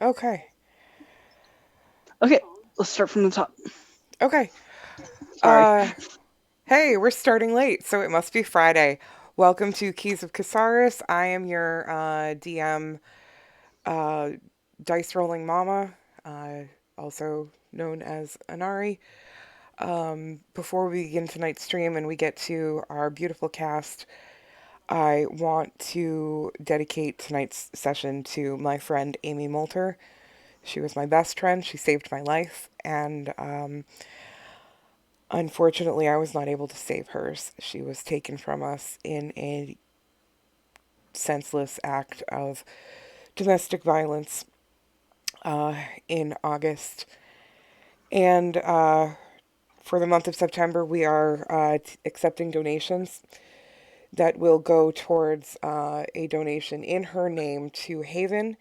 Okay. Okay, let's start from the top. Okay. Sorry. Uh, hey, we're starting late, so it must be Friday. Welcome to Keys of Khasarys. I am your DM, uh, Dice Rolling Mama, uh, also known as Anari. Before we begin tonight's stream and we get to our beautiful cast, I want to dedicate tonight's session to my friend Amy Moulter. She was my best friend. She saved my life, and unfortunately, I was not able to save hers. She was taken from us in a senseless act of domestic violence uh, in August. And for the month of September, we are accepting donations that will go towards a donation in her name to Haven,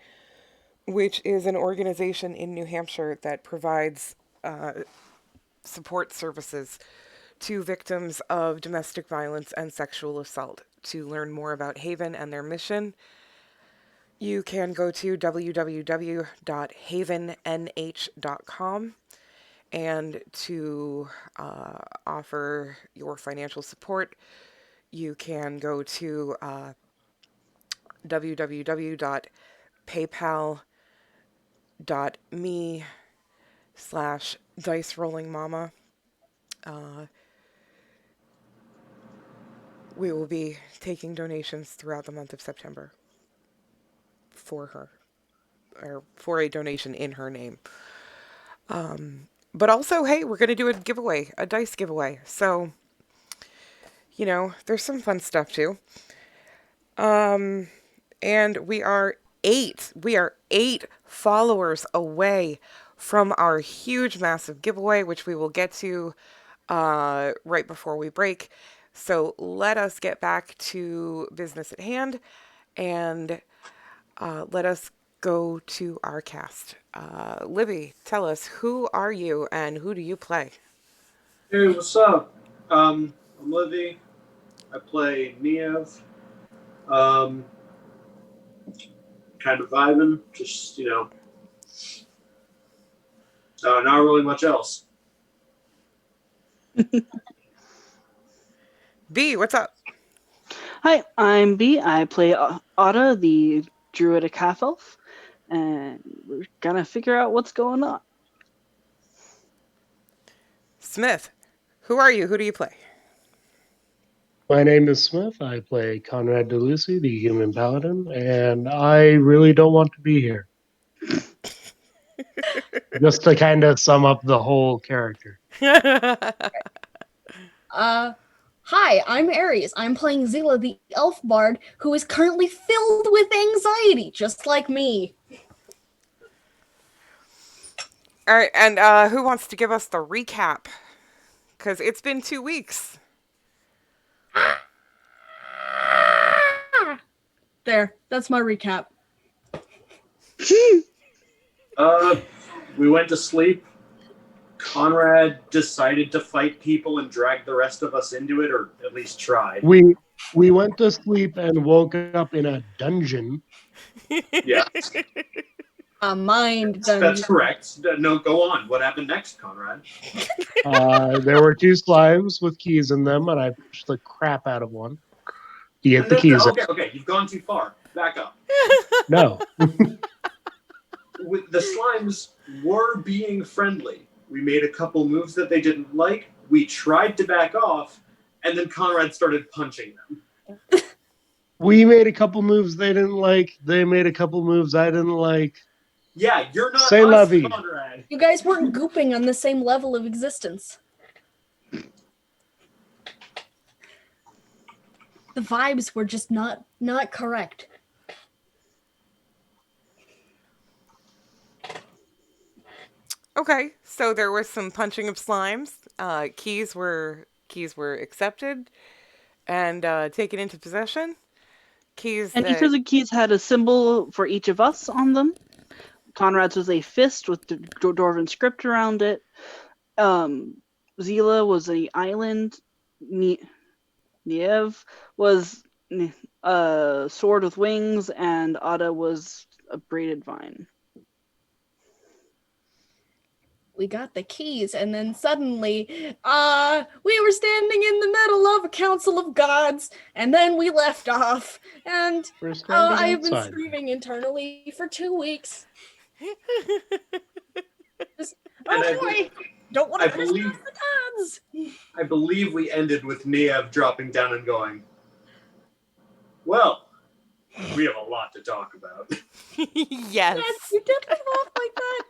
which is an organization in New Hampshire that provides support services to victims of domestic violence and sexual assault. To learn more about Haven and their mission, you can go to www.havennh.com, and to offer your financial support, you can go to www.paypal.me slash dice rolling mama. Uh, we will be taking donations throughout the month of September for her, or for a donation in her name. But also, hey, we're going to do a giveaway, a dice giveaway. So, there's some fun stuff too. And we are eight followers away from our huge, massive giveaway, which we will get to right before we break. So let us get back to business at hand, and let us go to our cast. Libby, tell us, who are you and who do you play? Hey, what's up? I'm Livy. I play Niev. Um, kind of vibing. Just not really much else. B, what's up? Hi, I'm B. I play Otta, the druidic half elf, and we're gonna figure out what's going on. Smith, who are you? Who do you play? My name is Smith. I play Conrad DeLucy, the human paladin, and I really don't want to be here. Just to kind of sum up the whole character. Uh, Hi, I'm Aries. I'm playing Zila, the elf bard, who is currently filled with anxiety, just like me. All right, and who wants to give us the recap? Because it's been 2 weeks. There, that's my recap. Uh, we went to sleep. Conrad decided to fight people and drag the rest of us into it, or at least tried. We went to sleep and woke up in a dungeon. Yeah, A mind that's dungeon. correct. No, go on. What happened next, Conrad? There were two slimes with keys in them, and I pushed the crap out of one. You get the No, no, keys in. okay. You've gone too far. Back up. No. The slimes were being friendly. We made a couple moves that they didn't like. We tried to back off, and then Conrad started punching them. We made a couple moves they didn't like. They made a couple moves I didn't like. Yeah, you're not Say la us, vie. Conrad. You guys weren't gooping on the same level of existence. The vibes were just not correct. Okay, so there was some punching of slimes. Keys were accepted and taken into possession. Keys And each of that the keys had a symbol for each of us on them. Conrad's was a fist with the Dwarven script around it. Zila was an island. Niev was a sword with wings, and Ada was a braided vine. we got the keys, and then suddenly, we were standing in the middle of a council of gods, and then we left off, and We're standing I have been outside. screaming internally for 2 weeks. Just, And oh boy, don't want I to piss believe off the gods. I believe we ended with Niev dropping down and going, well, we have a lot to talk about. Yes. Yes, you did leave off like that.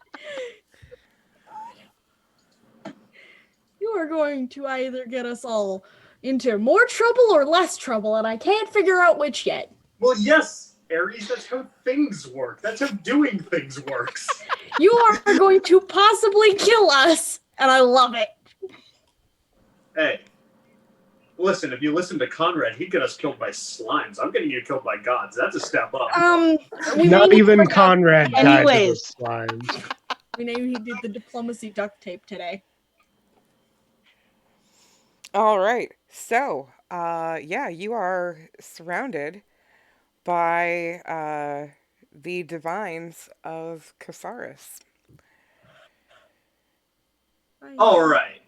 You are going to either get us all into more trouble or less trouble, and I can't figure out which yet. Well, yes, Aries, that's how things work. That's how doing things works. You are going to possibly kill us, and I love it. Hey, listen, if you listen to Conrad, he'd get us killed by slimes. I'm getting you killed by gods. That's a step up. We Not may even need to Conrad died to the Anyways. slimes. We know he did the diplomacy duct tape today. All right. So, yeah, you are surrounded by the divines of Khasarys. All right.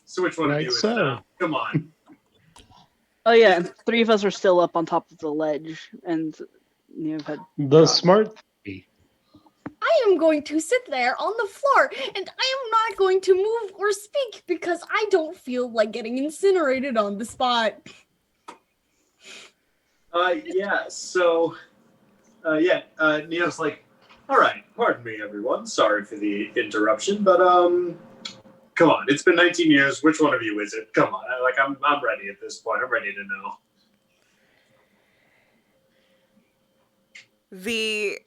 So which one of Right, you is so. now? Come on. Oh yeah, and 3 of us are still up on top of the ledge, and Niev had. The smart three. I am going to sit there on the floor, and I am not going to move or speak because I don't feel like getting incinerated on the spot. Yeah, so, Neo's like, all right, pardon me, everyone. Sorry for the interruption, but, come on. It's been 19 years. Which one of you is it? Come on. I'm ready at this point. I'm ready to know. The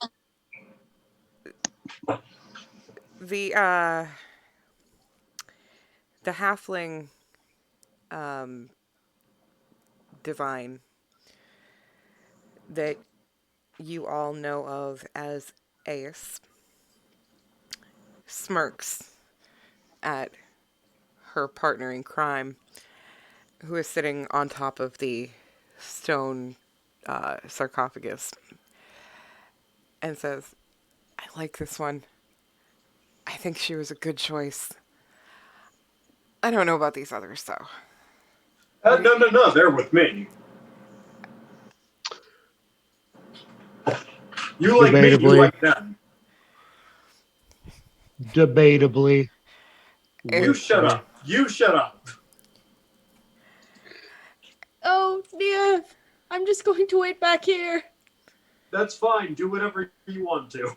halfling divine that you all know of as Ace smirks at her partner in crime, who is sitting on top of the stone sarcophagus, and says, I like this one. I think she was a good choice. I don't know about these others, though. No. They're with me. You like me, you Debatably. like them. Debatably. You With shut me. up. You shut up. Oh, Nia, I'm just going to wait back here. That's fine. Do whatever you want to.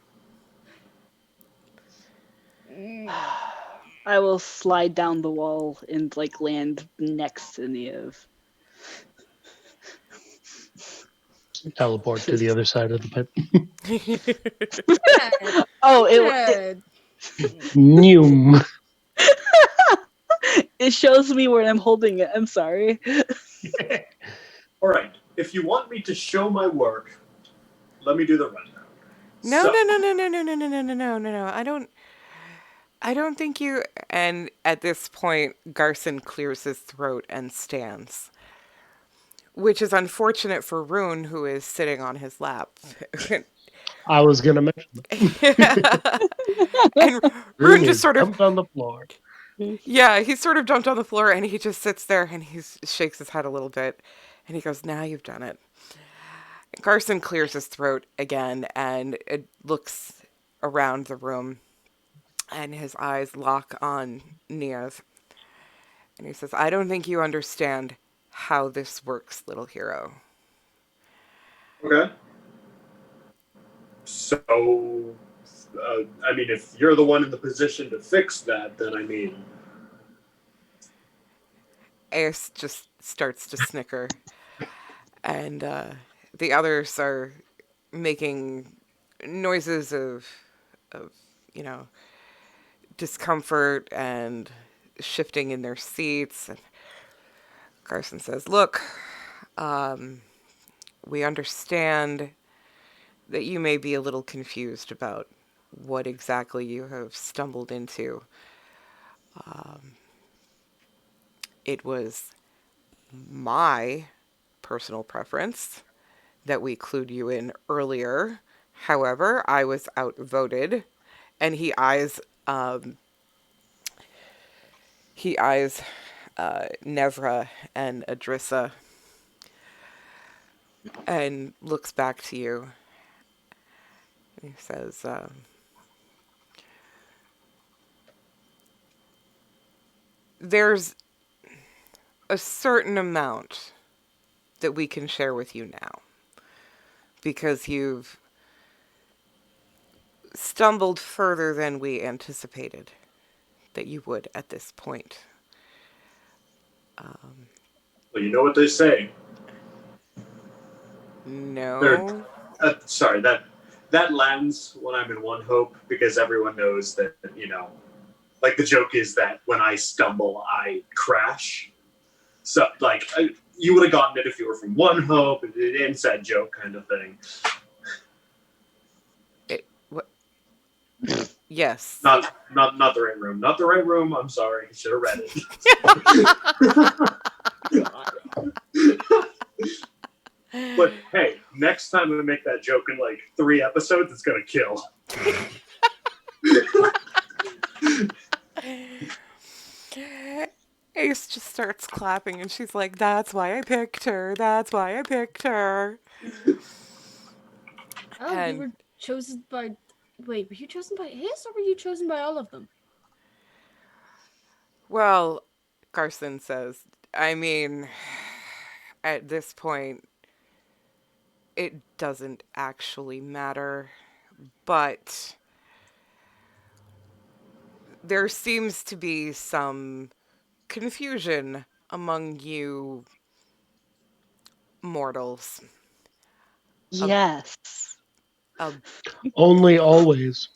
I will slide down the wall and land next to Niev. Teleport to the other side of the pit. Oh, it Noom. it shows me where I'm holding it. I'm sorry. All right. If you want me to show my work, let me do the rundown. No. I don't think you. And at this point, Garson clears his throat and stands, which is unfortunate for Rune, who is sitting on his lap. I was gonna mention that. And Rune just is sort of dumped on the floor. Yeah, he sort of jumped on the floor and he just sits there and he shakes his head a little bit and he goes, now you've done it. Garson clears his throat again and it looks around the room and his eyes lock on Niev. And he says, I don't think you understand how this works, little hero. Okay. So, if you're the one in the position to fix that, then Ace just starts to snicker. And the others are making noises of discomfort and shifting in their seats. And Carson says, look, we understand that you may be a little confused about what exactly you have stumbled into. It was my personal preference that we clued you in earlier. However, I was outvoted. And he eyes He eyes Nevra and Adrissa and looks back to you. He says, there's a certain amount that we can share with you now because you've stumbled further than we anticipated that you would at this point. Well, you know what they say. They're, No. sorry, that lands when I'm in one hope because everyone knows that, like the joke is that when I stumble, I crash. So, like, you would have gotten it if you were from one hope, an inside joke kind of thing. What? Yes. Not the right room. Not the right room. I'm sorry. Should have read it. But hey, next time we make that joke in like 3 episodes, it's gonna kill. Ace just starts clapping and she's like, that's why I picked her. That's why I picked her. Oh, you And were chosen by. Wait, were you chosen by Ace or were you chosen by all of them? well, Carson says, I mean, at this point, it doesn't actually matter, but there seems to be some confusion among you mortals. Yes. A, Only always.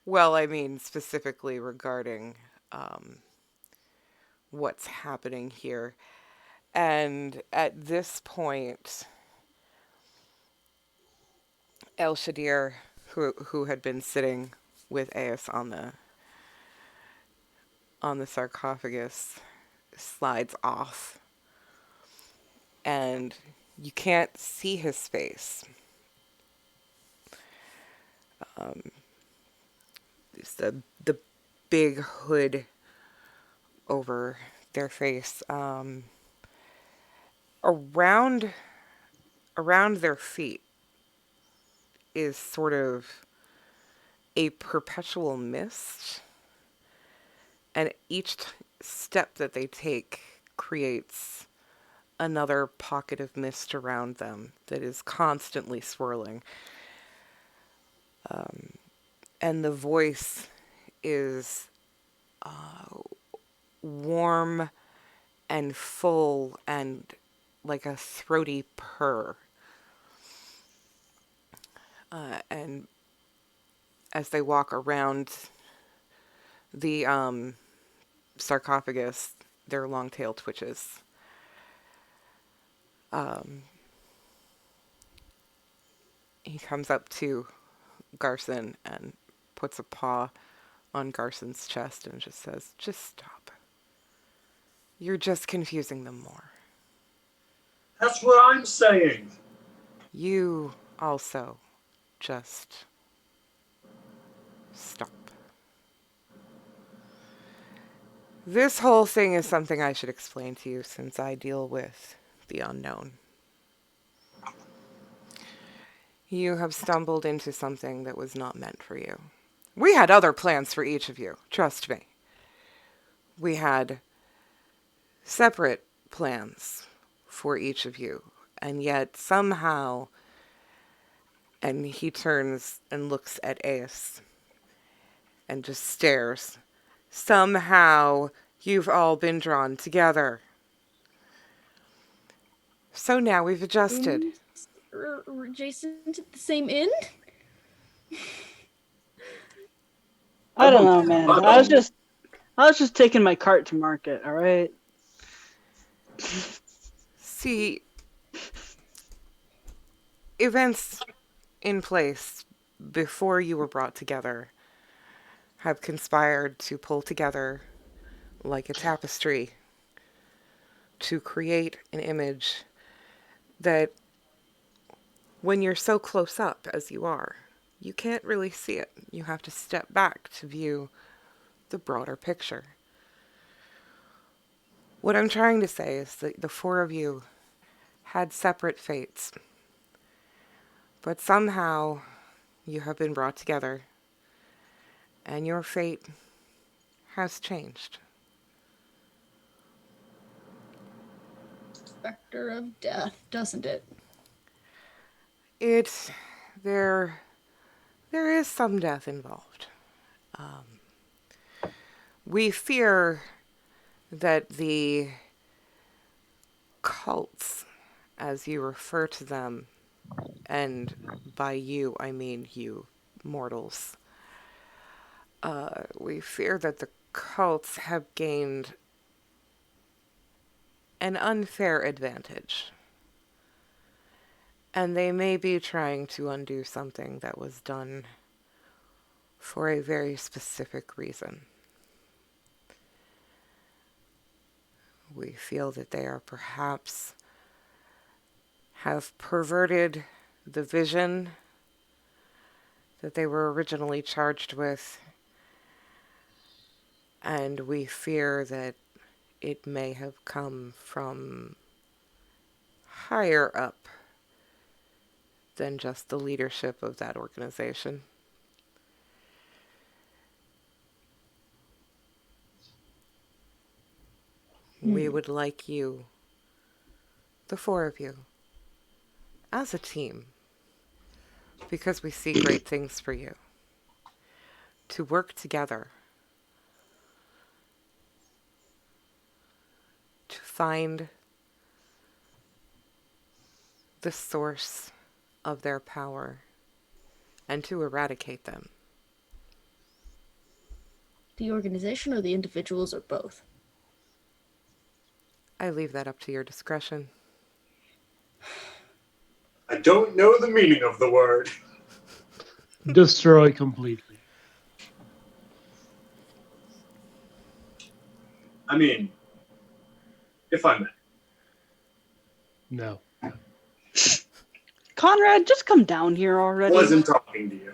well, I mean, specifically regarding um, what's happening here. And at this point, El Shadir, who had been sitting with Aes on the sarcophagus, slides off, and you can't see his face. It's the big hood over their face. Around around their feet is sort of a perpetual mist, and each step that they take creates another pocket of mist around them that is constantly swirling. And the voice is warm and full and like a throaty purr. And as they walk around the sarcophagus, their long tail twitches. He comes up to Garson and puts a paw on Garson's chest and just says, just stop. You're just confusing them more. That's what I'm saying. You also just stop. This whole thing is something I should explain to you since I deal with the unknown. You have stumbled into something that was not meant for you. We had other plans for each of you, trust me. We had separate plans for each of you, and yet somehow, and he turns and looks at Ace and just stares. Somehow, you've all been drawn together. So now we've adjusted. Adjacent to the same inn? I don't know, man. I I was just taking my cart to market, all right? See, events in place before you were brought together have conspired to pull together like a tapestry to create an image that when you're so close up as you are, you can't really see it. You have to step back to view the broader picture. What I'm trying to say is that the four of you had separate fates, but somehow you have been brought together, and your fate has changed. Spectre of death, doesn't it? It, there, there is some death involved. We fear that the cults, as you refer to them, and by you I mean you mortals, we fear that the cults have gained an unfair advantage. And they may be trying to undo something that was done for a very specific reason. We feel that they are perhaps have perverted the vision that they were originally charged with, and we fear that it may have come from higher up than just the leadership of that organization. We would like you, the four of you, as a team, because we see great things for you, to work together to find the source of their power and to eradicate them. The organization or the individuals or both? I leave that up to your discretion. I don't know the meaning of the word. Destroy completely. I mean, if I may. No. Conrad, just come down here already. Wasn't talking to you.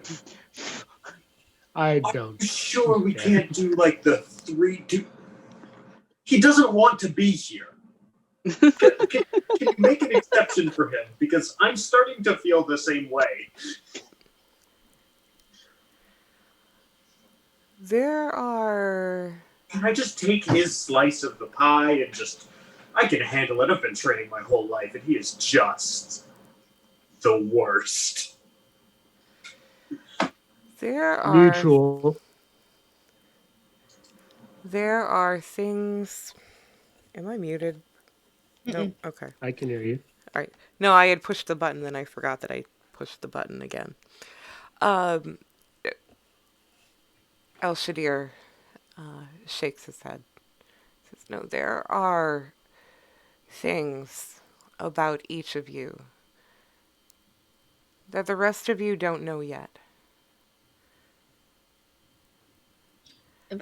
I Are don't. you sure we care. can't do like the 3-2? He doesn't want to be here. Can you make an exception for him? Because I'm starting to feel the same way. There are... Can I just take his slice of the pie and just... I can handle it. I've been training my whole life, and he is just the worst. Mutual. There are things... Am I muted? No? Okay. I can hear you. All right. No, I had pushed the button, then I forgot that I pushed the button again. El Shadir shakes his head. Says, no, there are things about each of you that the rest of you don't know yet.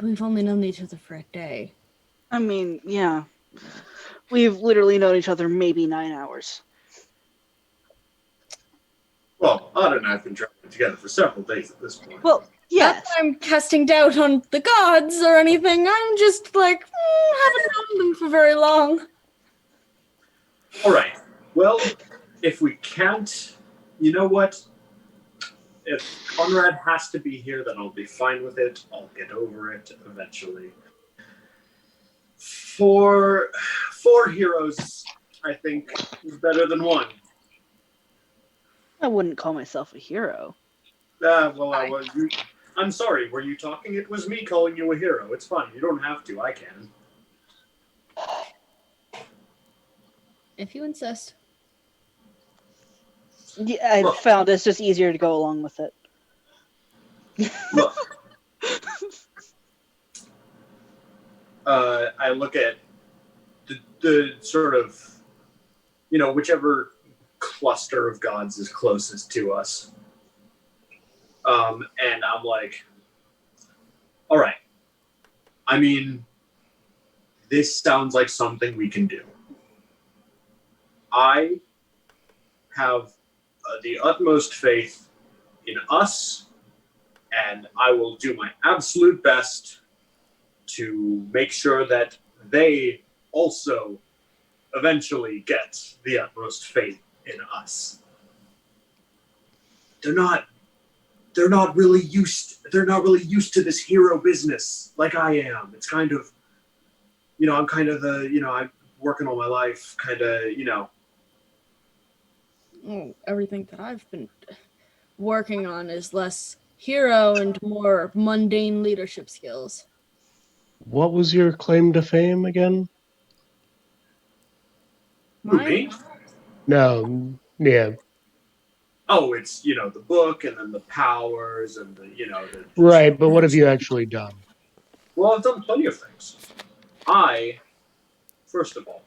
We've only known each other for a day. I mean, yeah. We've literally known each other maybe 9 hours. Well, Otto and I have been traveling together for several days at this point. Well, yes. Not that I'm casting doubt on the gods or anything. I'm just like, haven't known them for very long. All right. Well, if we can't, you know what? If Conrad has to be here, then I'll be fine with it. I'll get over it eventually. Four heroes, I think, is better than one. I wouldn't call myself a hero. I'm sorry. Were you talking? It was me calling you a hero. It's fine. You don't have to. I can. If you insist. Yeah, I found it's just easier to go along with it. Look. I look at the sort of, whichever cluster of gods is closest to us. And I'm like, all right. I mean, this sounds like something we can do. I have the utmost faith in us, and I will do my absolute best to make sure that they also eventually get the utmost faith in us. They're not really used to this hero business like I am. It's kind of, I'm kind of I'm working all my life, kind of. Oh, everything that I've been working on is less hero and more mundane leadership skills. What was your claim to fame again? Who, Mine? me? No, yeah. Oh, it's, the book and then the powers and the Right, but what have you actually done? Well, I've done plenty of things. First of all,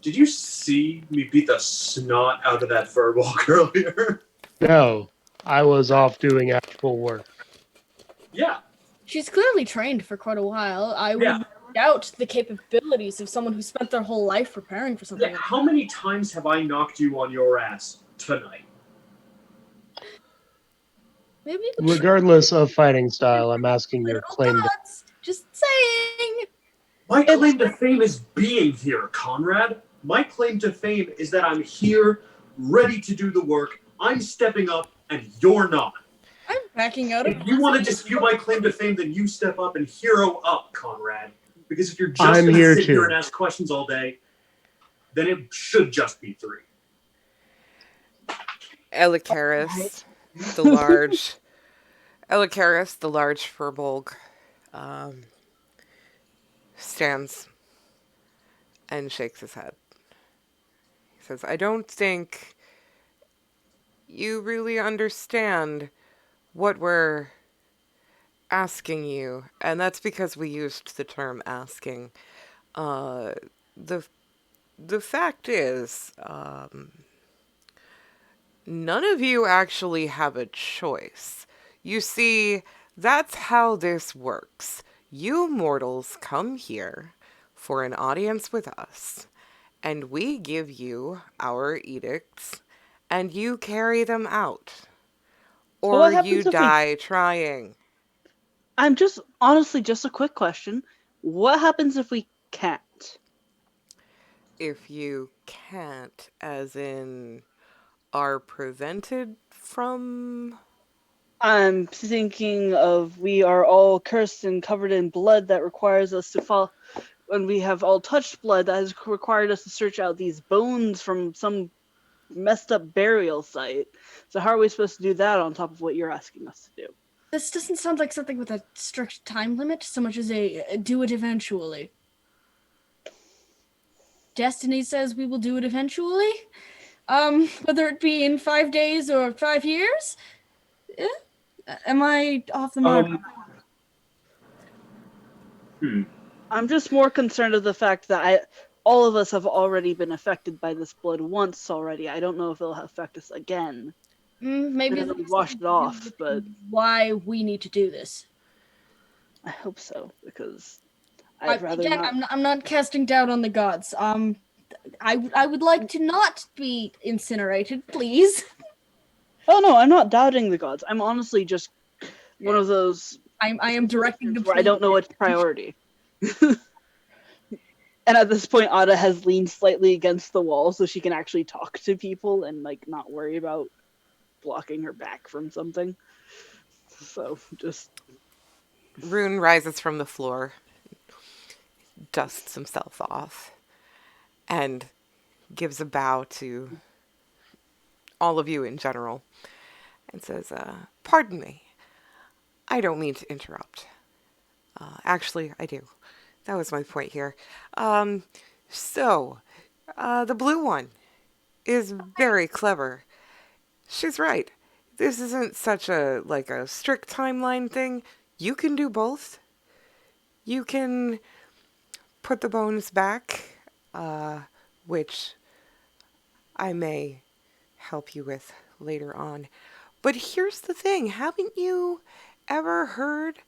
did you see me beat the snot out of that furball earlier? No, I was off doing actual work. Yeah. She's clearly trained for quite a while. I would doubt the capabilities of someone who spent their whole life preparing for something. Yeah. How many times have I knocked you on your ass tonight? Maybe Regardless of fighting style, I'm asking your literal claim to. gods. Just saying. My claim to fame is being here, Conrad. My claim to fame is that I'm here, ready to do the work. I'm stepping up, and you're not. I'm backing out of. If you want to dispute my claim to fame, then you step up and hero up, Conrad. Because if you're just I'm going to here sit here too. and ask questions all day, then it should just be 3. Elicaris, the large furbolg, stands and shakes his head. He says, I don't think you really understand what we're asking you. And that's because we used the term asking. Uh, the, the fact is, none of you actually have a choice. You see, that's how this works. You mortals come here for an audience with us, and we give you our edicts, and you carry them out. So what Or you happens if we? die trying. I'm just honestly just a quick question. What happens if we can't? If you can't, as in, are prevented from. I'm thinking of we are all cursed and covered in blood that requires us to fall. When we have all touched blood, that has required us to search out these bones from some messed up burial site. So how are we supposed to do that on top of what you're asking us to do? This doesn't sound like something with a strict time limit, so much as a do it eventually. Destiny says we will do it eventually. Whether it be in 5 days or 5 years. Am I off the mark? I'm just more concerned of the fact that all of us have already been affected by this blood once already. I don't know if it'll affect us again. Maybe It'll wash it off, but why we need to do this. I hope so, because I'd rather again, not. I'm not casting doubt on the gods. I would like to not be incinerated, please. Oh no, I'm not doubting the gods. I'm honestly just one of those. I am directing the where I don't know what's priority. And at this point, Ada has leaned slightly against the wall so she can actually talk to people and like not worry about blocking her back from something. So just. Rune rises from the floor, dusts himself off, and gives a bow to all of you in general, and says, pardon me. I don't mean to interrupt. Actually, I do. That was my point here. The blue one is very clever. She's right. This isn't such a strict timeline thing. You can do both. You can put the bones back, which I may help you with later on. But here's the thing. Haven't you ever heard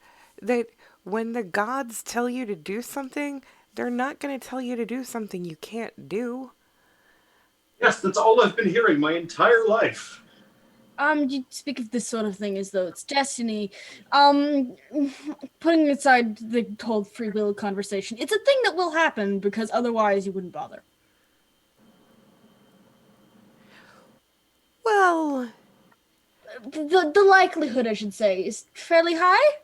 that when the gods tell you to do something, they're not going to tell you to do something you can't do? Yes, that's all I've been hearing my entire life. You speak of this sort of thing as though it's destiny. Um, Putting aside the whole free will conversation, it's a thing that will happen because otherwise you wouldn't bother. Well, The likelihood, I should say, is fairly high.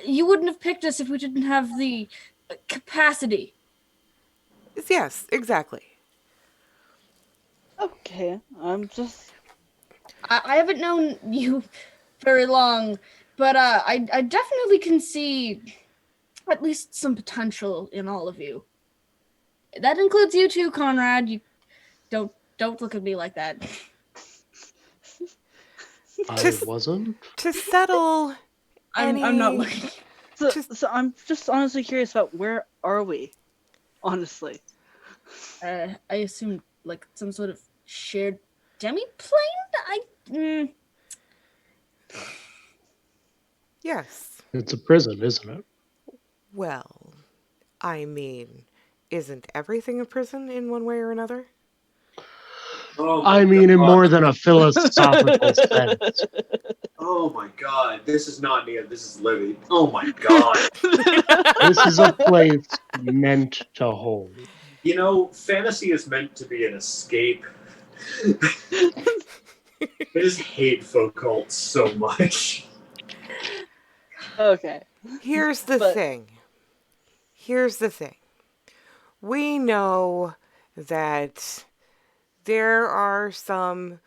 You wouldn't have picked us if we didn't have the capacity. yes, exactly. Okay, I'm just. I haven't known you very long, but I definitely can see at least some potential in all of you. That includes you too, Conrad. You don't look at me like that. I To, wasn't. to settle I'm not any. looking. So I'm just honestly curious about where are we? Honestly. I assume like some sort of shared demi-plane. Yes. It's a prison, isn't it? Well, I mean, isn't everything a prison in one way or another? Oh I my mean, in god. more than a philosophical sense. Oh my god. This is not Nia, this is Livy. Oh my god. This is a place meant to hold. You know, fantasy is meant to be an escape. I just hate folk cults so much. Okay. Here's the But thing. Here's the thing. We know that there are some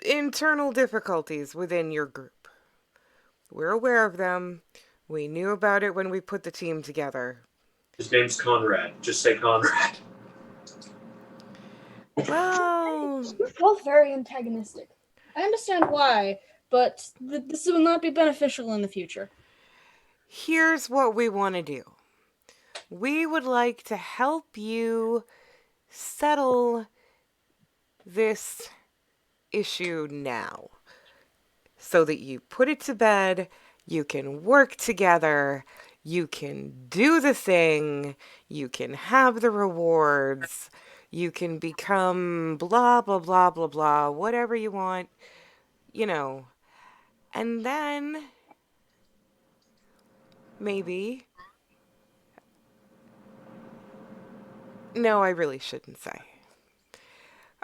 internal difficulties within your group. We're aware of them. We knew about it when we put the team together. His name's Conrad. Just say Conrad. Well, You're both very antagonistic. I understand why, but this will not be beneficial in the future. here's what we want to do. We would like to help you settle this issue now so that you put it to bed, you can work together, you can do the thing, you can have the rewards, you can become blah, blah, blah, blah, blah, whatever you want, you know. And then maybe. No, I really shouldn't say.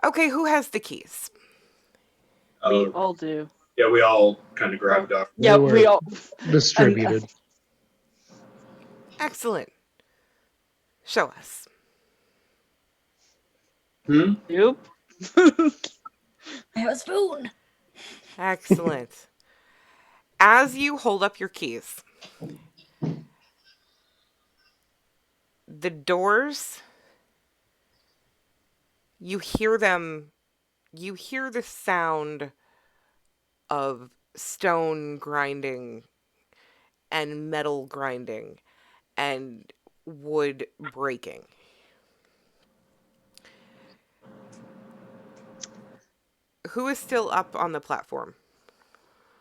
Okay, who has the keys? we Oh, all do. yeah, we all kind of grabbed our. Yeah, They we were all. distributed. Excellent. Show us. Hmm? Yep. I have a spoon. Excellent. As you hold up your keys, the doors, you hear them, you hear the sound of stone grinding and metal grinding and wood breaking. Who is still up on the platform?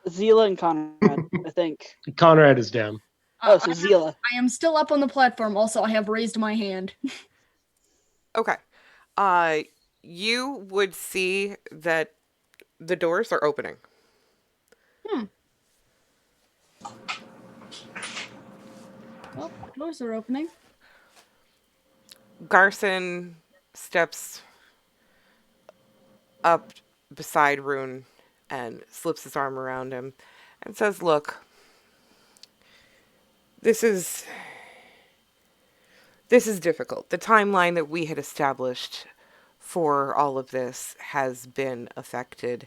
Zila and Conrad, I think. Conrad is down. Oh, so Zila. I am still up on the platform. Also, I have raised my hand. Okay. You would see that the doors are opening. Well, doors are opening. Garson steps up beside Rune and slips his arm around him and says, "Look, this is difficult. The timeline that we had established for all of this has been affected.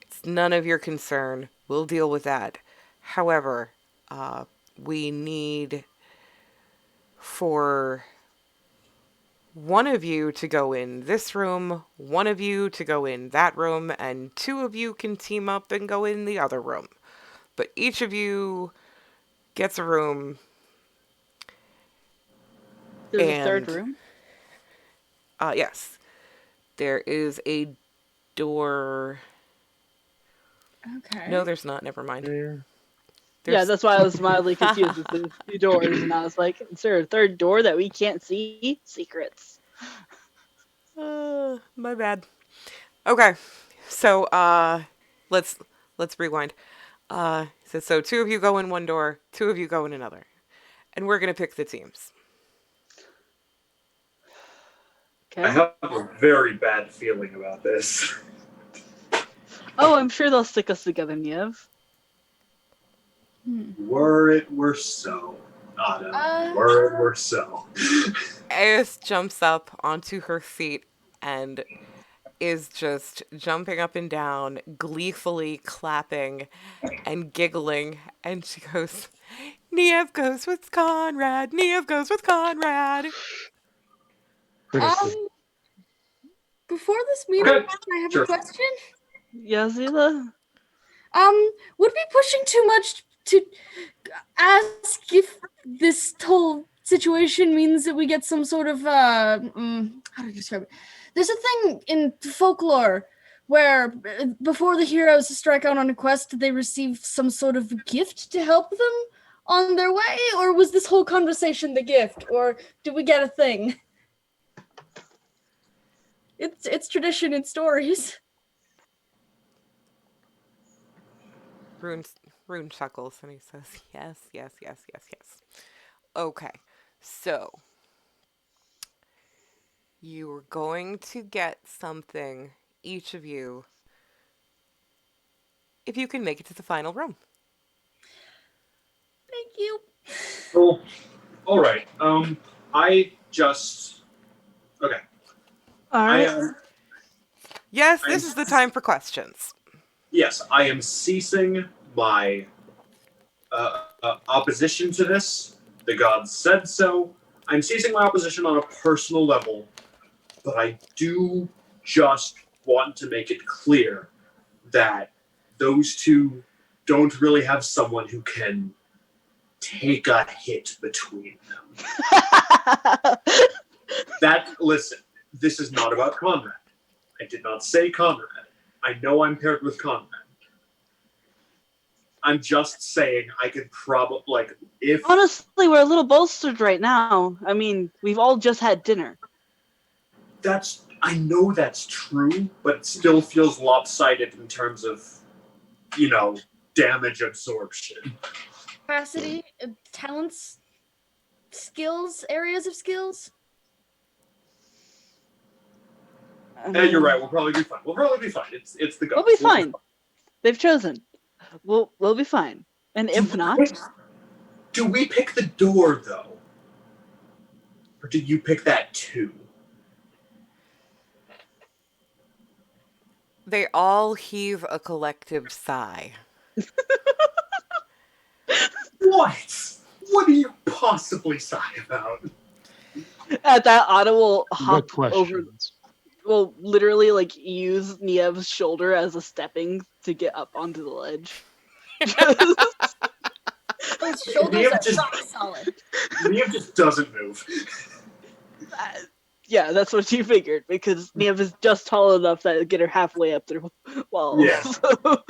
It's none of your concern. We'll deal with that. However, we need for one of you to go in this room, one of you to go in that room, and two of you can team up and go in the other room. But each of you gets a room." There's a third And room. yes, there is a door. Okay. No, there's not. Never mind. There. Yeah, that's why I was mildly confused with the two doors, and I was like, "Is there a third door that we can't see? Secrets." My bad. Okay, so let's rewind. So two of you go in one door, two of you go in another, and we're gonna pick the teams. I Okay. have a very bad feeling about this. Oh, I'm sure they'll stick us together, Niev. Were it were so. Otto, Uh, were it were so. Aes jumps up onto her feet and is just jumping up and down, gleefully clapping and giggling, and she goes, Niev goes with Conrad, Niev goes with Conrad. Pretty cool. before this meeting, Okay, I have a sure. question. Yazila? Would we pushing too much to ask if this whole situation means that we get some sort of how to describe it? There's a thing in folklore where before the heroes strike out on a quest, they receive some sort of gift to help them on their way, or was this whole conversation the gift, or do we get a thing? It's tradition in stories. Rune, Rune chuckles and he says, yes, yes, yes, yes, yes. Okay, so you are going to get something, each of you, if you can make it to the final room. Thank you. Cool. All right. I just. Okay. All I right. am. Yes, I'm. this is the time for questions. Yes, I am ceasing my opposition to this. The gods said so. I'm ceasing my opposition on a personal level, but I do just want to make it clear that those two don't really have someone who can take a hit between them. Listen, this is not about Conrad. I did not say Conrad. I know I'm paired with Conrad. I'm just saying I could probably, like, if. Honestly, we're a little bolstered right now. I mean, we've all just had dinner. I know that's true, but it still feels lopsided in terms of, damage absorption. Capacity, talents, skills, areas of skills. Yeah, you're right. We'll probably be fine. It's the gods. We'll be fine. They've chosen. We'll be fine. And if not, Do we pick the door, though? Or did you pick that too? They all heave a collective sigh. What? What do you possibly sigh about? at that, Otto will hop What over. questions? Will literally like use Niev's shoulder as a stepping to get up onto the ledge. Those shoulders Neve are just- rock solid. Liam just doesn't move. Yeah, that's what she figured because Niev is just tall enough that it'll get her halfway up their walls. Yeah. So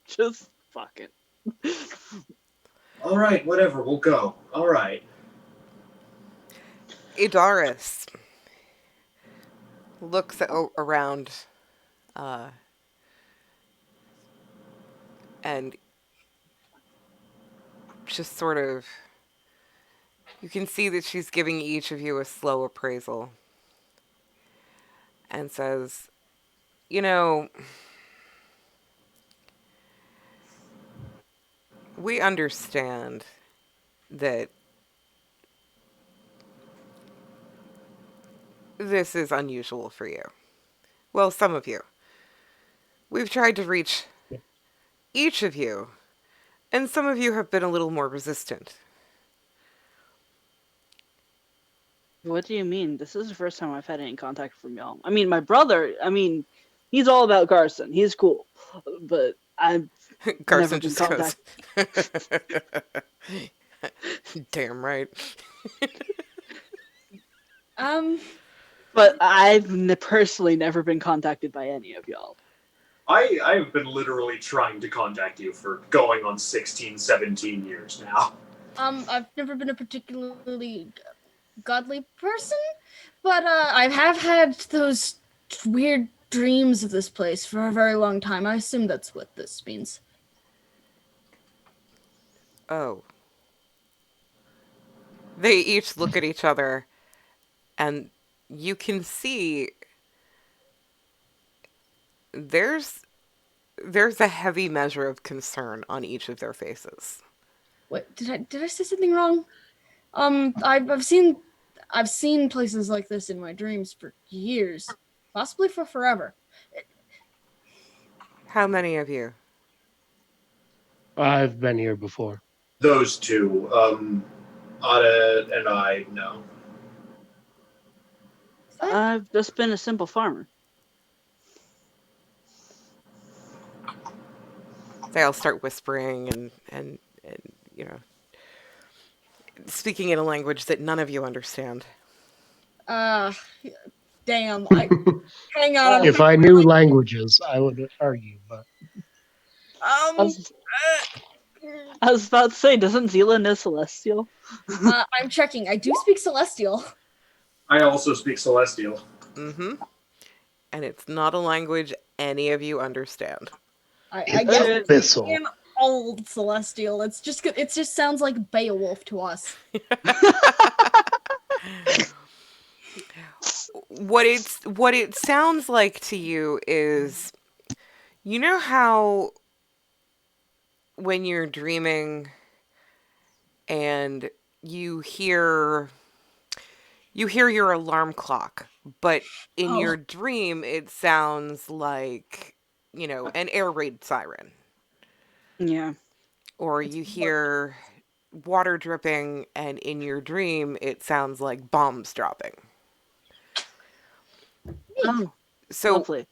just fuck it. All right, whatever. We'll go. All right. Idaris looks around and just sort of, you can see that she's giving each of you a slow appraisal and says, we understand that this is unusual for you. Well, some of you. We've tried to reach each of you, and some of you have been a little more resistant. What do you mean? This is the first time I've had any contact from y'all. I mean, my brother, he's all about Garson. He's cool. But I've never Carson been just goes, contacted. damn right. But I've personally never been contacted by any of y'all. I've been literally trying to contact you for going on 16, 17 years now. I've never been a particularly godly person, but I have had those weird dreams of this place for a very long time. I assume that's what this means. Oh. They each look at each other, and you can see there's there's a heavy measure of concern on each of their faces. What did I say something wrong? I've seen places like this in my dreams for years, possibly for forever. How many of you? I've been here before. Those two, Ada and I, no. I've just been a simple farmer. They all start whispering and you know, speaking in a language that none of you understand. Uh, damn. Hang on. I'm If I knew languages, I would argue, but I um. was, I was about to say, doesn't Zila know Celestial? I'm checking. I do speak Celestial. I also speak Celestial. Mm-hmm. And it's not a language any of you understand. I guess it's abyssal. an old Celestial. It just sounds like Beowulf to us. What it sounds like to you is, you know how when you're dreaming and you hear your alarm clock, but in your dream it sounds like, an air raid siren, Yeah. or you hear water dripping and in your dream it sounds like bombs dropping. Oh, So lovely.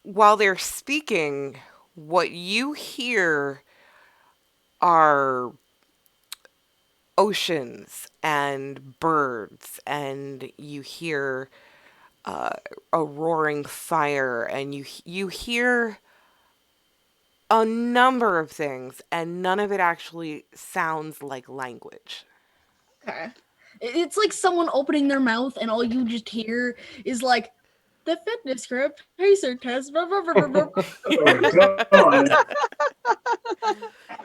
while they're speaking, what you hear are oceans and birds, and you hear a roaring fire, and you hear a number of things, and none of it actually sounds like language. Okay. It's like someone opening their mouth and all you just hear is like the fitness group pacer test. Blah, blah, blah, blah, blah. Oh, God.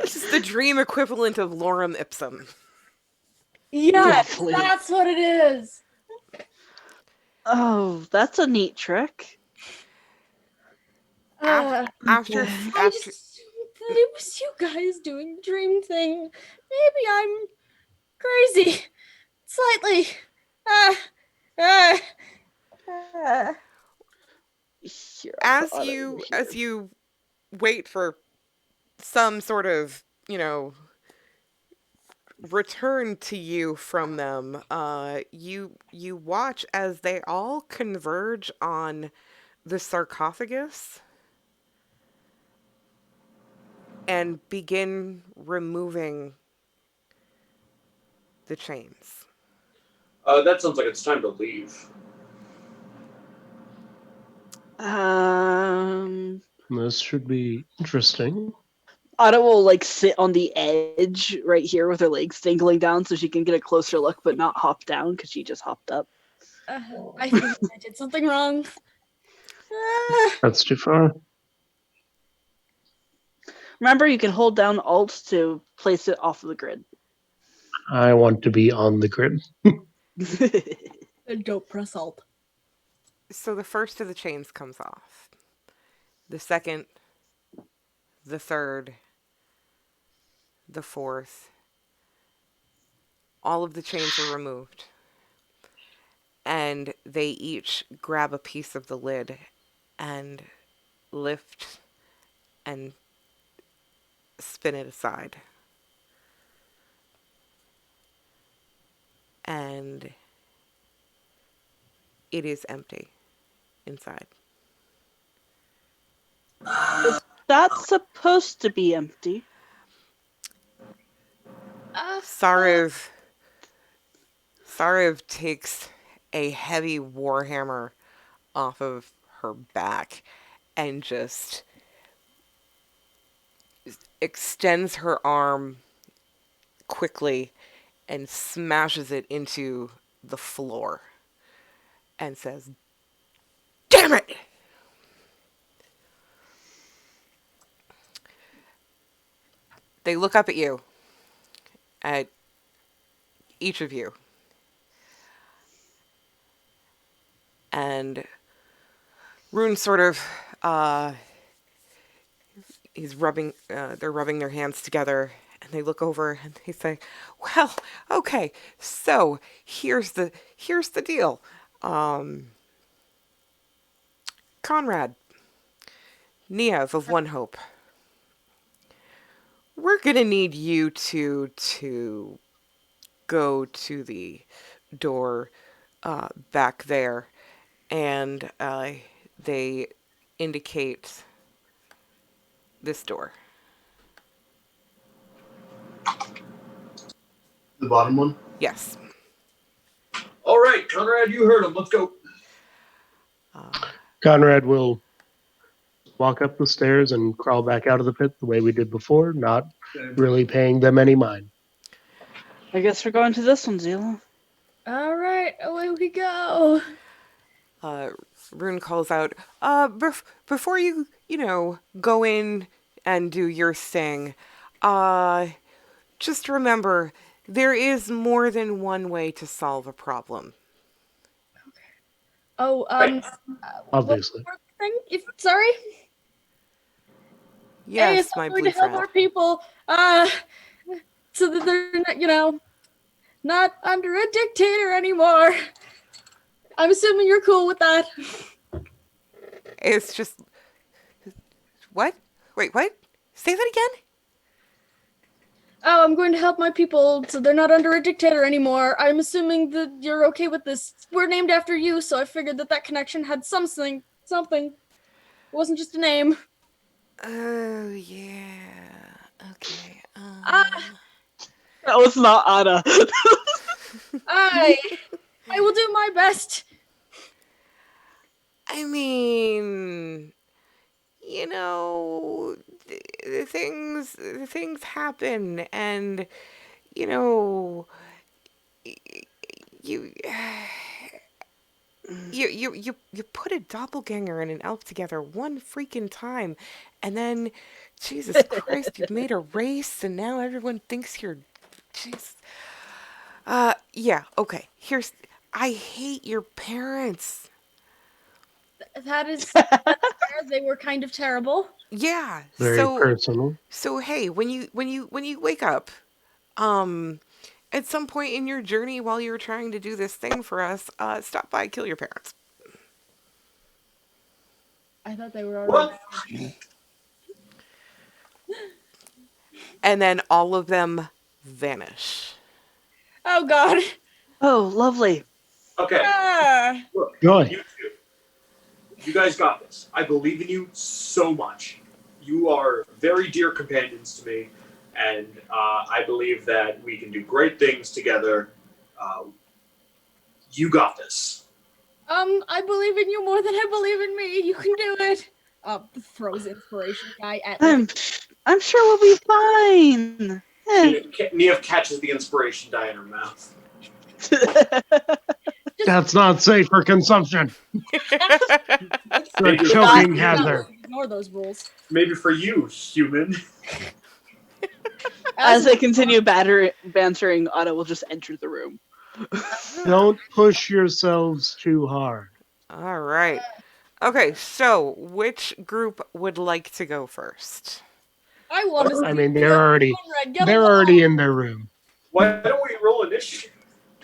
It's just the dream equivalent of lorem ipsum. Yes, Lovely. that's what it is. Oh, that's a neat trick. After after I just assumed that it was you guys doing the dream thing. Maybe I'm crazy. Slightly. Ah. Ah. Ah. Here, I'll put as Otto you over as here. you wait for some sort of, return to you from them, you watch as they all converge on the sarcophagus and begin removing the chains. That sounds like it's time to leave. This should be interesting. Otto will like sit on the edge right here with her legs dangling down so she can get a closer look but not hop down because she just hopped up. I think I did something wrong. Ah. That's too far. Remember, you can hold down Alt to place it off of the grid. I want to be on the grid. Don't press Alt. So the first of the chains comes off. The second, the third, the fourth, all of the chains are removed. And they each grab a piece of the lid and lift and spin it aside. And it is empty inside. That's supposed to be empty. Sarev takes a heavy warhammer off of her back and just extends her arm quickly and smashes it into the floor and says, "Damn Damn it! They look up at each of you, and Rune sort of, they're rubbing their hands together, and they look over and they say, "Well, okay, so here's the deal, Conrad, Niev of One Hope, we're gonna need you to go to the door back there," and they indicate this door. The bottom one. Yes. All right, Conrad, you heard him. Let's go. Conrad will walk up the stairs and crawl back out of the pit the way we did before, not really paying them any mind. I guess we're going to this one, Zila. All right, away we go. Rune calls out, before you go in and do your thing, just remember, there is more than one way to solve a problem. Oh, Right. Obviously. What thing? Sorry. Hey, Yes, it's my going blue to help friend. our people, so that they're not, not under a dictator anymore. I'm assuming you're cool with that. It's just... What? Wait, what? Say that again? Oh, I'm going to help my people so they're not under a dictator anymore. I'm assuming that you're okay with this. We're named after you, so I figured that connection had something. It wasn't just a name. Oh, yeah. Okay. That was not Anna. I will do my best. I mean, things happen, and you know, you you put a doppelganger and an elf together one freaking time, and then Jesus Christ, you've made a race, and now everyone thinks you're Jesus. Yeah, okay. I hate your parents. That's fair. They were kind of terrible. Yeah. Very So personal. hey, when you wake up, um at some point in your journey while you're trying to do this thing for us, stop by, kill your parents. I thought they were already. What? And then all of them vanish. Oh God. Oh, lovely. Okay. Ah. Look, Joy. you two. You guys got this. I believe in you so much. You are very dear companions to me, and I believe that we can do great things together. You got this. I believe in you more than I believe in me. You can do it. Throws inspiration guy at me. I'm sure we'll be fine. Niev catches the inspiration die in her mouth. That's not safe for consumption. The Maybe choking for you. hazard. Ignore those rules. Maybe for you, human. As they continue bantering, Anna will just enter the room. Don't push yourselves too hard. All right. Okay, so which group would like to go first? I want to see. I mean, they're already Conrad get they're along. already in their room. Why don't we roll initiative?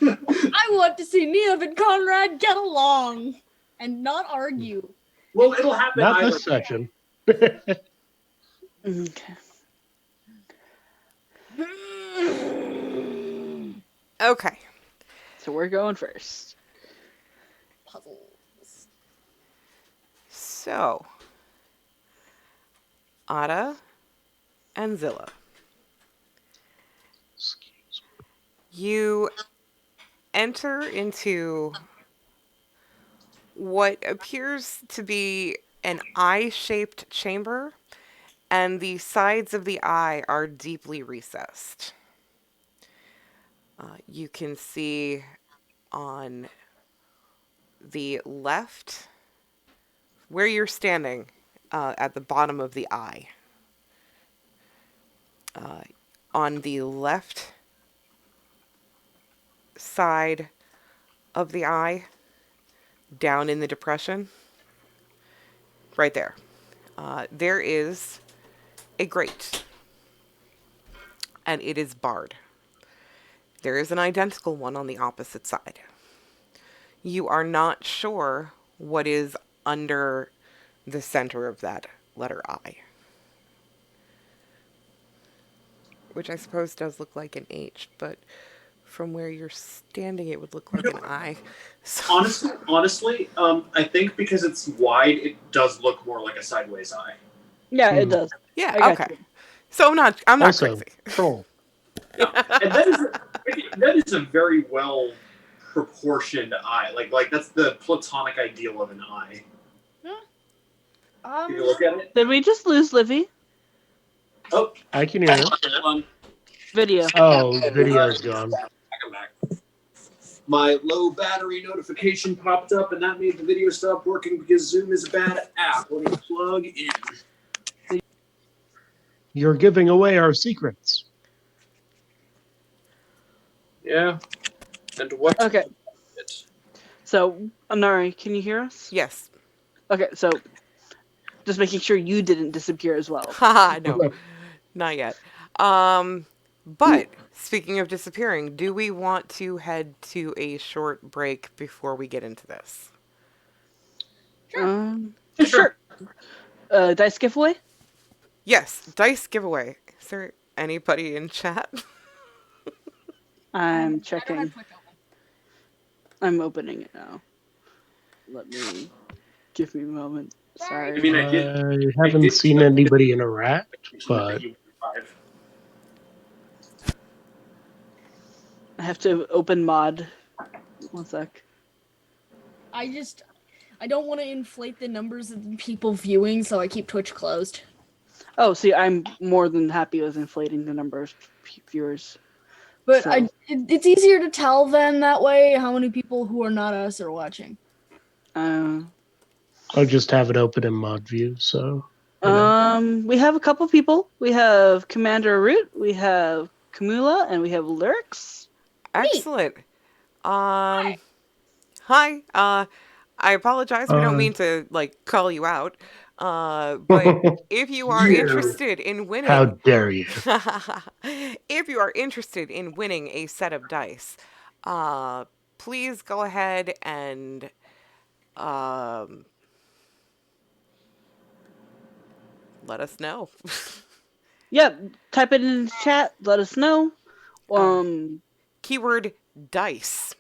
I want to see Niev and Conrad get along and not argue. Well, it'll happen Not either this section. Okay. Okay. So we're going first. Puzzles. So, Ada and Zilla, Excuse me. you enter into what appears to be an eye-shaped chamber, and the sides of the eye are deeply recessed. You can see on the left where you're standing, at the bottom of the eye, on the left side of the eye, down in the depression, right there, there is a grate, and it is barred. There is an identical one on the opposite side. You are not sure what is under the center of that letter I, which I suppose does look like an H, but from where you're standing, it would look like an I. So, Honestly, I think because it's wide, it does look more like a sideways eye. Yeah, it does. yeah, I got okay. you. So I'm not Also, crazy. troll. Yeah, and that is a very well proportioned eye. Like that's the platonic ideal of an eye. If you look at it. Did we just lose Livy? Oh, I can hear her. hold on. Video. Oh, video's gone. Come back. My low battery notification popped up, and that made the video stop working because Zoom is a bad app. Let me plug in. You're giving away our secrets. Yeah. And what? Okay. So, Anari, can you hear us? Yes. Okay, so just making sure you didn't disappear as well. Haha, no, not yet. But speaking of disappearing, do we want to head to a short break before we get into this? Sure. Dice giveaway? Yes, dice giveaway. Is there anybody in chat? I'm checking. I'm opening it now. Give me a moment. Sorry. I mean, I haven't seen anybody interact, but I have to open mod. 1 sec. I don't want to inflate the numbers of the people viewing, so I keep Twitch closed. Oh, see, I'm more than happy with inflating the numbers viewers. But So- it's easier to tell then that way how many people who are not us are watching. I'll just have it open in mod view. So we have a couple people. We have Commander Root, we have Kamula, and we have Lyrics. Excellent. Hi. I apologize. We don't mean to call you out. But if you are interested in winning, how dare you? if you are interested in winning a set of dice, please go ahead and let us know. Yep, type it in the chat. Let us know. Keyword dice.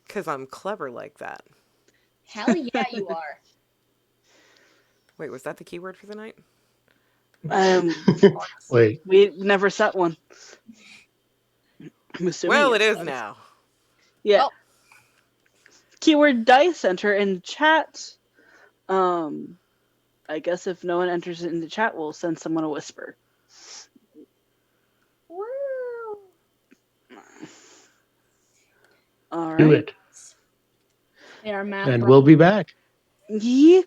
Because I'm clever like that. Hell yeah, you are. Wait, was that the keyword for the night? Wait. We never set one. I'm assuming Well, it is does. now. Yeah. Well. Keyword dice enter in chat. I guess if no one enters it in the chat, we'll send someone a whisper. Woo. All right. Do it. They are math. And we'll be back. Yeah.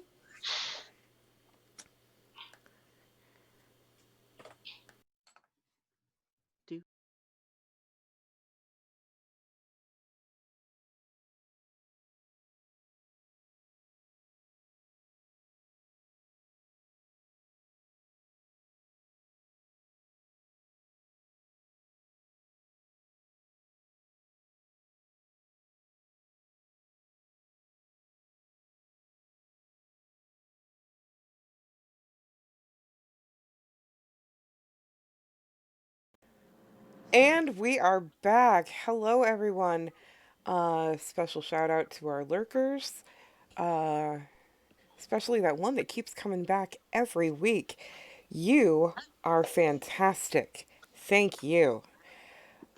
And we are back. Hello, everyone. Special shout out to our lurkers, especially that one that keeps coming back every week. You are fantastic. Thank you.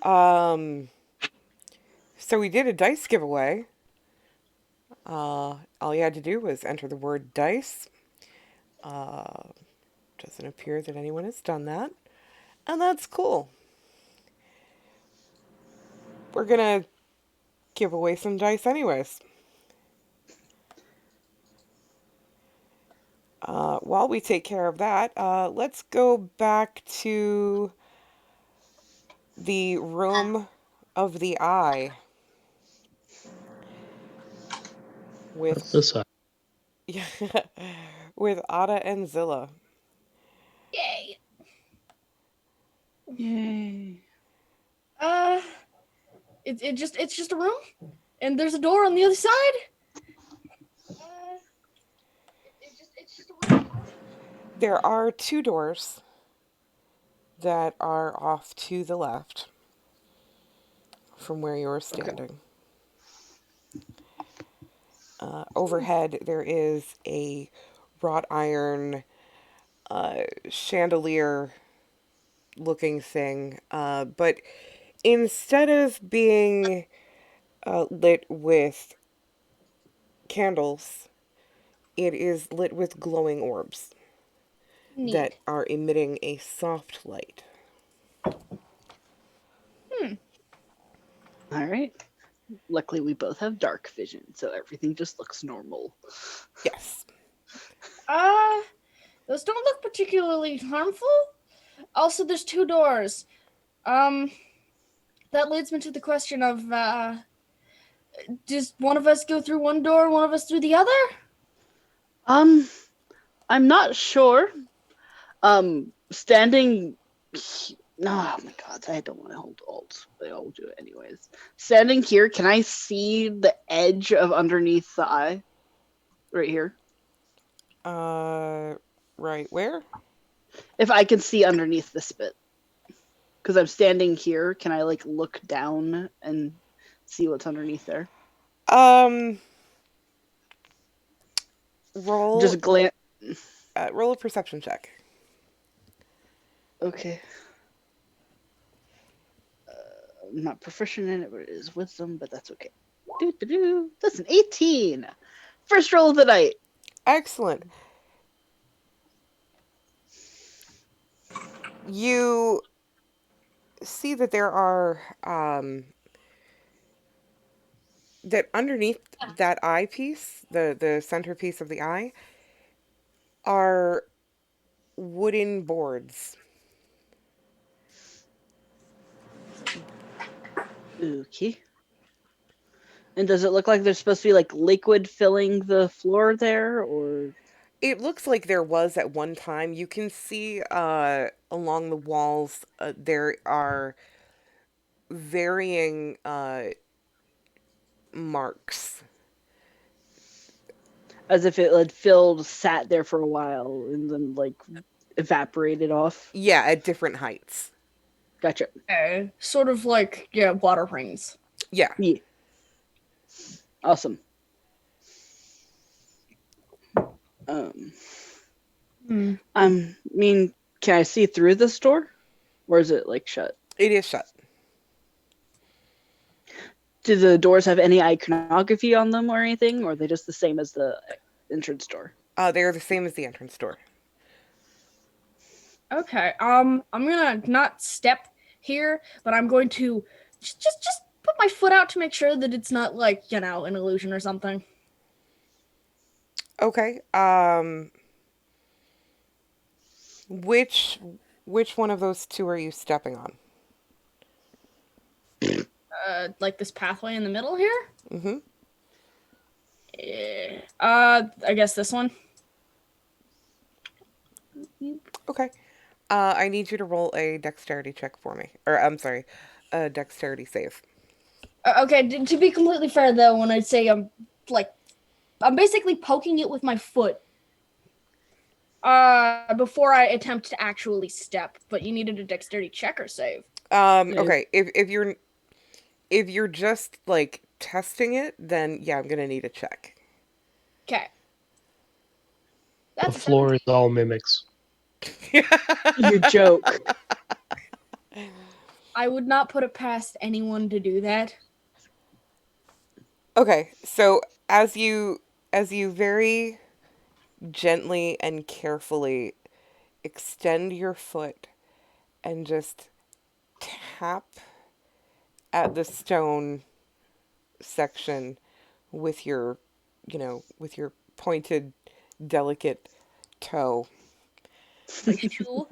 So we did a dice giveaway. All you had to do was enter the word dice. Doesn't appear that anyone has done that, and that's cool. We're gonna give away some dice anyways. While we take care of that, let's go back to the room of the eye That's with this side. with Ada and Zilla. Yay. Yay. Uh, it's just a room, and there's a door on the other side. It's just a room. There are two doors that are off to the left from where you're Okay. standing. Overhead, there is a wrought iron chandelier looking thing, but instead of being lit with candles, it is lit with glowing orbs that Neat. are emitting a soft light. All right. Luckily, we both have dark vision, so everything just looks normal. Yes. Uh, those don't look particularly harmful. Also, there's two doors. Um, that leads me to the question of does one of us go through one door, one of us through the other? Um, I'm not sure. Standing. No, oh my god, I don't want to hold alt, but I'll do it anyways. Standing here, can I see the edge of underneath the eye? Right here. Right where? If I can see underneath this bit. Because I'm standing here, can I like look down and see what's underneath there? Um, roll Just glance. roll a perception check. Okay. I'm not proficient in it, but it is wisdom, but that's okay. Doo-doo-doo. That's an 18. First roll of the night. Excellent. You see that there are that underneath that eyepiece, the centerpiece of the eye, are wooden boards. Okay. And does it look like there's supposed to be like liquid filling the floor there, or It looks like there was at one time. You can see along the walls there are varying marks. as if it had filled, sat there for a while, and then like evaporated off? Yeah, at different heights. Gotcha. Sort of like water rings. Yeah. Yeah. Awesome. Um, Hmm. I mean, can I see through this door, or is it like shut? It is shut. Do the doors have any iconography on them or anything, or are they just the same as the entrance door? They're the same as the entrance door. Okay. I'm gonna not step here, but I'm going to just put my foot out to make sure that it's not like an illusion or something. Okay. Which which one of those two are you stepping on? Like this pathway in the middle here. Mm-hmm. I guess this one. Okay. I need you to roll a dexterity check for me. Or I'm sorry, a dexterity save. Okay. To be completely fair, though, when I say I'm basically poking it with my foot. Before I attempt to actually step, but you needed a dexterity check or save. Yeah. Okay. If you're just like testing it, then yeah, I'm gonna need a check. Okay. The That's a floor is all mimics. You joke. I would not put it past anyone to do that. Okay, so as you very gently and carefully extend your foot and just tap at the stone section with your, with your pointed, delicate toe. A shoe.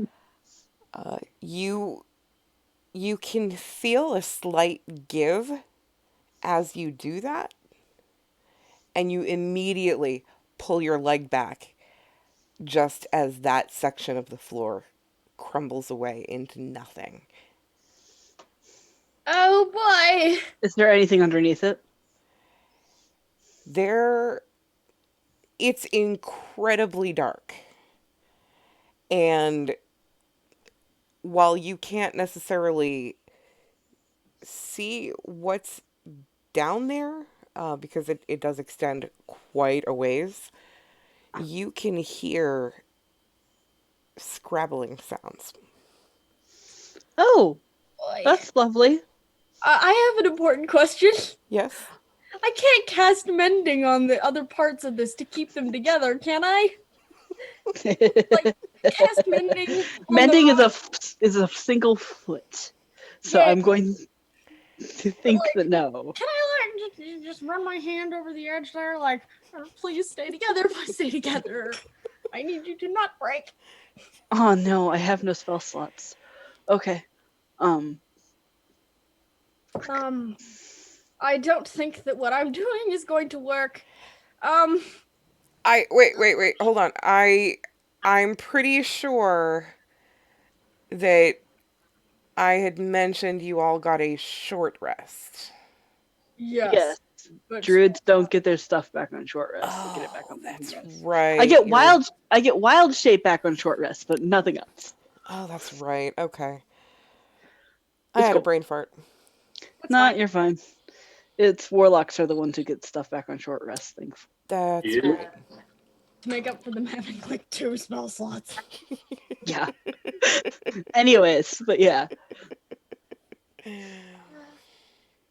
You can feel a slight give as you do that, and you immediately pull your leg back just as that section of the floor crumbles away into nothing. Oh boy. Is there anything underneath it? It's incredibly dark. And while you can't necessarily see what's down there, because it does extend quite a ways, you can hear scrabbling sounds. Oh, Boy. that's lovely. I have an important question. Yes? I can't cast mending on the other parts of this to keep them together, can I? Cast mending. On Mending the is a single foot, so Yeah. I'm going to think like, that no. Can I just run my hand over the edge there? Like, please stay together. Please stay together. I need you to not break. Oh no, I have no spell slots. Okay. I don't think that what I'm doing is going to work. Wait, hold on. I'm pretty sure that I had mentioned you all got a short rest. Yes. But Druids don't get their stuff back on short rest. They get it back on That's long rest. right. I get wild shape back on short rest, but nothing else. Oh, that's right. Okay. I It's had a cool. brain fart. Nah, you're fine. It's warlocks are the ones who get stuff back on short rest things. That's Yeah. right. to make up for them having like 2 spell slots. Yeah. Anyways, but yeah.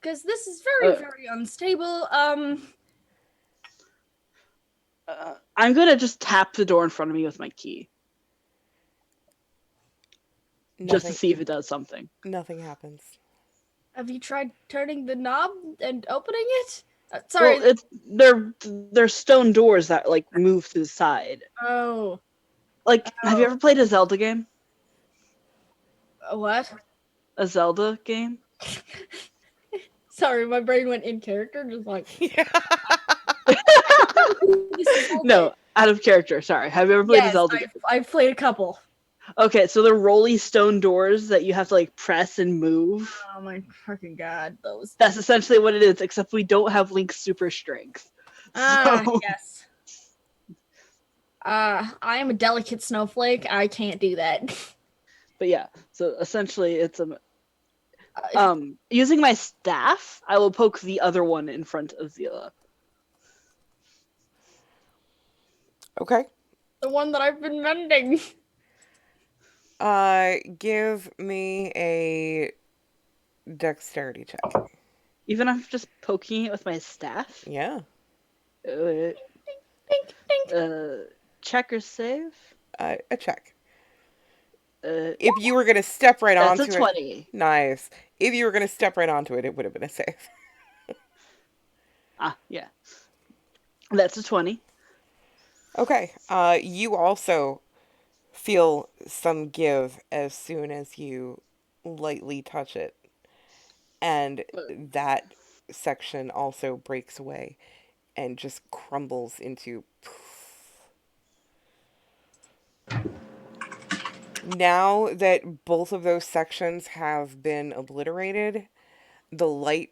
Because this is very, very unstable. I'm gonna just tap the door in front of me with my key. Just to see if it does something. Nothing happens. Have you tried turning the knob and opening it? Sorry. Well, they're stone doors that like move to the side. Oh. Like, have you ever played a Zelda game? A what? A Zelda game? Sorry, my brain went in character, just like. No, out of character. Sorry. Have you ever played a Zelda game? I've played a couple. Okay, so they're rolly stone doors that you have to like press and move. Oh my freaking god, those. That's essentially what it is, except we don't have Link's super strength. Yes. I am a delicate snowflake. I can't do that. But yeah, so essentially it's using my staff, I will poke the other one in front of Zila. Okay. The one that I've been mending. Give me a dexterity check. Even if I'm just poking it with my staff? Yeah. Dink, dink. Check or save? A check. If you were going to step right onto it. That's a 20. Nice. If you were going to step right onto it, it would have been a save. Yeah. That's a 20. Okay. You also feel some give as soon as you lightly touch it. And that section also breaks away and just crumbles into Now that both of those sections have been obliterated, the light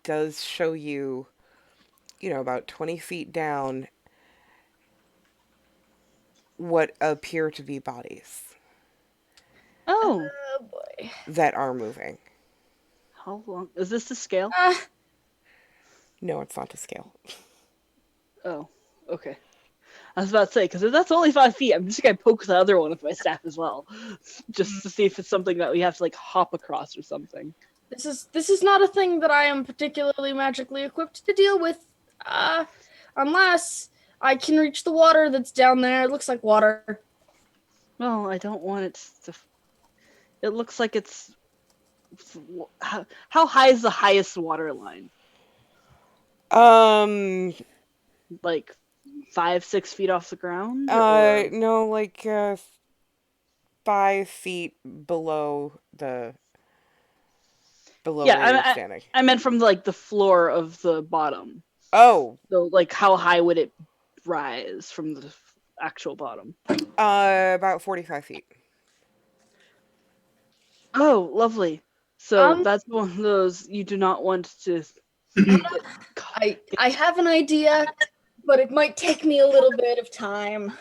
does show you, about 20 feet down, what appear to be bodies. Oh. Oh boy. That are moving. How long? Is this to scale? No, it's not to scale. Oh, okay. I was about to say, because if that's only 5 feet, I'm just going to poke the other one with my staff as well. Just to see if it's something that we have to, like, hop across or something. This is not a thing that I am particularly magically equipped to deal with. Unless I can reach the water that's down there. It looks like water. Well, I don't want it to... It looks like it's... How high is the highest water line? Um... Like... 5-6 feet off the ground? Or No, like 5 feet below yeah, where you're standing. I meant from like the floor of the bottom. Oh, So like how high would it rise from the actual bottom? about 45 feet. Oh, lovely. So Um, that's one of those you do not want to. I have an idea, but it might take me a little bit of time.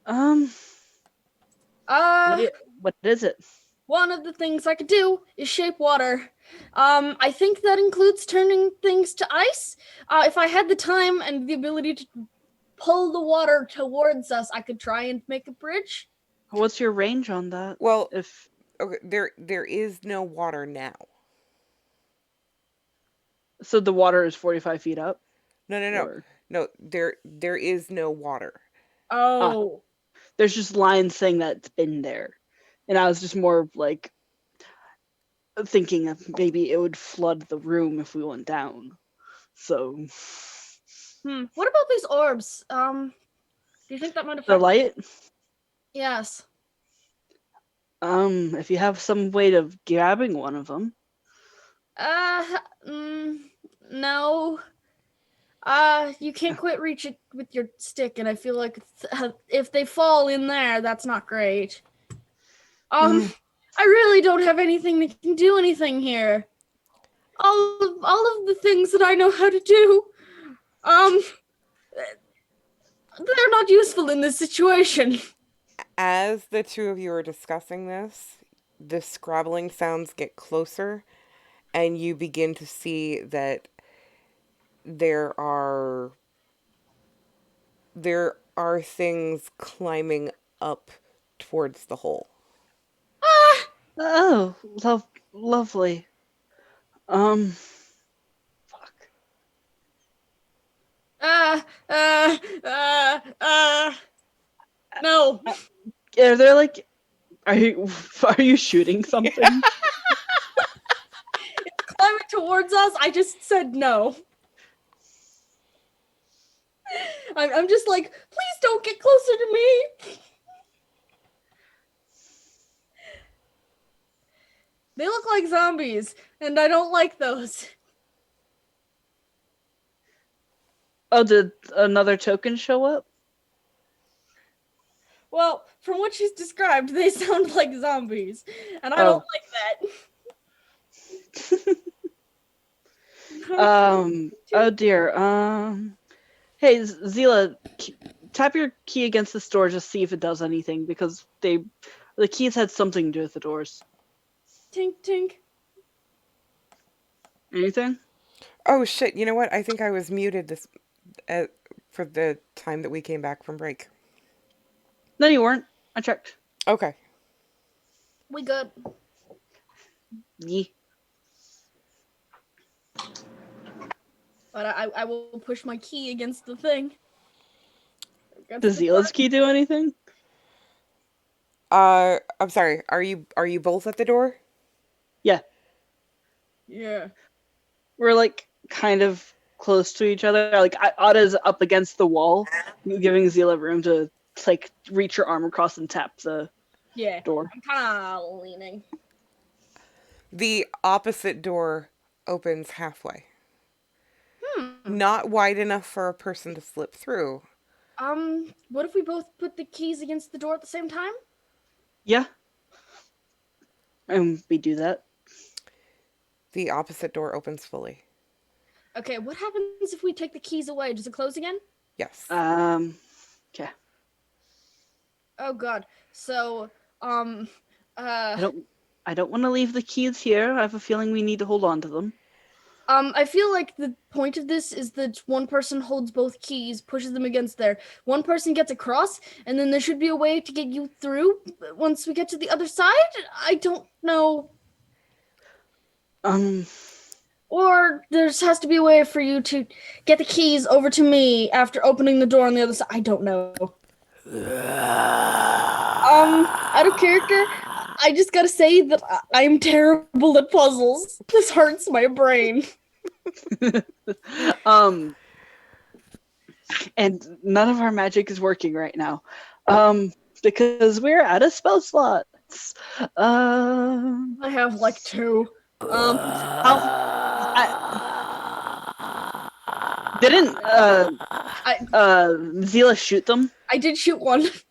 Um, Uh, what is it? One of the things I could do is shape water. I think that includes turning things to ice. If I had the time and the ability to pull the water towards us, I could try and make a bridge. What's your range on that? Well, If okay, there is no water now. so, the water is 45 feet up, No. or No, there is no water. Oh, there's just lines saying that it's been there, and I was just more like thinking of maybe it would flood the room if we went down. So What about these orbs? Do you think that might the affect? light. Yes. If you have some way of grabbing one of them. Uh, no. You can't quite reach it with your stick, and I feel like if they fall in there, that's not great. I really don't have anything that can do anything here. All of the things that I know how to do, they're not useful in this situation. As the two of you are discussing this, the scrabbling sounds get closer, and you begin to see that there are things climbing up towards the hole. Oh, lovely. Fuck. No. Are there like, are you shooting something? Climbing towards us, I just said no. I'm just like, please don't get closer to me. They look like zombies, and I don't like those. Oh, did another token show up? Well, from what she's described, they sound like zombies, and I Oh. don't like that. Oh dear. Hey, Zila, tap your key against this door, just see if it does anything, because the keys had something to do with the doors. Tink, tink. Anything? Oh shit! You know what? I think I was muted this for the time that we came back from break. No, you weren't. I checked. Okay. We good. Yeah. But I will push my key against the thing. Does Zila's key do anything? I'm sorry. Are you both at the door? Yeah. Yeah. We're like kind of close to each other. Like Ada's up against the wall, giving Zila room to like reach her arm across and tap the door. I'm kind of leaning. The opposite door opens halfway. Not wide enough for a person to slip through. What if we both put the keys against the door at the same time? Yeah. And we do that. The opposite door opens fully. Okay, what happens if we take the keys away? Does it close again? Yes. Okay. Oh god. So, I don't want to leave the keys here. I have a feeling we need to hold on to them. I feel like the point of this is that one person holds both keys, pushes them against there. One person gets across, and then there should be a way to get you through once we get to the other side? I don't know. Or there has to be a way for you to get the keys over to me after opening the door on the other side. I don't know. Out of character, I just gotta say that I'm terrible at puzzles. This hurts my brain. And none of our magic is working right now. Because we're out of spell slots. I have like 2. How didn't Zila shoot them? I did shoot one. Did it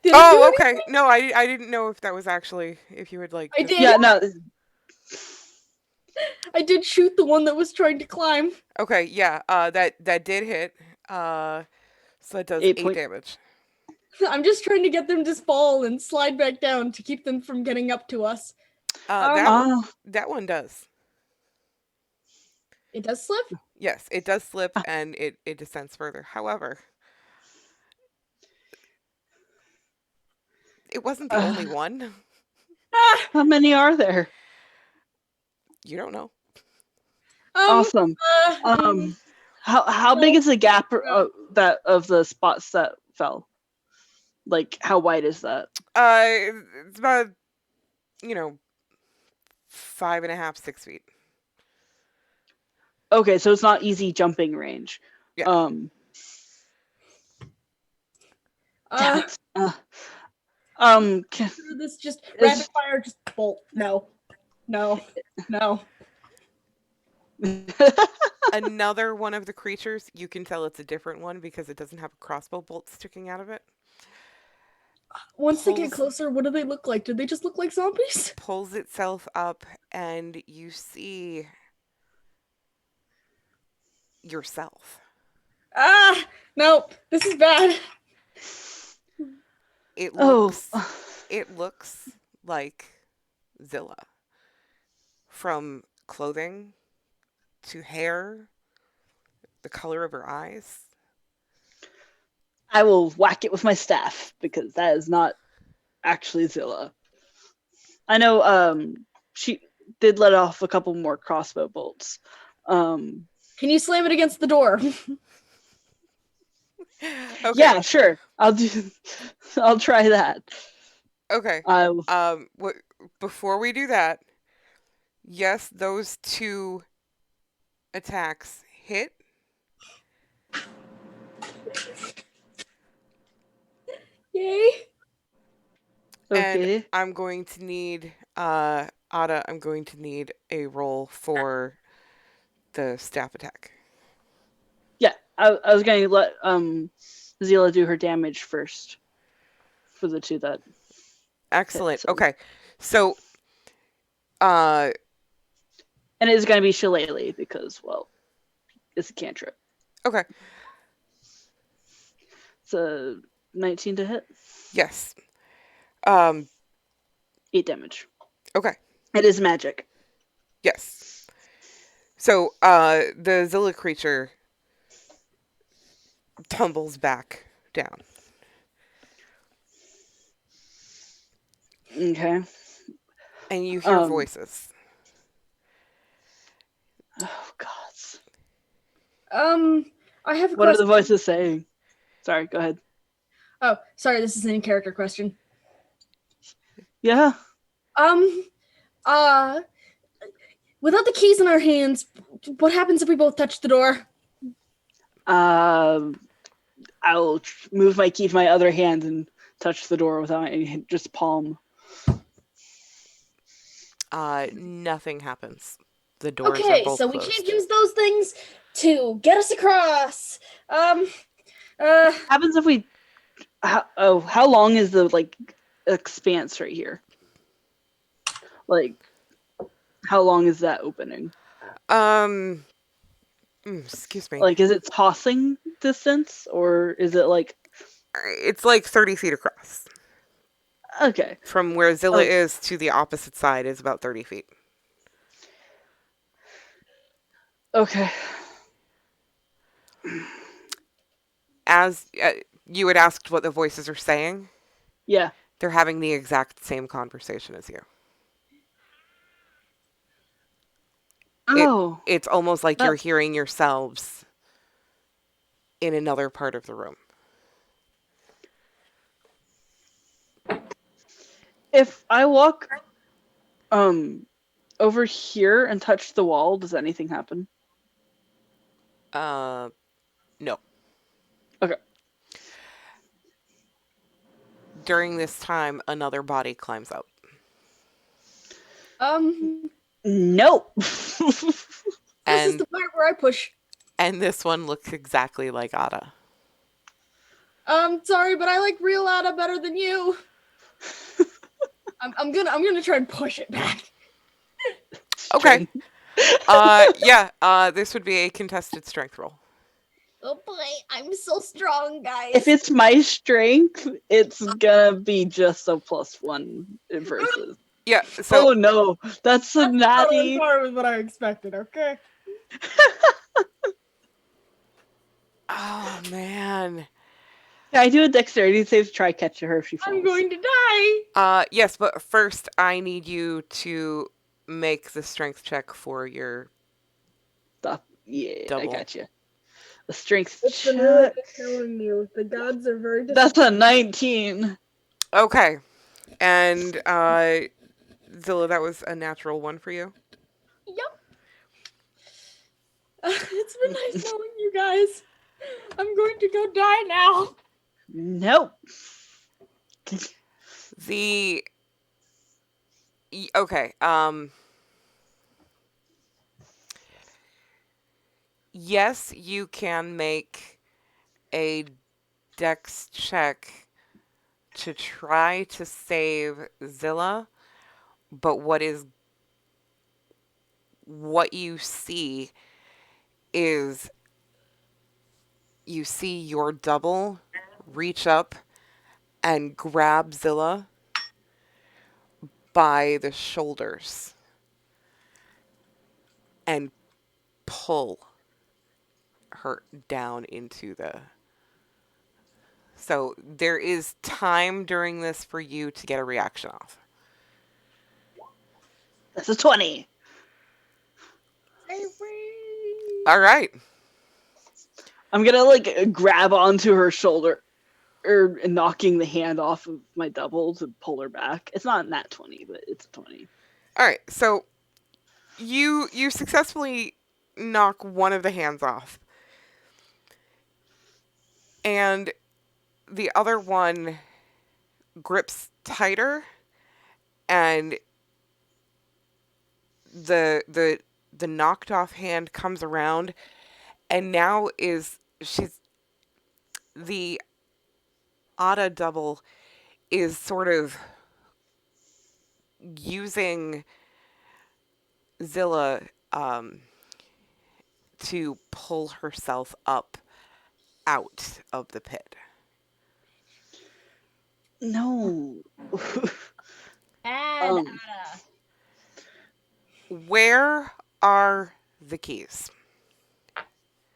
do Oh, anything? okay. No, I didn't know if that was actually if you would like. I just- did. Yeah, no. I did shoot the one that was trying to climb. Okay, yeah. That did hit. So it does 8 8 point. damage. I'm just trying to get them to fall and slide back down to keep them from getting up to us. That one does. It does slip? Yes, it does slip and it descends further. However, it wasn't the only one. How many are there? You don't know. Awesome. How big is the gap that of the spots that fell? Like, how wide is that? It's about 5.5, 6 feet. Okay, so it's not easy jumping range. Yeah. Damn it. This just rapid fire, just bolt. No. Another one of the creatures, you can tell it's a different one because it doesn't have a crossbow bolt sticking out of it. Once they get closer, what do they look like? Do they just look like zombies? Pulls itself up and you see yourself. Nope. This is bad. It looks like Zilla. From clothing to hair, the color of her eyes. I will whack it with my staff because that is not actually Zilla. I know she did let off a couple more crossbow bolts. Can you slam it against the door? Okay. Yeah, sure. I'll try that. Okay. Before we do that, yes, those 2 attacks hit. Yay. Okay. And I'm going to need Ada, I'm going to need a roll for the staff attack. Yeah, I was going to let Zila do her damage first for the 2 that. Excellent. So- Okay. So And it's going to be Shillelagh because, well, it's a cantrip. okay. It's a 19 to hit. Yes. 8 damage. Okay. It is magic. Yes. So the Zilla creature tumbles back down. Okay. And you hear voices. Oh, God. I have a What are question. the voices saying? Sorry, go ahead. Oh, sorry, this is an in-character question. Yeah. Without the keys in our hands, what happens if we both touch the door? I'll move my key to my other hand and touch the door without any, just palm. Nothing happens. The doors are Okay, both so closed. we can't use those things to get us across. Happens if we. How long is the expanse right here? Like, how long is that opening? Excuse me. Like, is it tossing distance or is it like? It's like 30 feet across. Okay. From where Zilla is to the opposite side is about 30 feet. Okay. As you had asked what the voices are saying, Yeah. they're having the exact same conversation as you. Oh. It's almost like you're hearing yourselves in another part of the room. If I walk over here and touch the wall, does anything happen? No. Okay. During this time, another body climbs up. Nope. This is And the part where I push. and this one looks exactly like Ada. Sorry, but I like real Ada better than you. I'm gonna try and push it back. Okay. Strength. This would be a contested strength roll. Oh boy, I'm so strong, guys. If it's my strength, it's gonna be just a +1 versus. Yeah, so Oh no, that's a natty. Far with what I expected. Okay. oh man. Can I do a dexterity save to try catch her if she falls? I'm going to die. Yes, but first I need you to make the strength check for your Stop. Yeah, double. I got you. The strength It's been check. really telling you. The gods are very That's a 19. Okay. And Zilla, that was a natural one for you? Yep. It's been nice knowing you guys. I'm going to go die now. Nope. Okay. Yes, you can make a dex check to try to save Zilla, but what you see is you see your double reach up and grab Zilla by the shoulders and pull her down into the. So there is time during this for you to get a reaction off. That's a 20. All right. I'm gonna like grab onto her shoulder or knocking the hand off of my double to pull her back. It's not nat 20, but it's a 20. All right. So you successfully knock one of the hands off. And the other one grips tighter, and the knocked off hand comes around, and now she's the Ada double is sort of using Zilla to pull herself up out of the pit. No. Bad Ada. Where are the keys?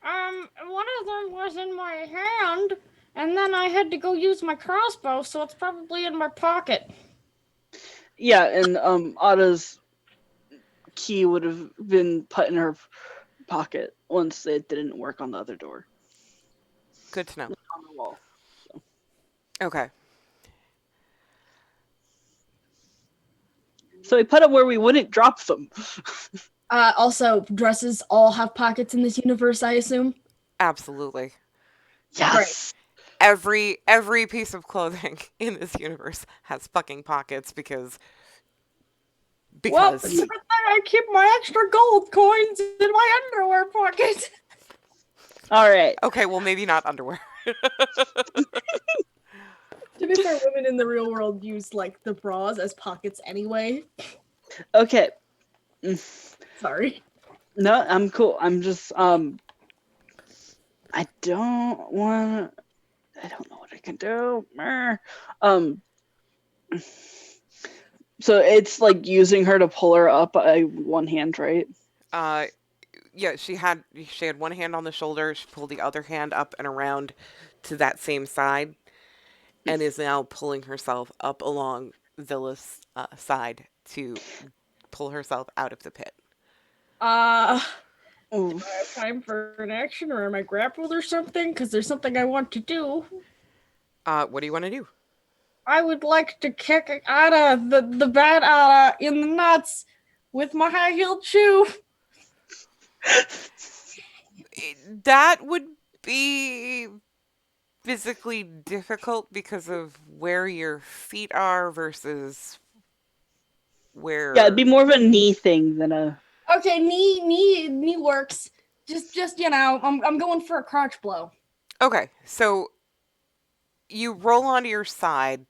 One of them was in my hand, and then I had to go use my crossbow, so it's probably in my pocket. Yeah, and Ada's key would have been put in her pocket once it didn't work on the other door. Good to know. On the wall. Okay. So we put them where we wouldn't drop them. Also, dresses all have pockets in this universe, I assume. Absolutely. Yes. Every piece of clothing in this universe has fucking pockets because Well, it's a good thing I keep my extra gold coins in my underwear pocket. All right. Okay, well maybe not underwear. To be fair, women in the real world use like the bras as pockets anyway. Okay. Sorry. No, I'm cool. I'm just I don't know what I can do. So it's like using her to pull her up by one hand, right? Yeah, she had one hand on the shoulder, she pulled the other hand up and around to that same side and is now pulling herself up along Zilla's side to pull herself out of the pit. Do I have time for an action, or am I grappled or something? Because there's something I want to do. What do you want to do? I would like to kick Ada, the bad Ada, in the nuts with my high-heeled shoe. That would be physically difficult because of where your feet are versus Yeah, it'd where. be more of a knee thing than a. Okay, knee works. Just I'm going for a crotch blow. Okay, so you roll onto your side,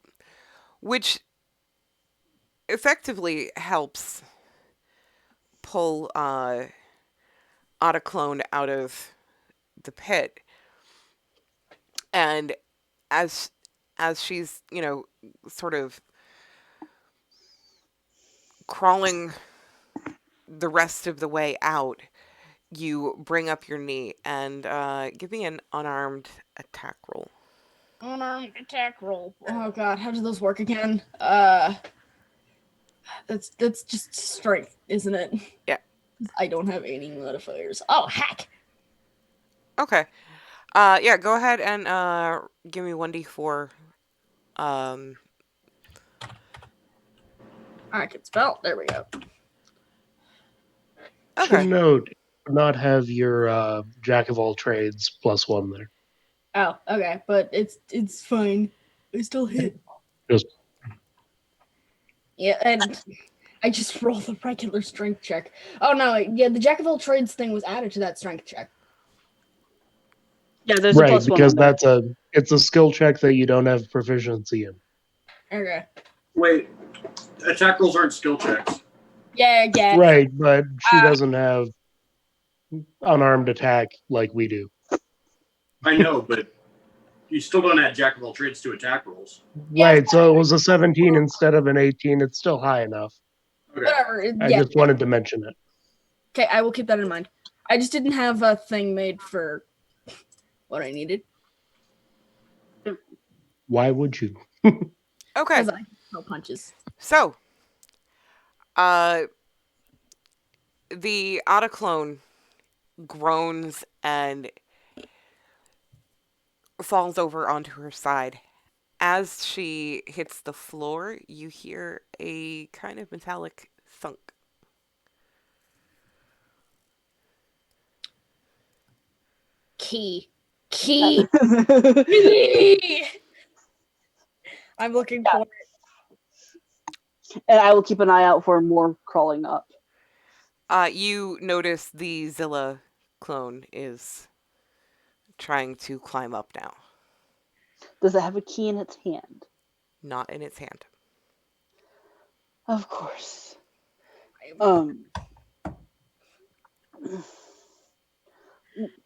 which effectively helps pull Otaclone out of the pit. And as she's, sort of crawling the rest of the way out, you bring up your knee and give me an unarmed attack roll. Unarmed attack roll. Oh god, how do those work again? That's just strength, isn't it? Yeah. I don't have any modifiers. Oh heck! Okay. Yeah, go ahead and give me 1d4. Um, I can spell. There we go. Should okay. note, not have your jack of all trades +1 there. Oh, okay, but it's fine. I still hit. Just Yeah, and I just rolled a regular strength check. Oh no, yeah, the jack of all trades thing was added to that strength check. Yeah, there's a right, +1 because on there. it's a skill check that you don't have proficiency in. Okay. Wait, attack rolls aren't skill checks. Yeah, yeah. Right, but she doesn't have unarmed attack like we do. I know, but you still don't add jack of all trades to attack rolls. Right, so it was a 17 instead of an 18. It's still high enough. Okay. Whatever. I Yeah. just wanted to mention it. Okay, I will keep that in mind. I just didn't have a thing made for what I needed Why would you? Okay. because I throw punches. So, the Otaclone groans and falls over onto her side. As she hits the floor, you hear a kind of metallic thunk. Key. Key. I'm looking for it. And I will keep an eye out for more crawling up. You notice the Zilla clone is trying to climb up now. Does it have a key in its hand? Not in its hand. Of course.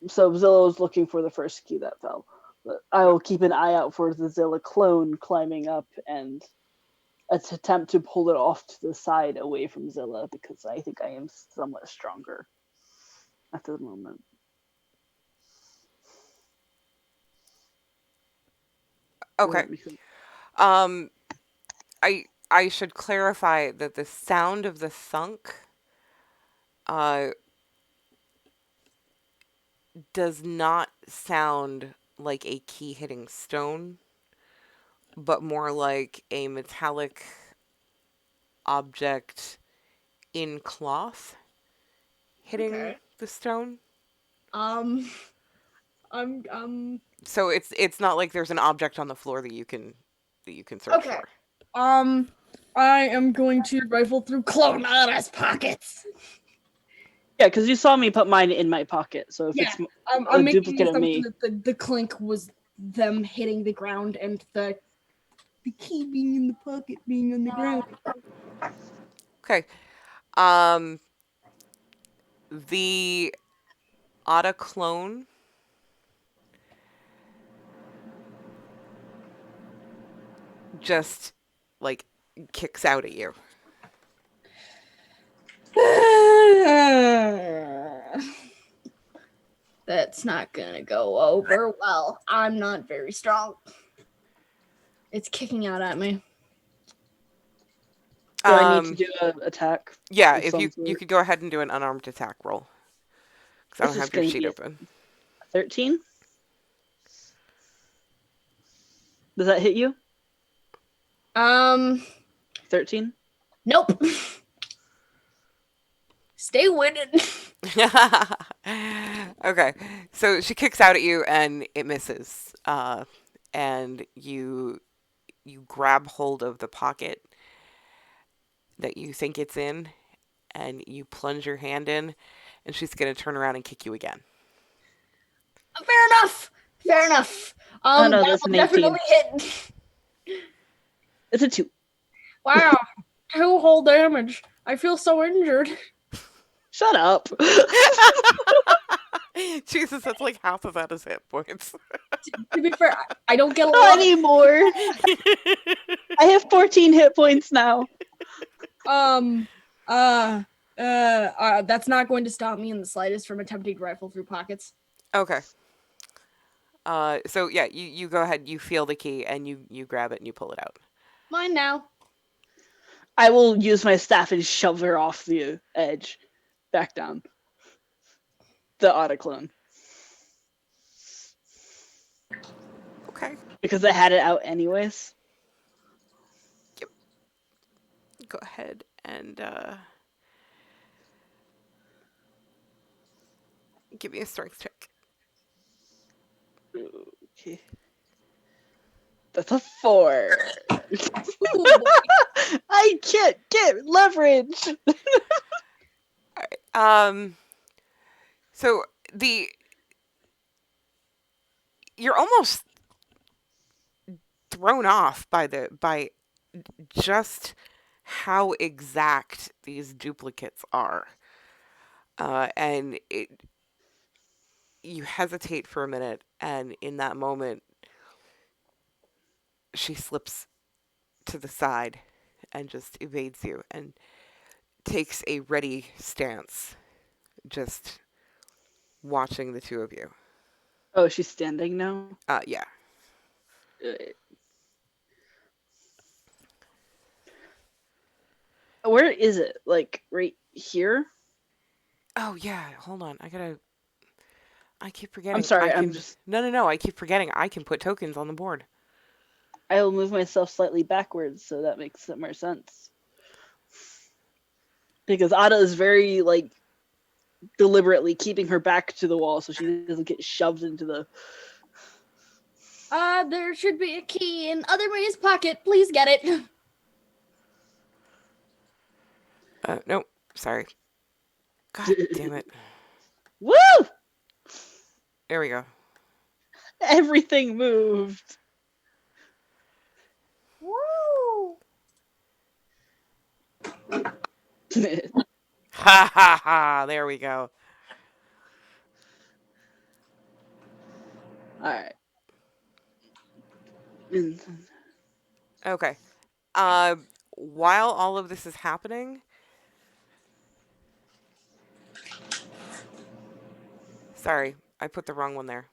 So Zilla was looking for the first key that fell. But I will keep an eye out for the Zilla clone climbing up and attempt to pull it off to the side away from Zilla because I think I am somewhat stronger at the moment. Okay. I should clarify that the sound of the thunk does not sound like a key hitting stone, but more like a metallic object in cloth hitting the stone. I'm So it's not like there's an object on the floor that you can search okay. for. I am going to rifle through Clonada's pockets. Yeah, because you saw me put mine in my pocket, so if it's I'm a making duplicate of me. that the clink was them hitting the ground and the key being in the pocket being on the ground. Okay. The Otaclone just like kicks out at you. That's not gonna go over well. I'm not very strong. It's kicking out at me. Do I need to do an attack? Yeah, of if some you sort? could go ahead and do an unarmed attack roll. Because I This don't is have your gonna sheet be open. 13? Does that hit you? 13? Nope. Stay winning. Okay, so she kicks out at you and it misses. And you grab hold of the pocket that you think it's in, and you plunge your hand in, and she's gonna turn around and kick you again. Fair enough. Fair enough. Oh no, That that's will an 18. definitely hit. It's a 2. Wow. 2 whole damage. I feel so injured. Shut up. Jesus, that's like half of that is hit points. To be fair, I don't get a Not lot of anymore. I have 14 hit points now. That's not going to stop me in the slightest from attempting to rifle through pockets. Okay. So yeah, you go ahead, you feel the key, and you grab it and you pull it out. Mine now. I will use my staff and shove her off the edge. Back down. The autoclone. Okay. Because I had it out anyways. Go ahead and give me a strength check. Okay. That's a 4. Ooh, boy. I can't get leverage. All right. So the you're almost thrown off by just how exact these duplicates are, and you hesitate for a minute, and in that moment, she slips to the side and just evades you and takes a ready stance, just watching the two of you. Oh, she's standing now? Yeah. Where is it? Like, right here? Oh yeah. Hold on. I keep forgetting. I'm sorry, I I'm can. just... No. I keep forgetting. I can put tokens on the board. I will move myself slightly backwards, so that makes more sense. Because Ada is very, like, deliberately keeping her back to the wall so she doesn't get shoved into the... There should be a key in Other May's pocket. Please get it. No. Sorry. God damn it. Woo! There we go. Everything moved. Woo! Ha ha ha. There we go. Alright. Okay. While all of this is happening, sorry, I put the wrong one there.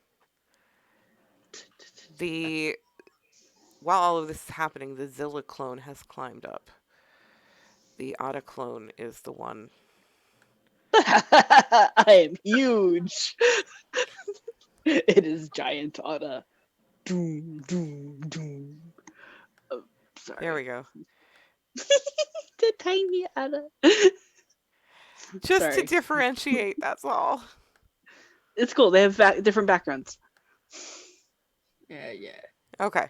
While all of this is happening, the Zilla clone has climbed up. The Otta clone is the one. I am huge. It is giant Ada. Doom, doom, doom. Oh, sorry. There we go. The tiny Ada. Just Sorry. to differentiate, that's all. It's cool. They have different backgrounds. Yeah. Okay.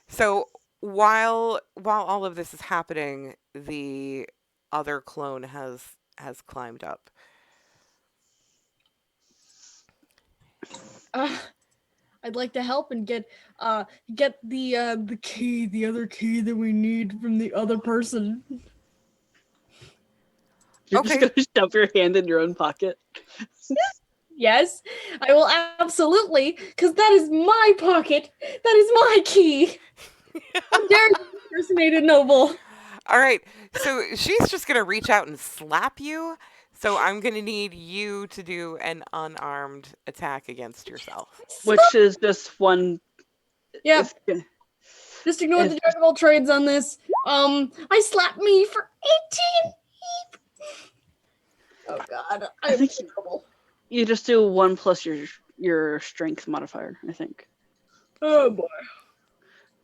So while all of this is happening, the other clone has climbed up. I'd like to help and get the key, the other key that we need from the other person. You're Okay. just gonna shove your hand in your own pocket. Yes, I will absolutely, because that is my pocket. That is my key. How dare you impersonate a noble? All right. So she's just going to reach out and slap you. So I'm going to need you to do an unarmed attack against yourself. Which is just one. Yeah, it's- just ignore the jack of all trades on this. I slapped me for 18. Oh God, I I'm think in trouble. You just do 1 plus your strength modifier, I think. Oh boy,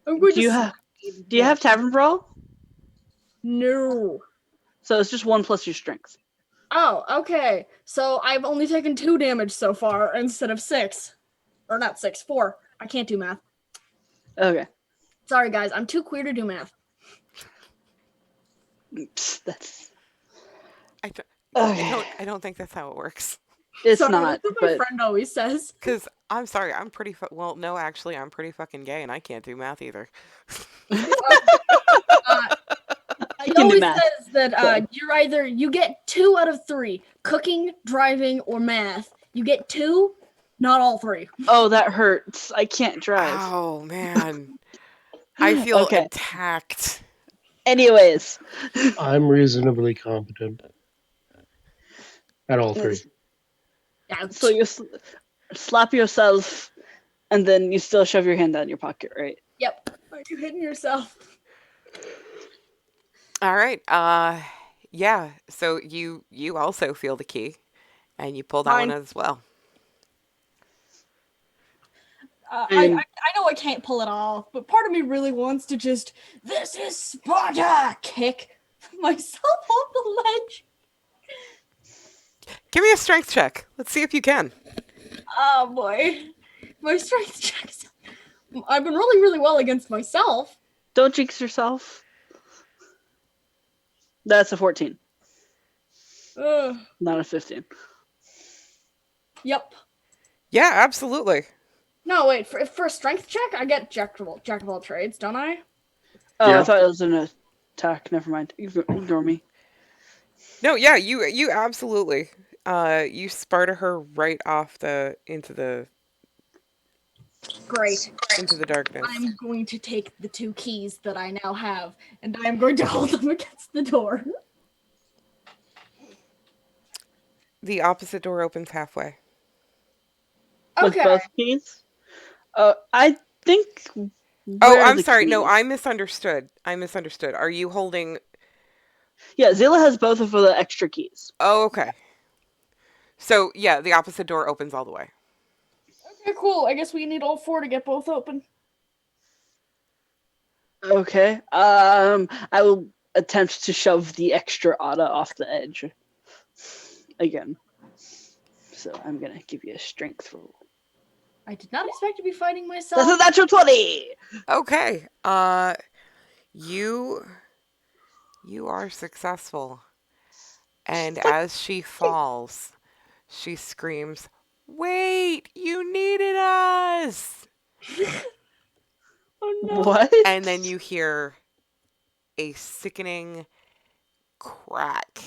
I'm going Do you have Tavern Brawl? No. So it's just 1 plus your strength. Oh, okay. So I've only taken 2 damage so far instead of 6. Or not 6, 4. I can't do math. Okay. Sorry, guys. I'm too queer to do math. Psst, that's I don't, okay. I don't think that's how it works. It's Sorry, not, that's what my but friend always says. Because I'm sorry, I'm pretty. Well, no, actually, I'm pretty fucking gay, and I can't do math either. Uh, I he can do always math. says that So. you get 2 out of 3. Cooking, driving, or math. You get 2, not all 3. Oh, that hurts. I can't drive. Oh man, I feel Okay. attacked. Anyways, I'm reasonably competent at all three. Ouch. so you slap yourself, and then you still shove your hand down your pocket, right? Yep. Are you hitting yourself? All right. Yeah. So you also feel the key, and you pull that one Fine. as well. And I know I can't pull it off, but part of me really wants to just, this is Sparta, kick myself off the ledge. Give me a strength check. Let's see if you can. Oh boy. My strength checks. I've been rolling really well against myself. don't jinx yourself. That's a 14, Ugh. not a 15. Yep. Yeah, absolutely. No, wait, for a strength check, I get jack of all trades, don't I? Oh, Yeah. I thought it was an attack. Never mind. Ignore me. No, yeah, you absolutely. You Sparta her right off into the Great. darkness. I'm going to take the 2 keys that I now have, and I am going to hold them against the door. The opposite door opens halfway. With Okay. both keys. I think. Oh, Where are I'm the sorry. keys? No, I misunderstood. Are you holding? Yeah, Zilla has both of the extra keys. Oh, okay. So yeah, the opposite door opens all the way. Okay, cool. I guess we need all 4 to get both open. Okay. I will attempt to shove the extra Ada off the edge again. So I'm gonna give you a strength roll. I did not expect to be fighting myself. That's a natural 20. Okay. You are successful. And as she falls, she screams, "Wait, you needed us!" Oh no. What? And then you hear a sickening crack.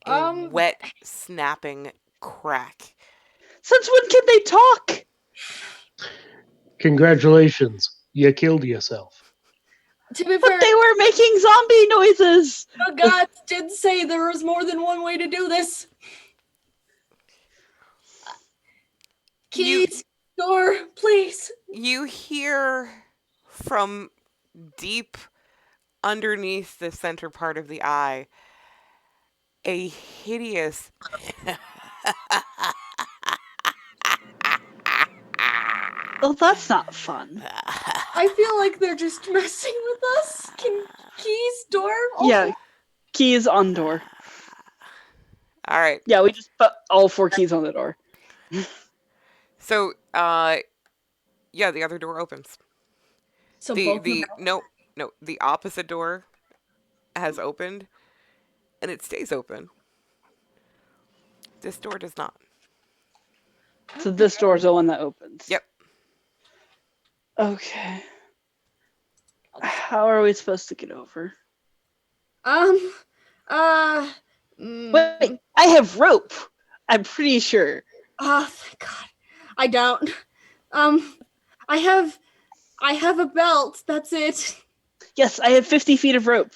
A Um, wet, snapping crack. Since when can they talk? Congratulations, you killed yourself. to be But fair, they were making zombie noises. the gods did say there was more than one way to do this. Keys, door, please. You hear from deep underneath the center part of the eye a hideous Oh, that's not fun. I feel like they're just messing with us. Can keys, door, all Yeah, 4? keys on door. All right. Yeah, we just put all 4 keys on the door. So, yeah, the other door opens. So The both of the them. no, the opposite door has opened and it stays open. This door does not. So this door is the one that opens. Yep. Okay. How are we supposed to get over? Um, Wait, I have rope. I'm pretty sure. oh, thank God. I don't. I have a belt. That's it. Yes, I have 50 feet of rope.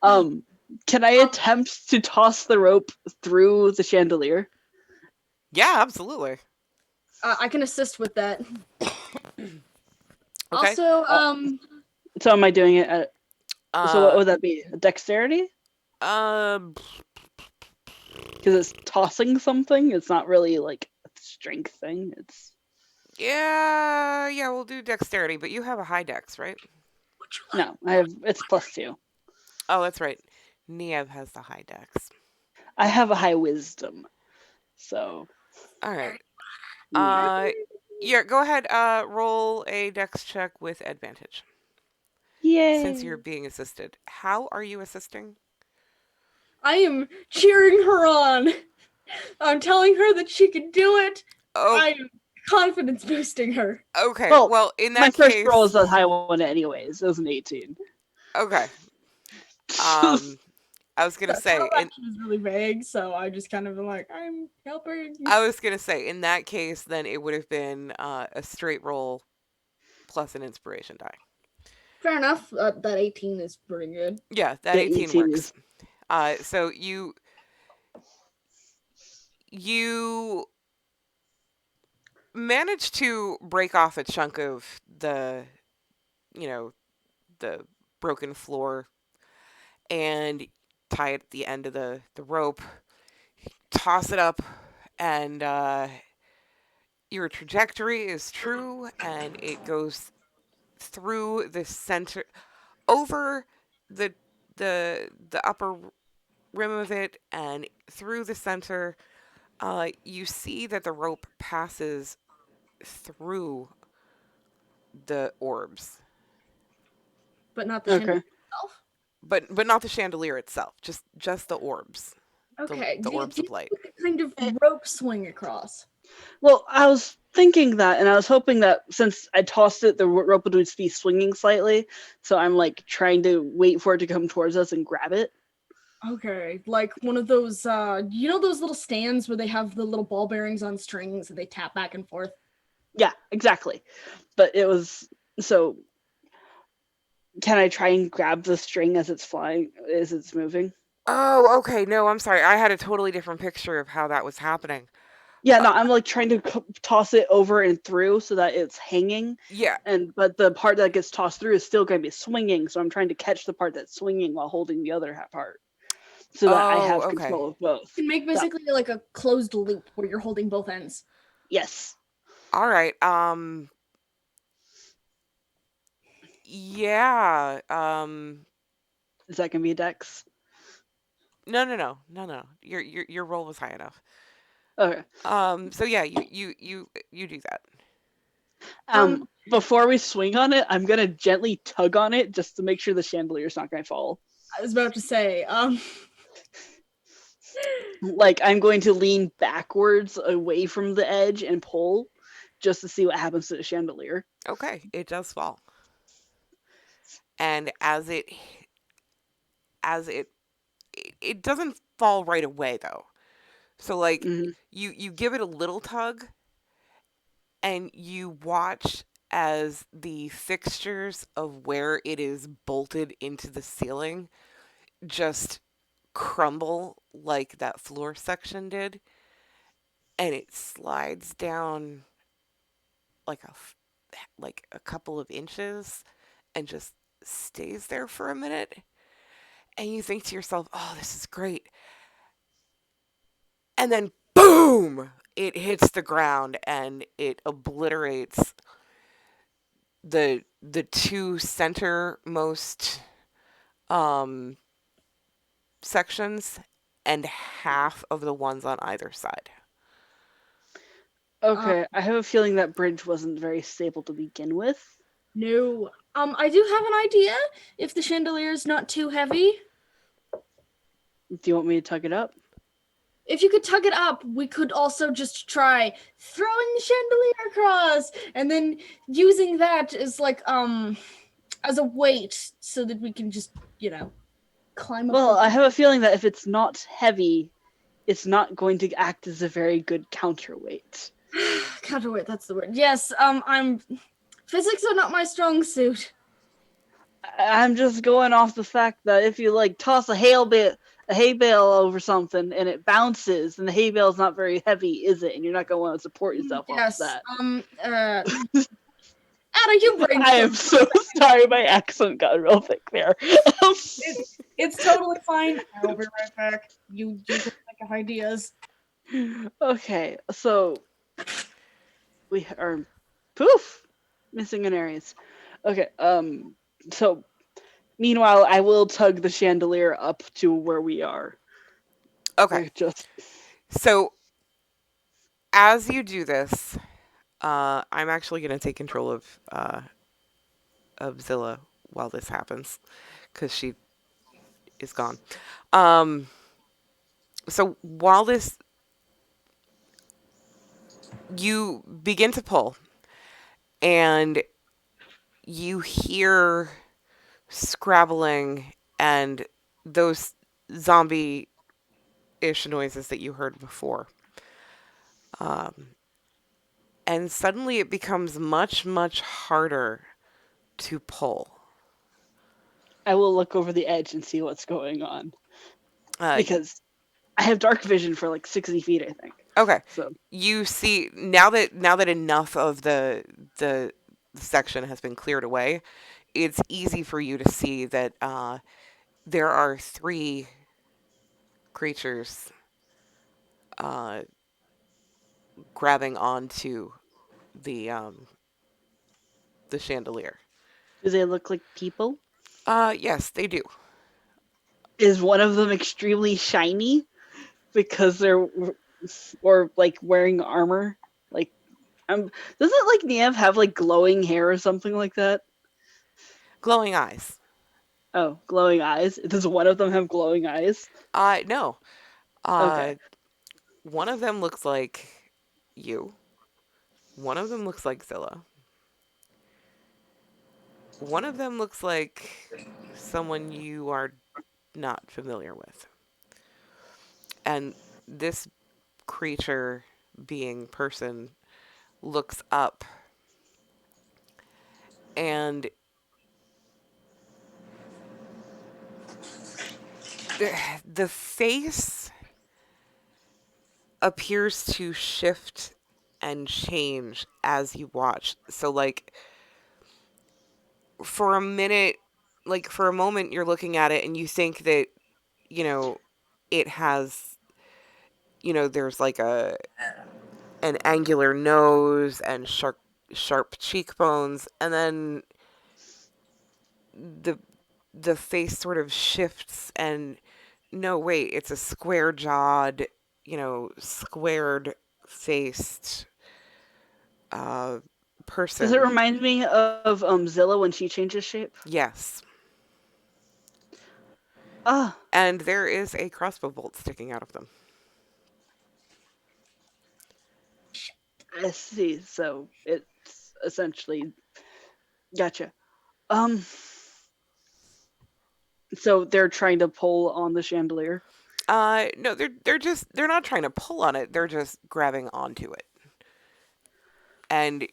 Can I attempt to toss the rope through the chandelier? Yeah, absolutely. I can assist with that. Okay. Also, So am I doing it at... So what Uh, would that be? A dexterity? um, Because it's tossing something. It's not really like a strength thing. It's... yeah, we'll do dexterity, but you have a high dex, right? would you like? No, I have... It's +2. Oh, that's right. Niev has the high dex. I have a high wisdom, so All right. yeah. Yeah, go ahead. Roll a dex check with advantage since you're Yay! being assisted. How are you assisting? I am cheering her on. I'm telling her that she can do it. Oh, I am confidence boosting her. okay. Well, Well, in my that first roll case, is a high one, anyways. It was an 18. okay. Um, I was gonna That say, action is really vague, so I just kind of am like, I'm helping. in that case, then it would have been a straight roll plus an inspiration die. Fair enough. That 18 is pretty good. Yeah, that Yeah, 18 18 works. is So you manage to break off a chunk of you know, the broken floor and tie it at the end of the rope, toss it up, and your trajectory is true, and it goes through the center, over the the upper rim of it, and through the center. You see that the rope passes through the orbs, But not the chandelier okay. itself. but not the chandelier itself. Just the orbs, Okay. the Do orbs of you light. see the kind of Eh, rope swing across? Well, I was thinking that, and I was hoping that since I tossed it, the rope would be swinging slightly. So I'm like trying to wait for it to come towards us and grab it. Okay, like one of those, you know those little stands where they have the little ball bearings on strings and they tap back and forth? Yeah, exactly. But it was so. Can I try and grab the string as it's flying, as it's moving? Oh, okay. No, I'm sorry. I had a totally different picture of how that was happening. Yeah, Uh, no, I'm like trying to toss it over and through so that it's hanging, yeah. and but the part that gets tossed through is still going to be swinging. So I'm trying to catch the part that's swinging while holding the other part, so that I Oh, have okay. control of both. You can make That basically like a closed loop where you're holding both ends. yes, All right. Yeah. is that going to be a dex? No, no, no, no, no. Your roll was high enough. Okay. So yeah, you do that. Before we swing on it, I'm gonna gently tug on it just to make sure the chandelier's not going to fall. I was about to say, Like I'm going to lean backwards away from the edge and pull, just to see what happens to the chandelier. Okay, it does fall, and as it doesn't fall right away though. So like Hmm. you give it a little tug, and you watch as the fixtures of where it is bolted into the ceiling just crumble like that floor section did, and it slides down like like a couple of inches and just stays there for a minute, and you think to yourself, "Oh, this is great." And then boom, it hits the ground and it obliterates the two centermost um sections and half of the ones on either side. um, Okay, I have a feeling that bridge wasn't very stable to begin with. no. I do have an idea if the chandelier is not too heavy. Do you want me to tug it up? If you could tug it up, we could also just try throwing the chandelier across and then using that as a weight so that we can just, climb up Well, I the have a feeling that if it's not heavy, it's not going to act as a very good counterweight. counterweight, that's the word. Yes, I'm physics are not my strong suit. I'm just going off the fact that if you like toss a hay bale over something and it bounces, and the hay bale's not very heavy, is it? And you're not going to want to support yourself off of Yes. that. Ada, you bring I am so sorry, my accent got real thick there. it's totally fine. I'll be right back. You can think of ideas. Okay, so we are poof missing an areas. Okay, so meanwhile, I will tug the chandelier up to where we are. Okay. Like just So as you do this, I'm actually going to take control of Zilla while this happens because she is gone. Um, so while this, you begin to pull, and you hear scrabbling and those zombie-ish noises that you heard before. Um, and suddenly it becomes much, much harder to pull. I will look over the edge and see what's going on Uh, because I have dark vision for like 60 feet, I think. okay, So you see now that enough of the section has been cleared away, it's easy for you to see that there are three creatures uh, grabbing onto the um, the chandelier. do they look like people? Yes, they do. Is one of them extremely shiny because they're or like wearing armor? Like doesn't like Niev have like glowing hair or something like that? Glowing eyes. Oh, glowing eyes. Does one of them have glowing eyes? No. Okay. Uh, one of them looks like you. One of them looks like Zilla. One of them looks like someone you are not familiar with. And this creature, being person, looks up, and the face appears to shift and change as you watch. So, like, for a minute, like, for a moment, you're looking at it and you think that, you know, it has, there's like an angular nose and sharp cheekbones, and then the the face sort of shifts, and no, wait, it's a square jawed, squared faced uh Does it person. remind me of Zilla when she changes shape? Yes. Ah, And there is a crossbow bolt sticking out of them. I see. So it's essentially gotcha. Um, so they're trying to pull on the chandelier. No, they're not trying to pull on it, they're just grabbing onto it. And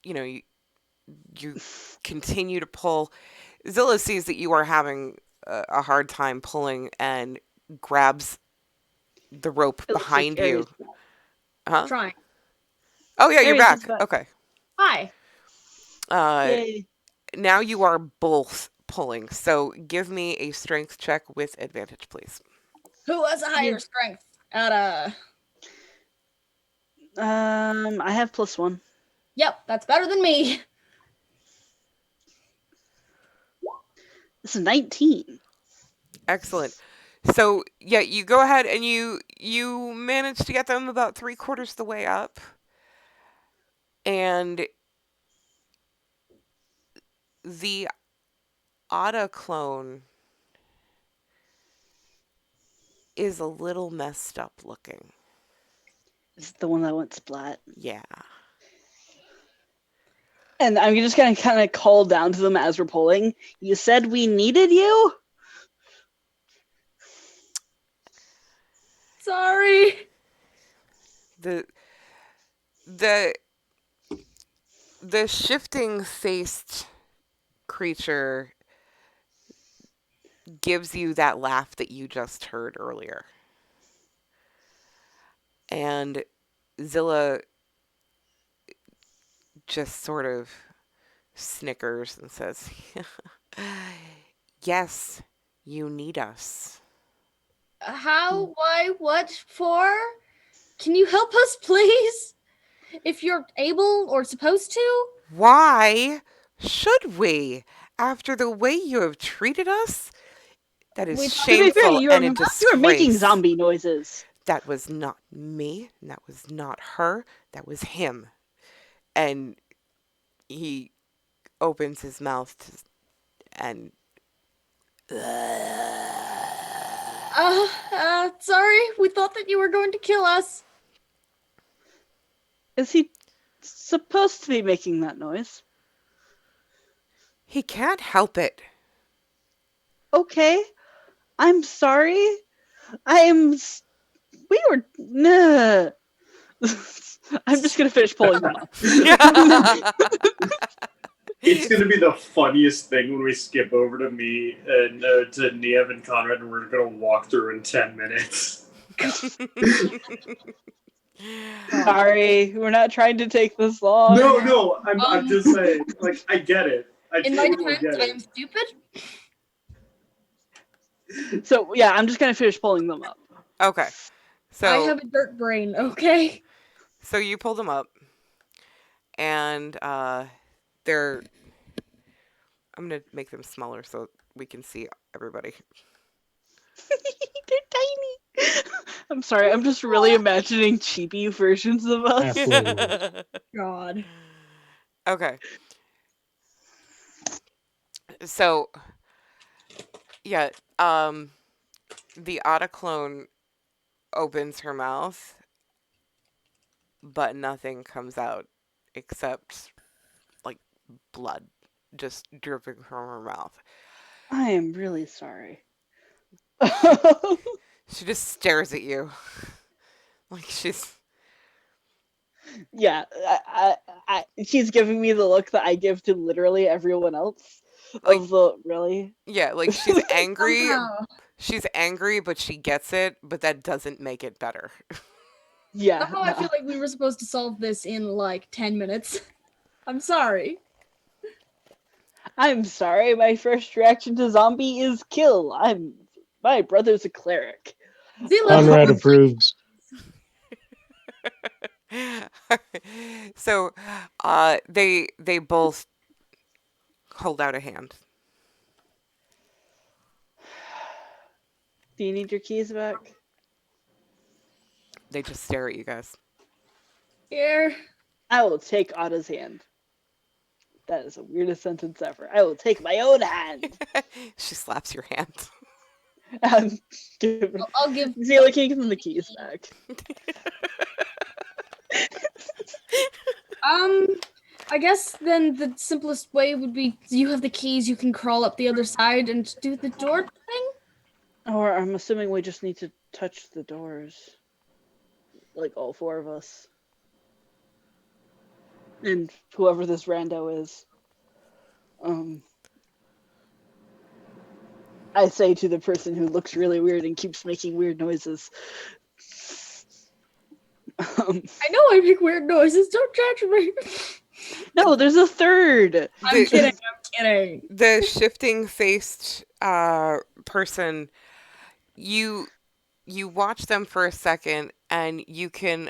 you continue to pull. Zilla sees that you are having a hard time pulling and grabs the rope It looks like behind Aries. you. Huh? Trying. Oh yeah, you're Aries is back. back. Okay. Hi. Uh, Yay! now you are both pulling. So give me a strength check with advantage, please. Who has a Yeah. higher strength? At I have +1. Yep, that's better than me. This is 19. Excellent. So yeah, you go ahead and you manage to get them about 3/4 the way up, and the Ada clone is a little messed up looking. This is the one that went splat. Yeah. And I'm just gonna kind of call down to them as we're pulling. You said we needed you? Sorry. The the the shifting faced creature gives you that laugh that you just heard earlier. And Zilla just sort of snickers and says, "Yes, you need us." How? Why? What for? Can you help us, please? If you're able or supposed to? Why should we? After the way you have treated us, That is Which- To be fair, shameful and a you were making disgrace. zombie noises. That was not me. And that was not her. That was him. And he opens his mouth and. Sorry, we thought that you were going to kill us. Is he supposed to be making that noise? He can't help it. Okay, I'm sorry. We were. Nah. I'm just gonna finish pulling them up. It's going to be the funniest thing when we skip over to me and to Niev and Conrad, and we're going to walk through in 10 minutes. Sorry, we're not trying to take this long. No, I'm just saying. Like, I get it. I In my totally defense, get I am it. stupid. So yeah, I'm just gonna finish pulling them up. Okay. So I have a dirt brain, okay? So you pull them up, and they're. I'm gonna make them smaller so we can see everybody. They're tiny. I'm sorry, I'm just really imagining chibi versions of us. Halfway. God. Okay. So, yeah, the Autoclone opens her mouth, but nothing comes out except like blood just dripping from her mouth. I am really sorry. She just stares at you like she's. Yeah, she's giving me the look that I give to literally everyone else. Like- Of the really. Yeah, like she's angry. Somehow. She's angry, but she gets it, but that doesn't make it better. Yeah. Somehow I feel like we were supposed to solve this in like 10 minutes. I'm sorry. I'm sorry. My first reaction to zombie is kill. My brother's a cleric. See, let's Conrad hope- approves. So, they both hold out a hand. Do you need your keys back? They just stare at you guys. Here. I will take Otto's hand. That is the weirdest sentence ever. I will take my own hand. She slaps your hand. I'll I'll give. Zila, can you give them the keys back? I guess then the simplest way would be you have the keys, you can crawl up the other side and do the door thing. Or I'm assuming we just need to touch the doors. Like all four of us. And whoever this rando is. I say to the person who looks really weird and keeps making weird noises. I know I make weird noises, don't judge me. No, there's a third. I'm kidding, I'm kidding. The shifting faced person, you watch them for a second and you can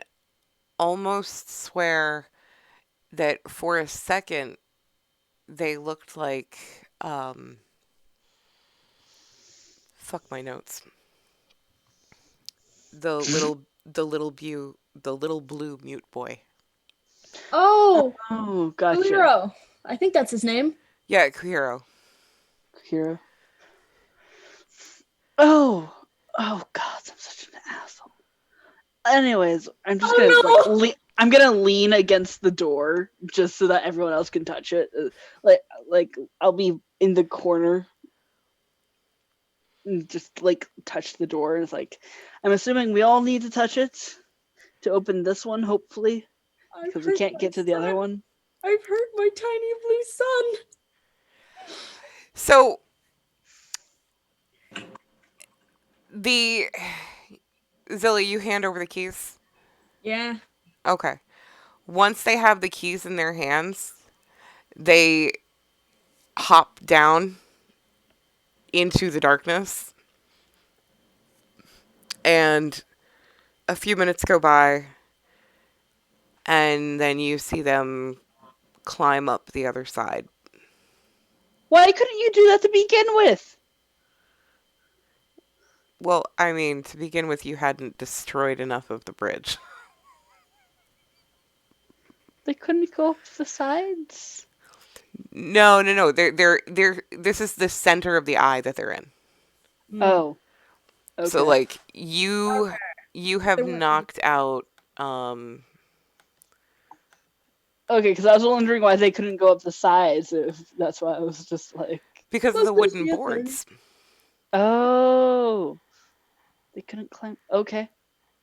almost swear that for a second they looked like fuck my notes. The little blue mute boy. Oh, Oh, gotcha. Lero. I think that's his name. Yeah, Kuhiro. Hero. Oh God, I'm such an asshole. Anyways, I'm just gonna Oh, no! I'm gonna lean against the door just so that everyone else can touch it. Like I'll be in the corner, and just like touch the door. It's like I'm assuming we all need to touch it to open this one, hopefully, I've because we hurt can't my get to the other son. one. I've hurt my tiny blue son. So the Zilly, you hand over the keys. Yeah. Okay. Once they have the keys in their hands, they hop down into the darkness. And a few minutes go by, and then you see them climb up the other side. Why couldn't you do that to begin with? Well, I mean, to begin with, you hadn't destroyed enough of the bridge. They couldn't go up the sides. No. They're. This is the center of the eye that they're in. Oh, okay. So, like, you have There were- knocked out. Um, Okay, because I was wondering why they couldn't go up the sides. If that's why I was just like, because of let's the just wooden get there. boards. Oh, they couldn't climb. Okay,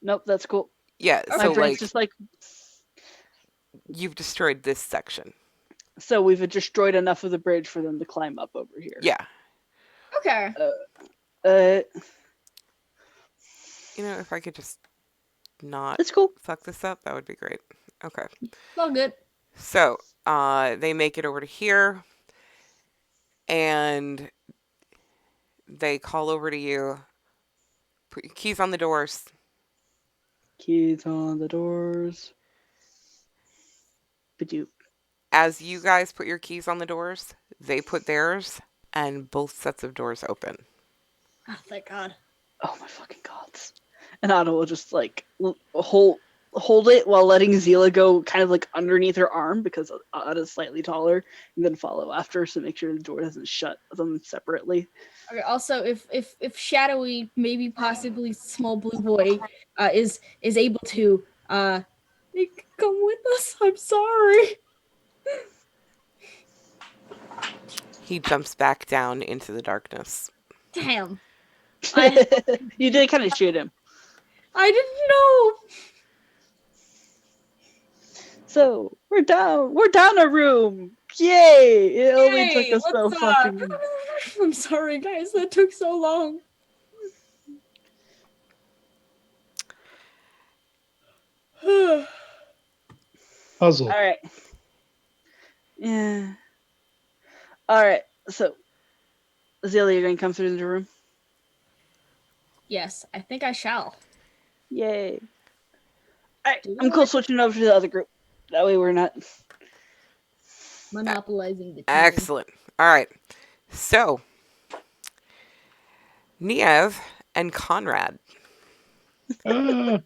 nope, that's cool. Yeah. My So, brain's like, just like, you've destroyed this section. so we've destroyed enough of the bridge for them to climb up over here. Yeah. Okay. You know, if I could just not That's cool. fuck this up, that would be great. Okay. It's all good. So, they make it over to here, and they call over to you. Put your keys on the doors. Keys on the doors. Badoop. As you guys put your keys on the doors, they put theirs, and both sets of doors open. Oh, thank God. Oh my fucking gods. And Anna will just like hold it while letting Zila go kind of like underneath her arm because Anna's slightly taller, and then follow after to make sure the door doesn't shut them separately. Okay. Also, if shadowy, maybe possibly small blue boy, is able to, they can come with us. I'm sorry. He jumps back down into the darkness. Damn. You did kind of shoot him. I didn't know. So we're down a room. Yay! It only took Yay, us so let's, fucking. I'm sorry, guys. That took so long. Puzzle. All right. Yeah. All right. So, Zila, you're gonna come through the room. Yes, I think I shall. Yay! All right, Do I'm it. cool switching over to the other group. That way we're not. Monopolizing the team. Excellent. All right. So, Niev and Conrad. Ah,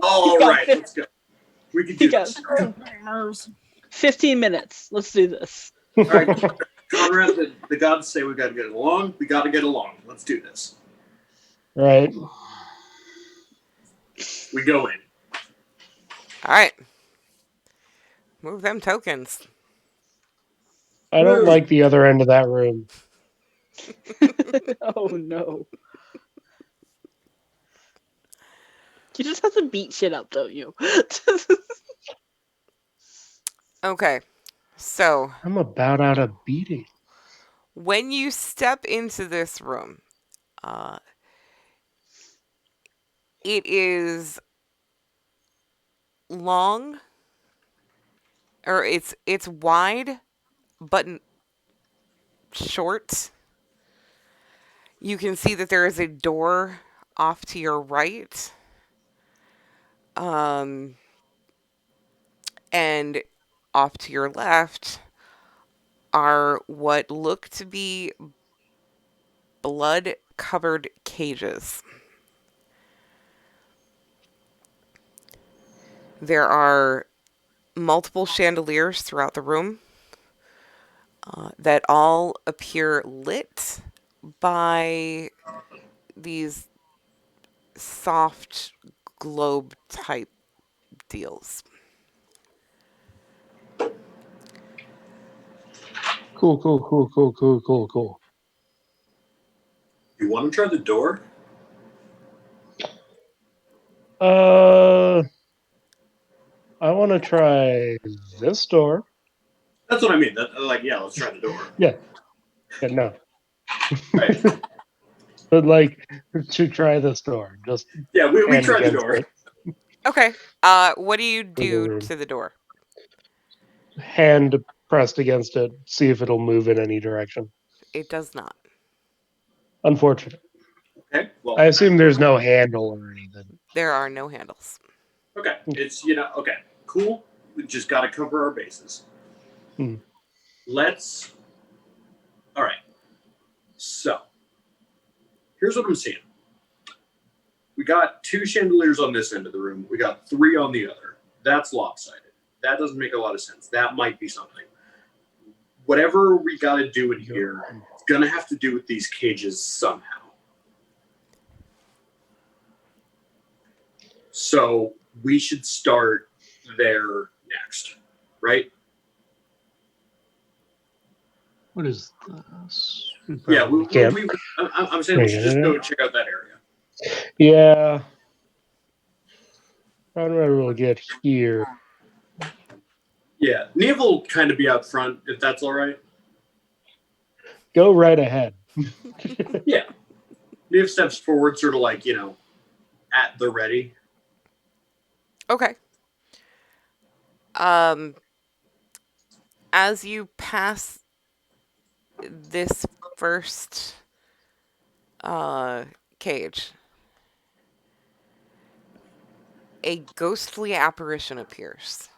All got right, fif- let's go. We can He do got this. Nerves. 15 minutes. Let's do this. All right, Conrad, the gods say we got to get along. We got to get along. Let's do this. right. We go in. All right. Move them tokens. I don't like the other end of that room. Oh no. You just have to beat shit up, don't you? Okay. So, I'm about out of beating. when you step into this room, it is long, or it's wide, but short. You can see that there is a door off to your right. And off to your left are what look to be blood-covered cages. There are multiple chandeliers throughout the room that all appear lit by these soft globe type deals. Cool. You want to try the door? I want to try this door. That's what I mean. Yeah, let's try the door. Yeah, no. Right. But like to try this door, just Yeah, we hand tried the against door. it. Okay. What do you do room. to the door? Hand pressed against it, see if it'll move in any direction. It does not. Unfortunate. Okay. Well, I assume there's no handle or anything. There are no handles. okay. It's okay. Cool. We just got to cover our bases. Let's. All right. So, Here's what I'm seeing. We got 2 chandeliers on this end of the room. We got 3 on the other. That's lopsided. That doesn't make a lot of sense. That might be something. Whatever we got to do in here, it's going to have to do with these cages somehow. So we should start there next, right? What is this? Yeah, Can't. I'm saying we should just go check out that area. Yeah. How do I really get here? Yeah, Neve will kind of be out front, if that's all right. Go right ahead. Yeah. Neve steps forward, sort of like, at the ready. Okay. As you pass this first cage, a ghostly apparition appears.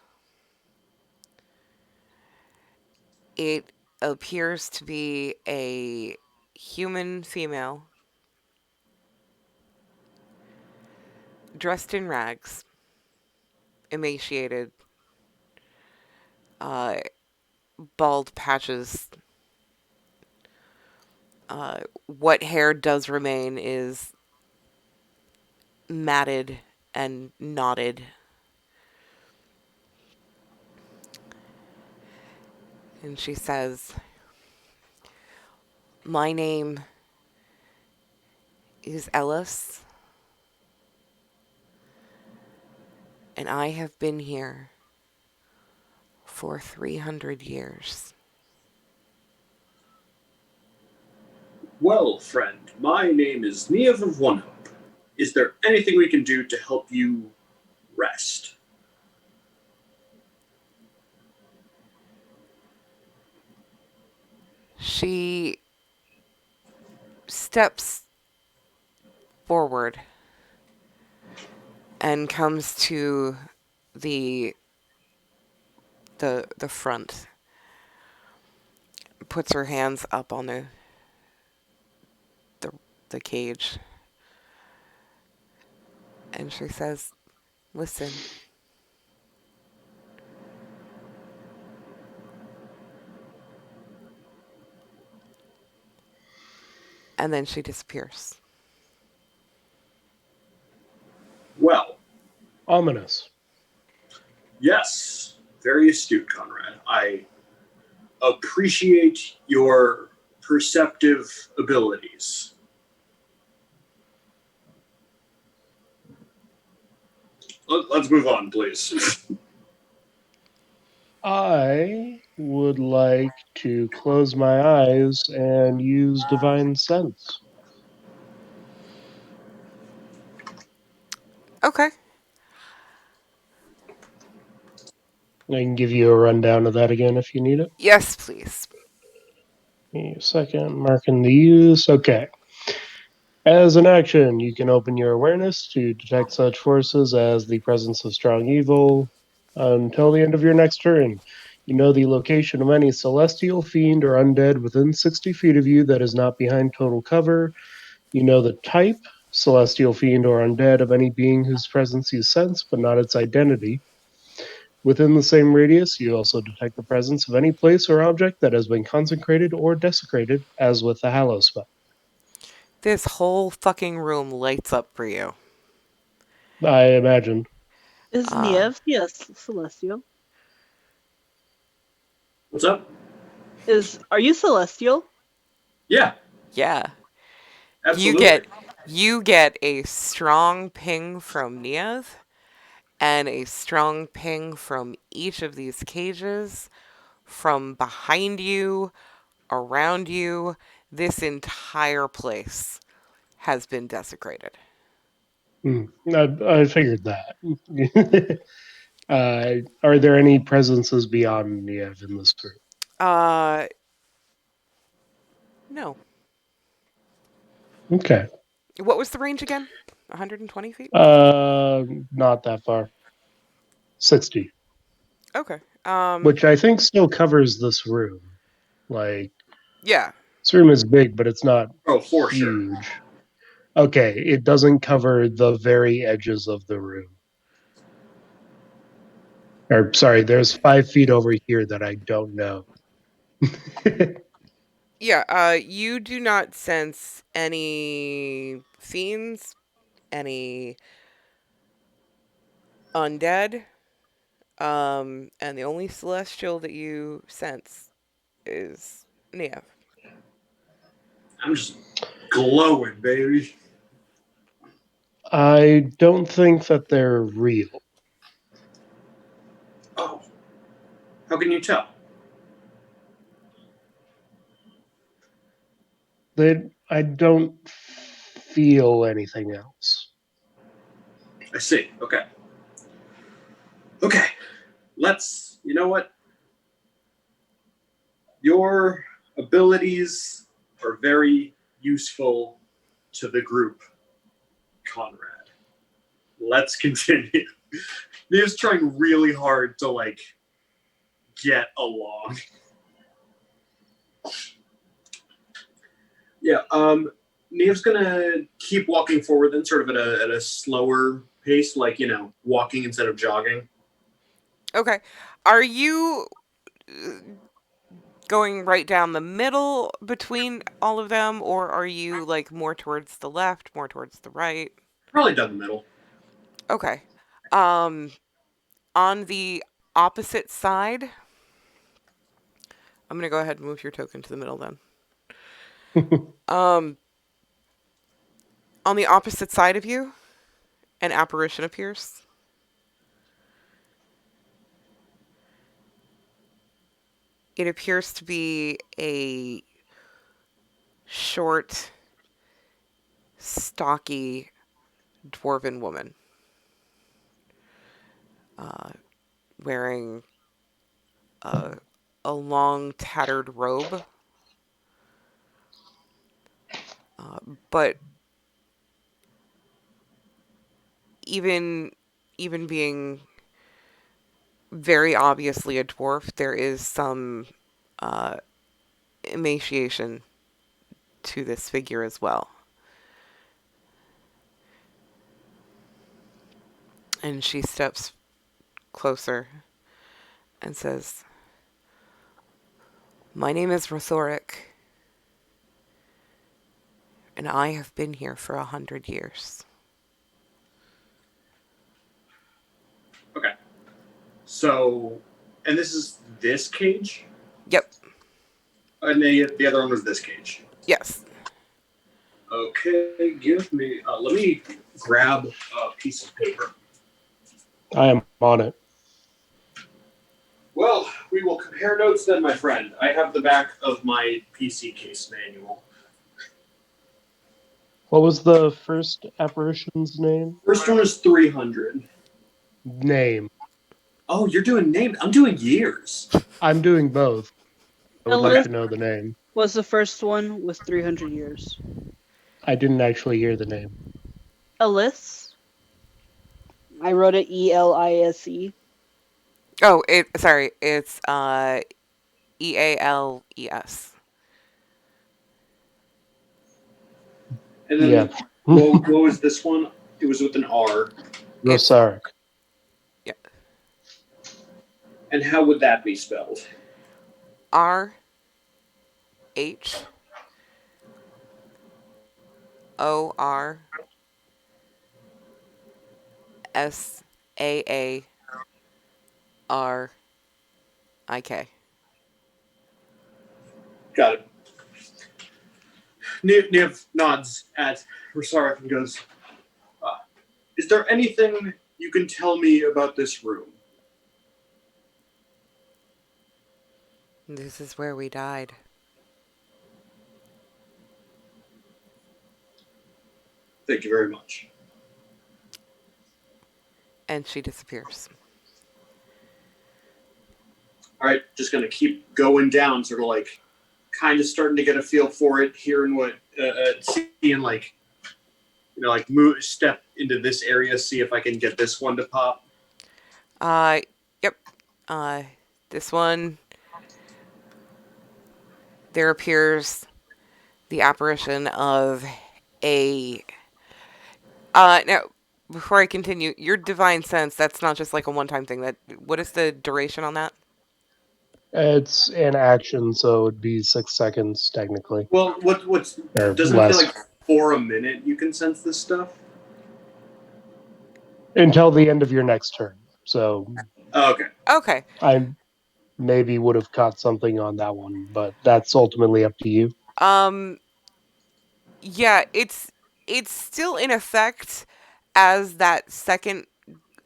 It appears to be a human female dressed in rags, emaciated, bald patches. What hair does remain is matted and knotted. And she says, "My name is Ellis, and I have been here for 300 years. Well, friend, my name is Neve of One Hope. Is there anything we can do to help you rest?" She steps forward and comes to the front, puts her hands up on the cage, and she says, "Listen." And then she disappears. Well, Ominous. yes, very astute, Conrad. I appreciate your perceptive abilities. Let's move on, please. I would like to close my eyes and use divine sense. Okay. I can give you a rundown of that again if you need it. Yes, please. Give me a second. Marking the use. Okay. As an action, you can open your awareness to detect such forces as the presence of strong evil until the end of your next turn. You know the location of any celestial, fiend, or undead within 60 feet of you that is not behind total cover. You know the type, celestial, fiend, or undead, of any being whose presence you sense, but not its identity. Within the same radius, you also detect the presence of any place or object that has been consecrated or desecrated, as with the Hallow spell. This whole fucking room lights up for you. I imagine. Is Uh, Niamh, yes, celestial? What's up? Are you celestial? Yeah, yeah. absolutely. You get a strong ping from Niav and a strong ping from each of these cages, from behind you, around you. This entire place has been desecrated. I figured that. Are there any presences beyond Niev in this group? Uh, no. Okay. What was the range again? 120 feet? Not that far. 60. Okay. Which I think still covers this room. Like, Yeah. this room is big, but it's not Oh, for sure. huge. Okay, it doesn't cover the very edges of the room. Or sorry, there's 5 feet over here that I don't know. Yeah, you do not sense any fiends, any undead, and the only celestial that you sense is Nia. I'm just glowing, baby. I don't think that they're real. Oh, how can you tell? I don't feel anything else. I see. Okay. Okay. You know what? Your abilities are very useful to the group, Conrad. Let's continue. Nia's trying really hard to get along. Yeah, Nia's gonna keep walking forward then, sort of at a slower pace, walking instead of jogging. Okay. Are you going right down the middle between all of them, or are you like more towards the left, more towards the right? Probably down the middle. Okay. Um, on the opposite side, I'm gonna go ahead and move your token to the middle then. Um, on the opposite side of you, an apparition appears. It appears to be a short, stocky dwarven woman, uh, wearing a, a long, tattered robe, uh, but even even being very obviously a dwarf, there is some uh, emaciation to this figure as well. And she steps closer and says, "My name is Rothoric, and I have been here for 100 years." Okay. So, and this is this cage? Yep. And the other one was this cage. Yes. Okay, let me grab a piece of paper. I am on it. Well, we will compare notes then, my friend. I have the back of my PC case manual. What was the first apparition's name? First one is 300. Name. Oh, you're doing name. I'm doing years. I'm doing both. I would like Ellis to know the name. was the first one with 300 years. I didn't actually hear the name. Ellis. I wrote it Elise. Oh, sorry. It's Eales. And Yeah. then what was this one? It was with an R. It's Rosaric. yeah. And how would that be spelled? RHORSAARIK. Got it. Niv nods at Rosarik and goes, is there anything you can tell me about this room? This is where we died. Thank you very much. And she disappears. All right, just going to keep going down, sort of kind of starting to get a feel for it, hearing what, seeing move, step into this area, see if I can get this one to pop. Yep. This one, there appears the apparition of a Now, before I continue, your divine sense, that's not just like a one-time thing. What is the duration on that? It's an action, so it'd be 6 seconds technically, Well, what's or doesn't it feel less, like for a minute you can sense this stuff? until the end of your next turn. So Oh, okay. Okay. I maybe would have caught something on that one, but that's ultimately up to you. Um yeah, it's still in effect as that second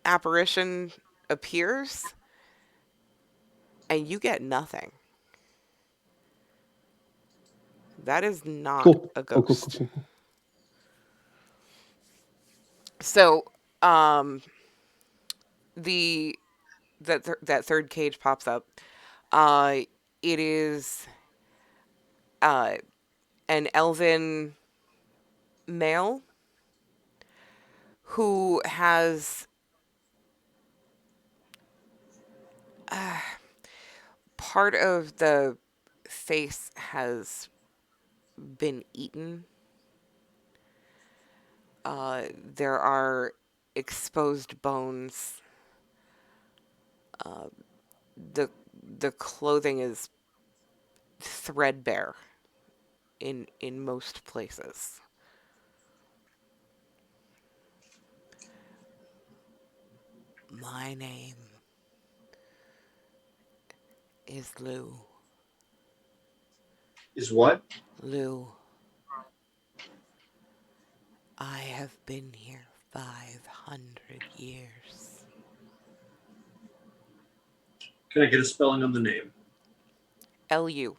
apparition appears and you get nothing. That is not Cool. a Cool, cool, cool, ghost. cool, cool. So, the that third cage pops up. Uh it is uh an elven male who has part of the face has been eaten. There are exposed bones. Uh, the the clothing is threadbare in most places. My name is Lou. Is what? Lou. I have been here 500 years. Can I get a spelling on the name? Lu.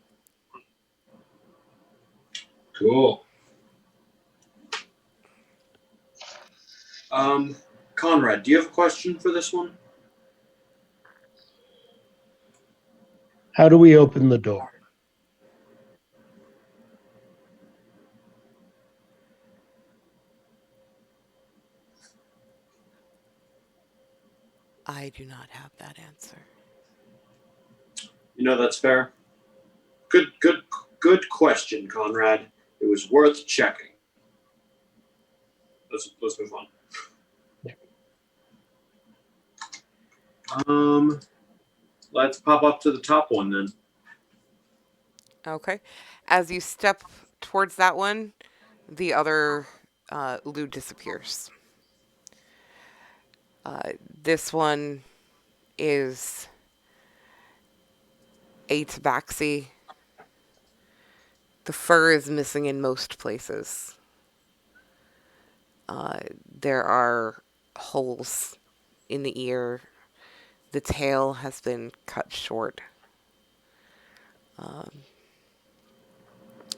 Cool. Conrad, do you have a question for this one? How do we open the door? I do not have that answer. You know that's fair. Good question, Conrad. It was worth checking. Let's move on. Yeah. Let's pop up to the top one then. Okay. As you step towards that one, the other Lou disappears. This one is a tabaxi. The fur is missing in most places. There are holes in the ear. The tail has been cut short.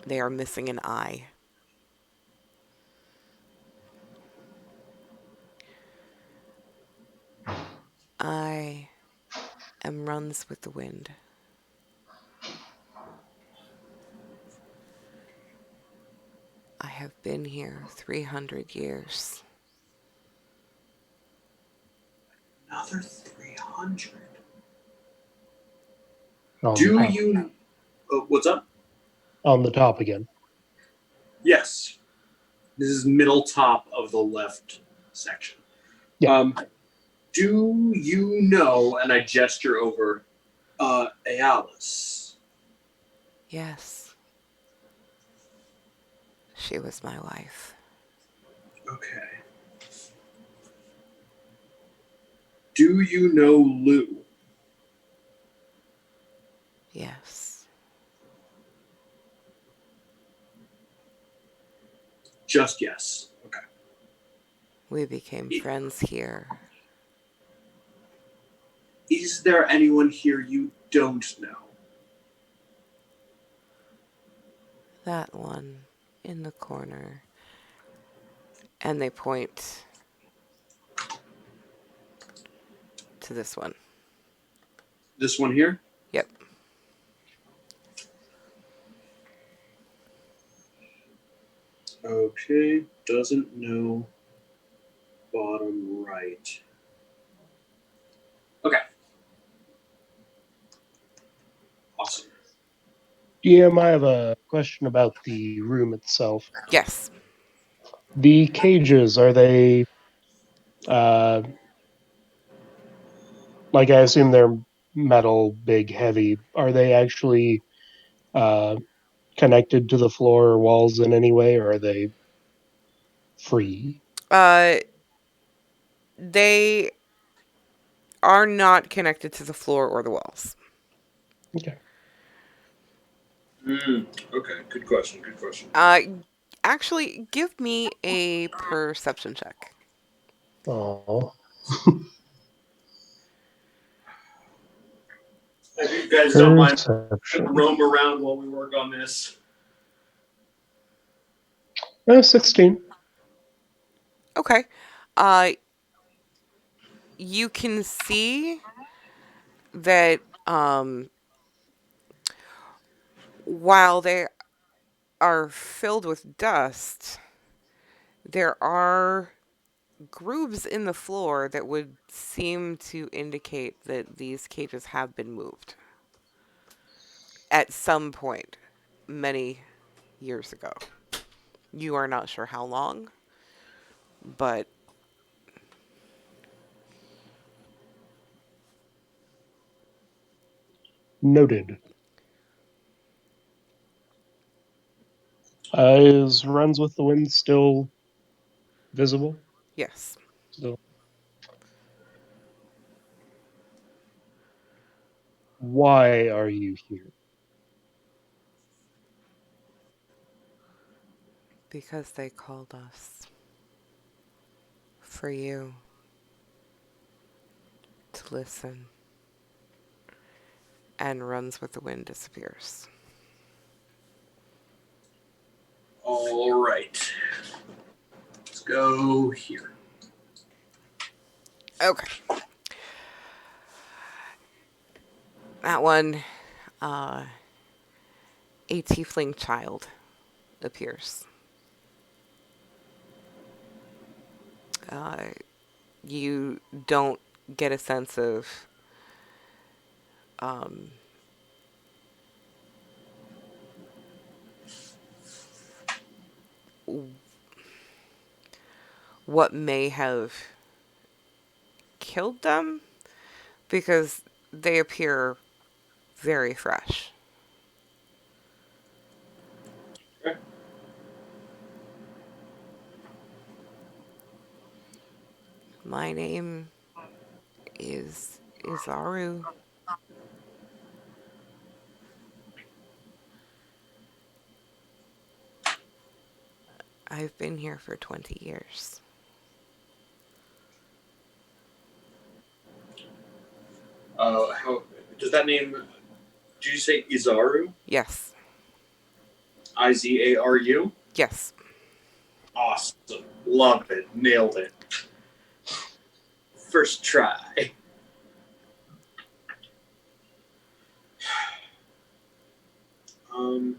They are missing an eye. I am runs with the wind. I have been here 300 years. Another 300. On the Do top. you? What's up? On the top again. Yes. This is middle top of the left section. Yeah. Do you know? And I gesture over. Aeolus. Yes, she was my wife. Okay. Do you know Lou? Yes. Just yes. Okay. We became friends here. Is there anyone here you don't know? That one in the corner. And they point to this one. This one here? Yep. Okay. Doesn't know. Bottom right. Okay. Awesome. DM, I have a question about the room itself. Yes. The cages, are they like I assume they're metal, big, heavy. Are they actually uh, connected to the floor or walls in any way, or are they free? Uh, they are not connected to the floor or the walls. Okay. Okay, good question. Good question. Actually, give me a perception check. Oh. If you guys don't mind, Perception. roam around while we work on this. 16. Okay. You can see that while they are filled with dust, there are grooves in the floor that would seem to indicate that these cages have been moved at some point many years ago. You are not sure how long, but Noted. Is Runs with the Wind still visible? yes, Still. Why are you here? because they called us for you to listen, and Runs with the Wind disappears. All right. Let's go here. Okay. That one, uh, a tiefling child appears. Uh, you don't get a sense of um, what may have killed them because they appear very fresh. Okay. My name is Izaru. I've been here for 20 years. How does that name? Did you say Izaru? Yes. Izaru? Yes. Awesome. Love it. Nailed it. First try. Um,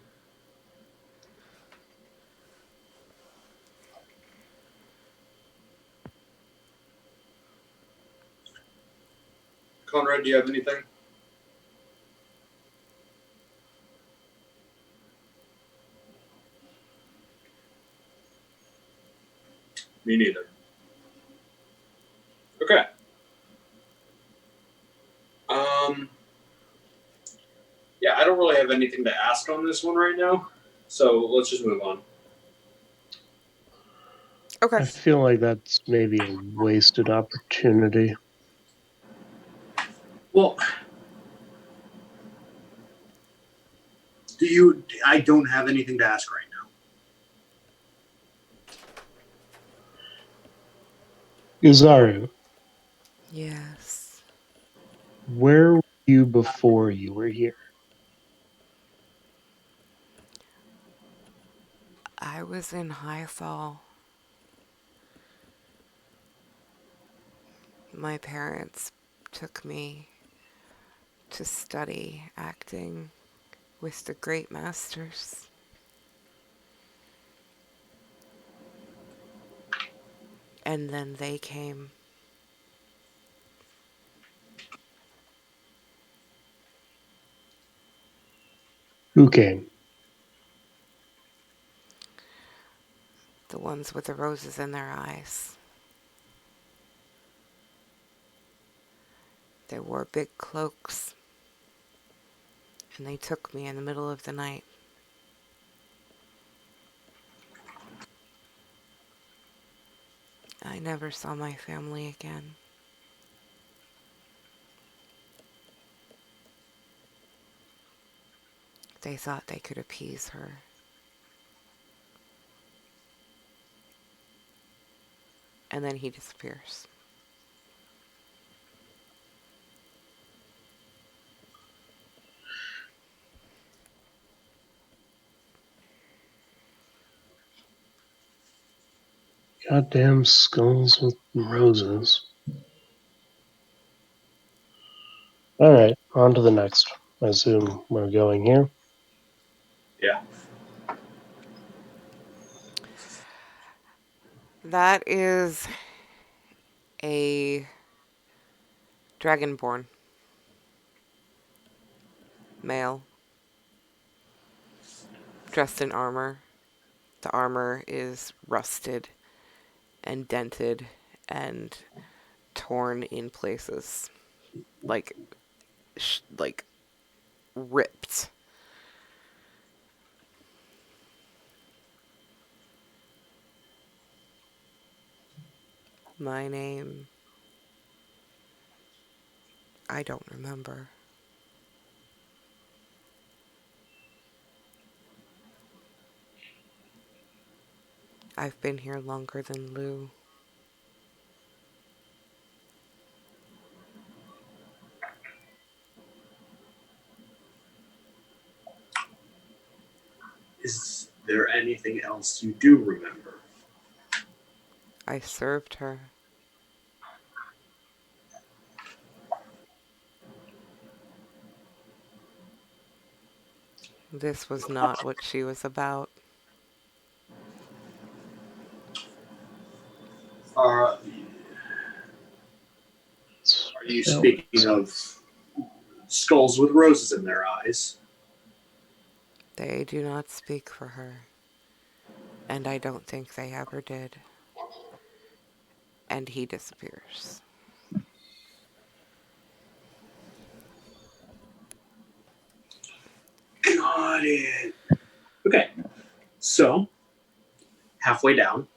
Conrad, do you have anything? Me neither. Okay. Um, yeah, I don't really have anything to ask on this one right now, so let's just move on. Okay. I feel like that's maybe a wasted opportunity. Well, do you? I don't have anything to ask right now. Izaru, Yes. where were you before you were here? I was in high fall. My parents took me to study acting with the great masters. And then they came. Who came? The ones with the roses in their eyes. They wore big cloaks, and they took me in the middle of the night. I never saw my family again. They thought they could appease her. And then he disappears. Goddamn skulls with roses. Alright, on to the next. I assume we're going here. Yeah. That is a dragonborn male dressed in armor. The armor is rusted and dented and torn in places, like like ripped. My name, I don't remember. I've been here longer than Lou. Is there anything else you do remember? I served her. This was not what she was about. Are you speaking of skulls with roses in their eyes? They do not speak for her, and I don't think they ever did. And he disappears. Got it. Okay, so halfway down.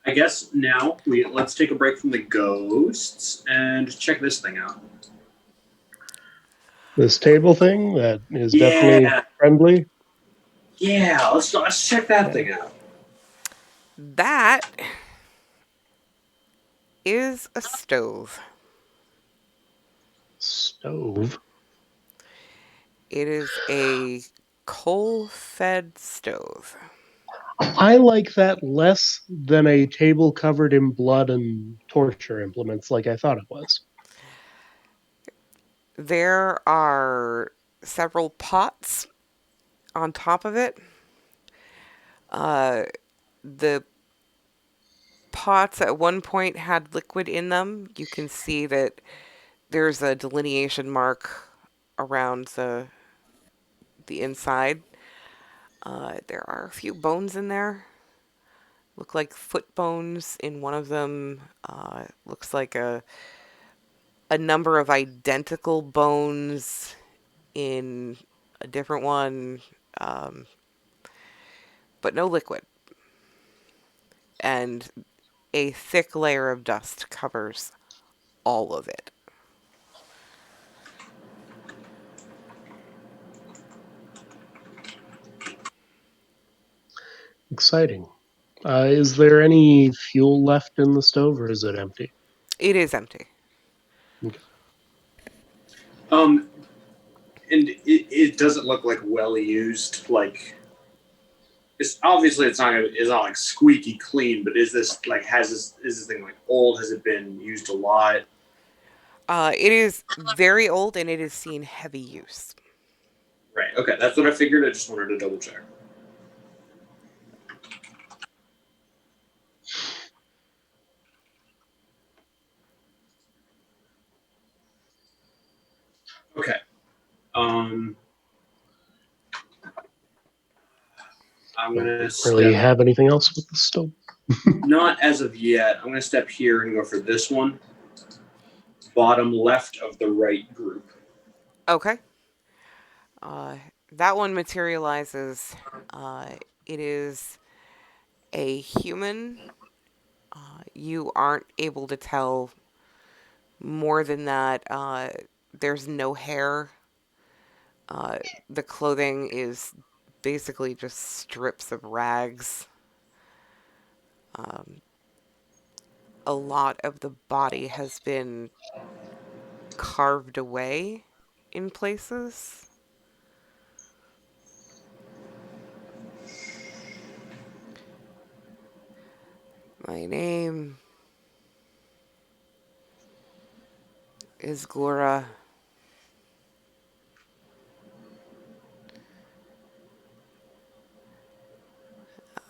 I guess now let's take a break from the ghosts and check this thing out. This table thing that is definitely Yeah, friendly. yeah. Let's check that thing out. That is a stove. Stove. It is a coal-fed stove. I like that less than a table covered in blood and torture implements like I thought it was. There are several pots on top of it. The pots at one point had liquid in them. You can see that there's a delineation mark around the inside. There are a few bones in there. Look like foot bones in one of them. Looks like a number of identical bones in a different one, um, but no liquid. And a thick layer of dust covers all of it. Exciting. Is there any fuel left in the stove or is it empty? It is empty. Okay. Um, and it doesn't look like well used. Like it's obviously it's not like squeaky clean. But is this like is this thing like old? Has it been used a lot? It is very old and it has seen heavy use. Right. Okay, that's what I figured. I just wanted to double check. Okay. I'm gonna Really step. have anything else with the stone? Not as of yet. I'm gonna step here and go for this one. Bottom left of the right group. Okay. Uh, that one materializes. It is a human. You aren't able to tell more than that. There's no hair. Uh, the clothing is basically just strips of rags. Um, a lot of the body has been carved away in places. My name is Glora.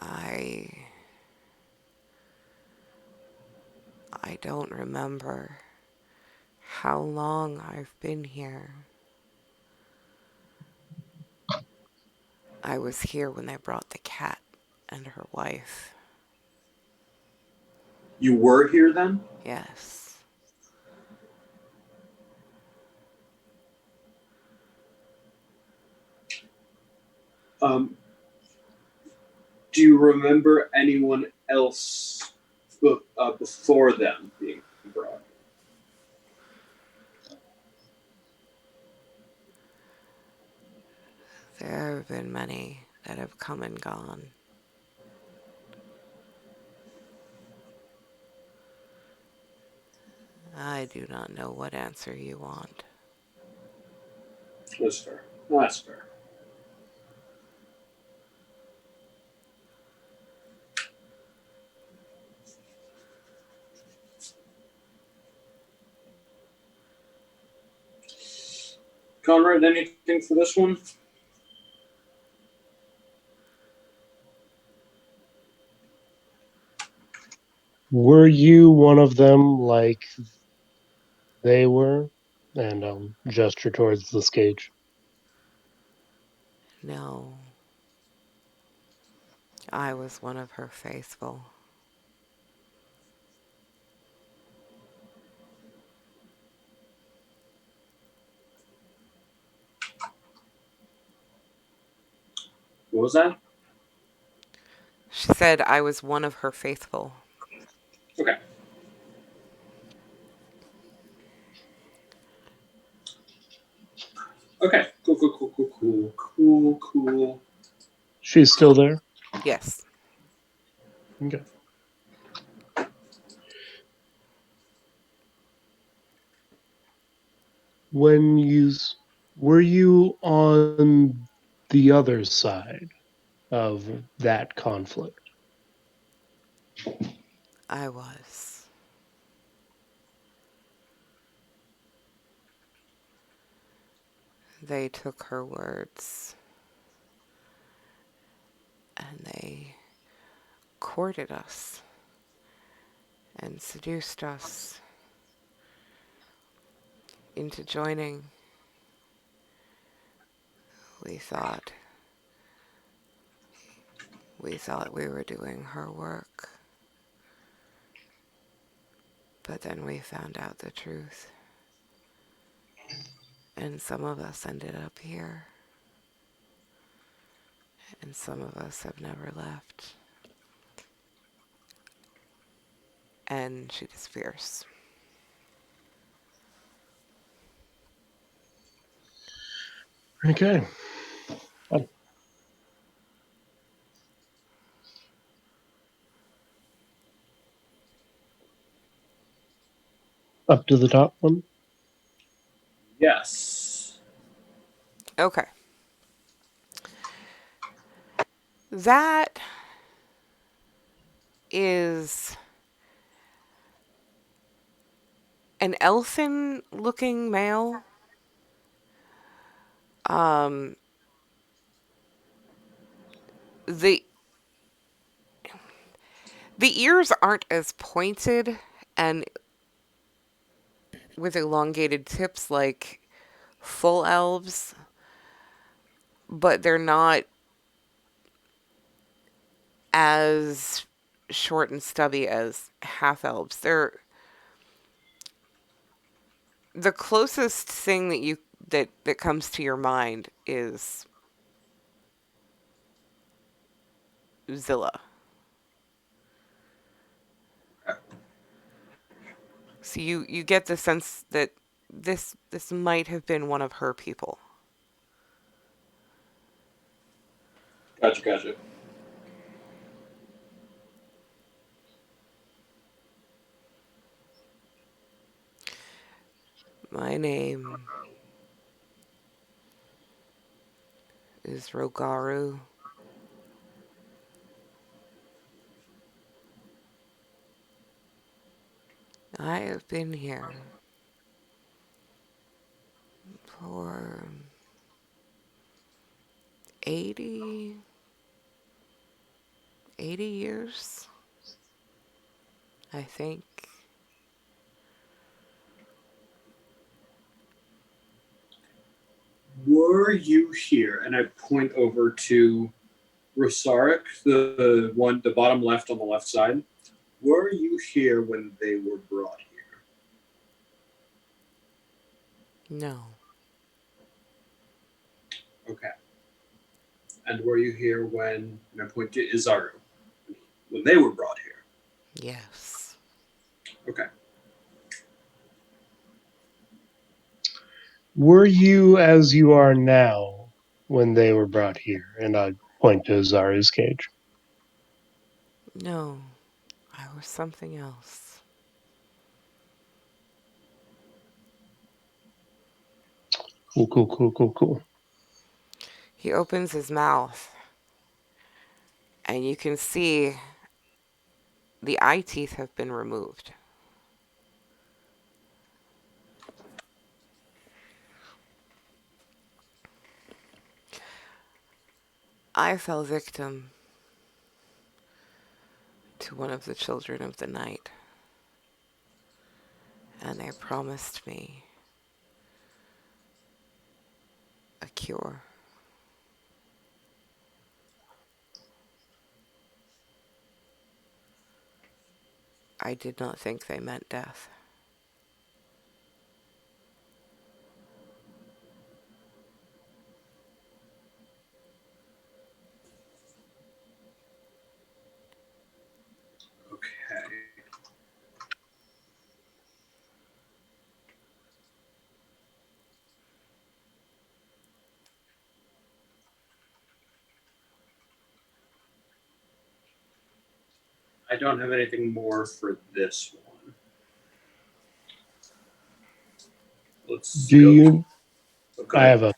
I I don't remember how long I've been here. I was here when they brought the cat and her wife. You were here then? Yes. Um, do you remember anyone else before them being brought? There have been many that have come and gone. I do not know what answer you want. That's fair. That's fair. Conrad, anything for this one? Were you one of them like they were? And gesture towards the Skage. No, I was one of her faithful. What was that? She said I was one of her faithful. Okay. Okay. Cool, cool, cool, cool, cool, cool, cool. She's still there? Yes. Okay. When you were you on the other side of that conflict? I was. They took her words and they courted us and seduced us into joining. We thought we thought we were doing her work, but then we found out the truth, and some of us ended up here, and some of us have never left. And she disappears. Okay. Up to the top one. Yes. Okay. That is an elfin looking male. Um, the the ears aren't as pointed and with elongated tips full elves, but they're not as short and stubby as half elves. They're the closest thing that comes to your mind is Zilla. So you get the sense that this might have been one of her people. Gotcha, gotcha. My name is Rogaru. I have been here for 80, 80 years, I think. Were you here? And I point over to Rosarik, the one, the bottom left on the left side. Were you here when they were brought here? No, Okay. And were you here when, and I point to Izaru, when they were brought here? yes. Okay. Were you as you are now when they were brought here? And I point to Zaru's cage. No, I was something else. Cool, cool, cool, cool, cool. He opens his mouth, and you can see the eye teeth have been removed. I fell victim to one of the children of the night, and they promised me a cure. I did not think they meant death. Okay. I don't have anything more for this one. Let's Do go. you? Oh, go I ahead. have a.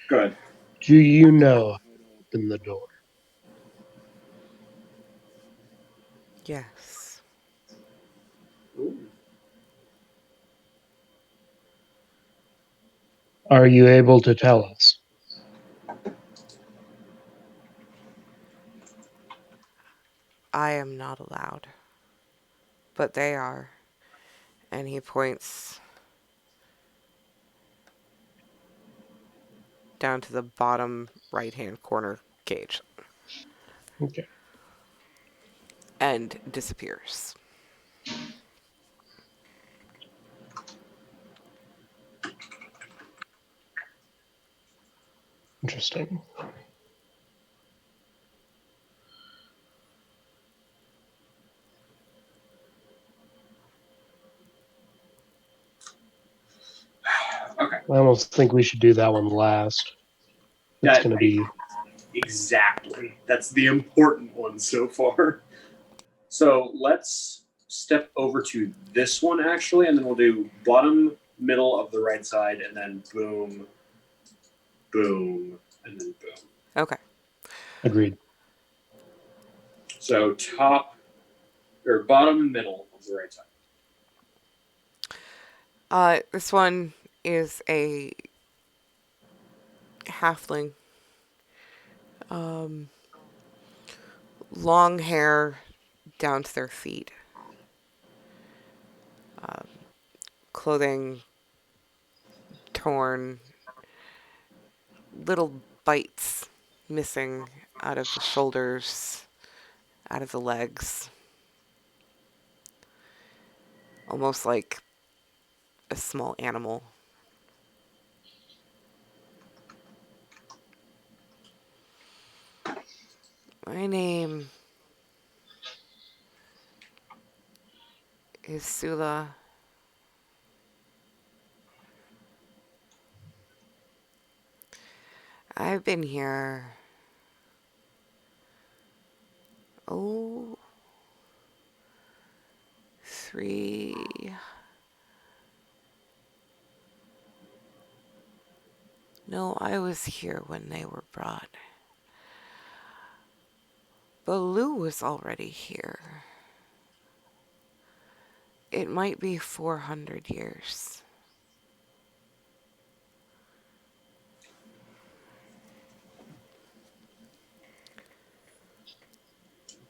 Go ahead. Do you know how to open the door? Yes. Ooh. Are you able to tell us? I am not allowed, but they are. And he points down to the bottom right hand corner cage Okay. and disappears. Interesting. Okay. I almost think we should do that one last. It's That going to be. exactly. That's the important one so far. So let's step over to this one actually, and then we'll do bottom, middle of the right side, and then boom, boom, and then boom. Okay. Agreed. So top or bottom, middle of the right side. This one is a halfling. Um, Long hair down to their feet. Clothing torn, little bites missing out of the shoulders, out of the legs. Almost like a small animal. My name is Sula. I've been here. Oh, 3. No, I was here when they were brought. Baloo was already here. It might be 400 years.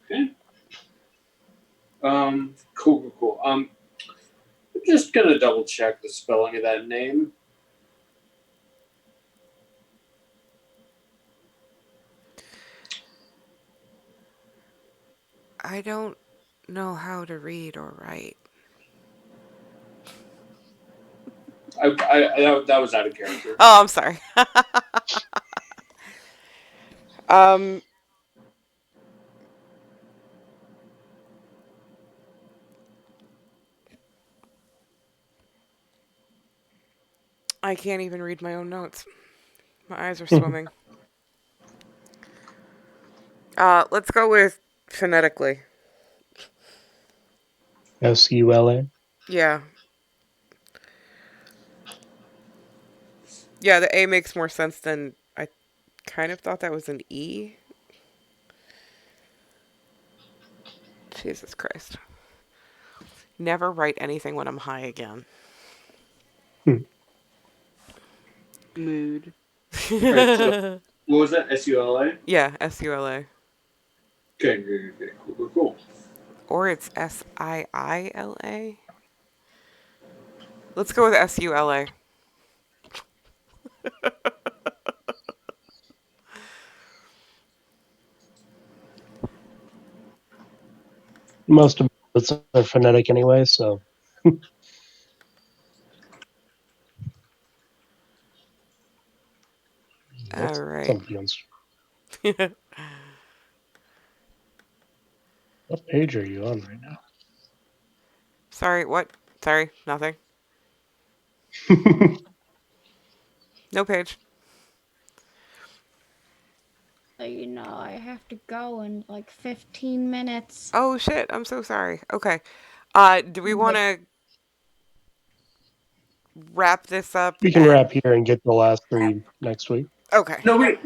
Okay. Cool. I'm just gonna double check the spelling of that name. I don't know how to read or write. That was out of character. Oh, I'm sorry. um, I can't even read my own notes. My eyes are swimming. Let's go with phonetically. Sula. Yeah. Yeah, the A makes more sense than I kind of thought that was an E. Jesus Christ. Never write anything when I'm high again. Mood. Right, so what was that? SULA? Yeah, SULA. Okay, cool. Or it's SIILA. Let's go with SULA. Most of it's are phonetic anyway, so All that's right. something else. What page are you on right Sorry, what? Sorry, nothing. now? No page. I have to go in like 15 minutes. Oh shit, I'm so sorry. Okay. Do we want But to wrap this up We can wrap and here and get the last 3 next week. okay. No, wait.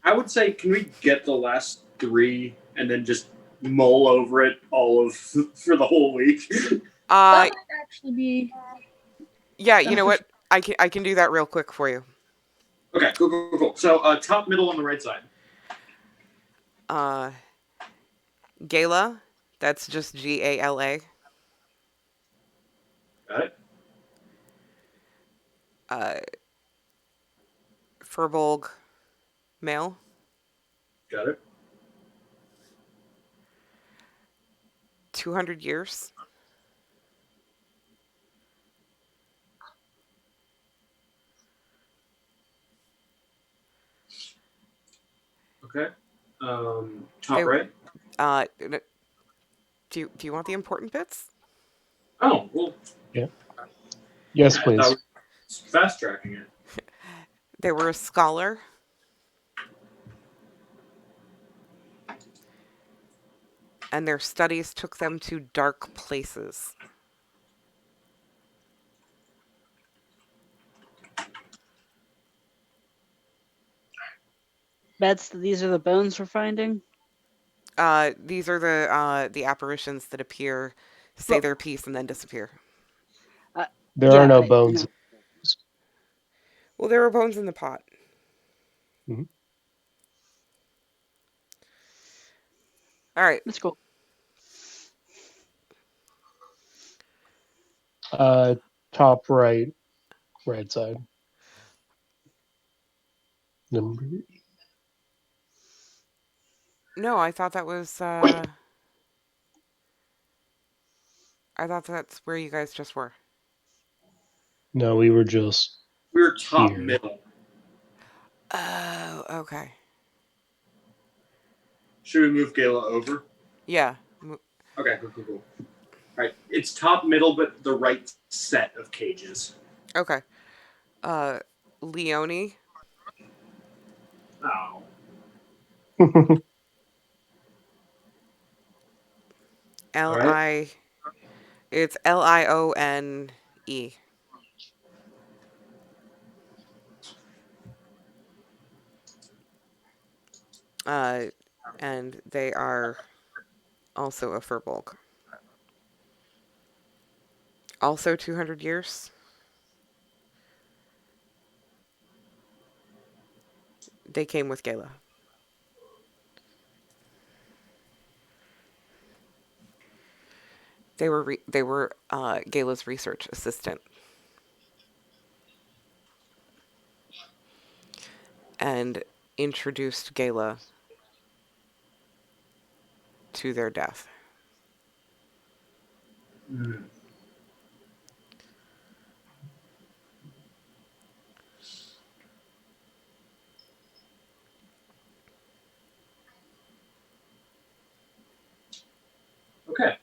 I would say, can we get the last 3 and then just mull over it all of for the whole week? Uh that might actually be yeah, you know beneficial. what? I can do that real quick for you. Okay, cool. So, top, middle, on the right side. Uh Gala, that's just GALA. Got it. Uh Furbolg male, Got it. 200 years. Okay. They Top right. do you want the important bits? Oh, well. Yeah. Yes, Yeah, I thought please. we were fast tracking it. They were a scholar. And their studies took them to dark places. These are the bones we're finding. These are the apparitions that appear, say Well, their piece, and then disappear. There are yeah, no I bones. know. Well, there were bones in the pot. Mhm. All right. That's cool. Top right. right side. Number. No, I thought that was. I thought that's where you guys just were. No, we were just We're top here. middle. Oh, okay. Should we move Gala over? Yeah. Okay, cool. All right, it's top middle, but the right set of cages. Okay. Uh, Leone, Oh. All L right. I. It's Lione. Uh, and they are also a furbolg. Also 200 years. They came with Gala. They were Gala's research assistant and introduced Gala to their death. Mm. Okay.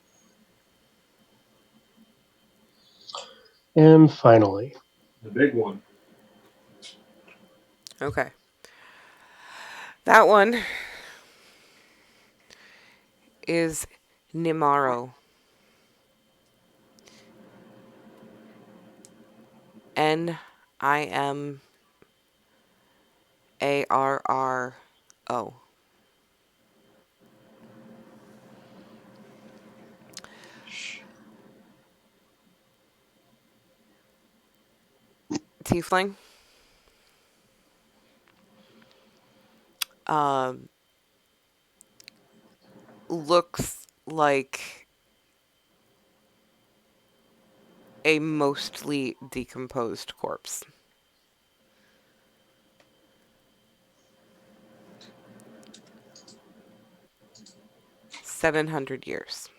And finally, The big one. Okay. That one is Nimaro. Nimarro. Tiefling. Um, looks like a mostly decomposed corpse. $700.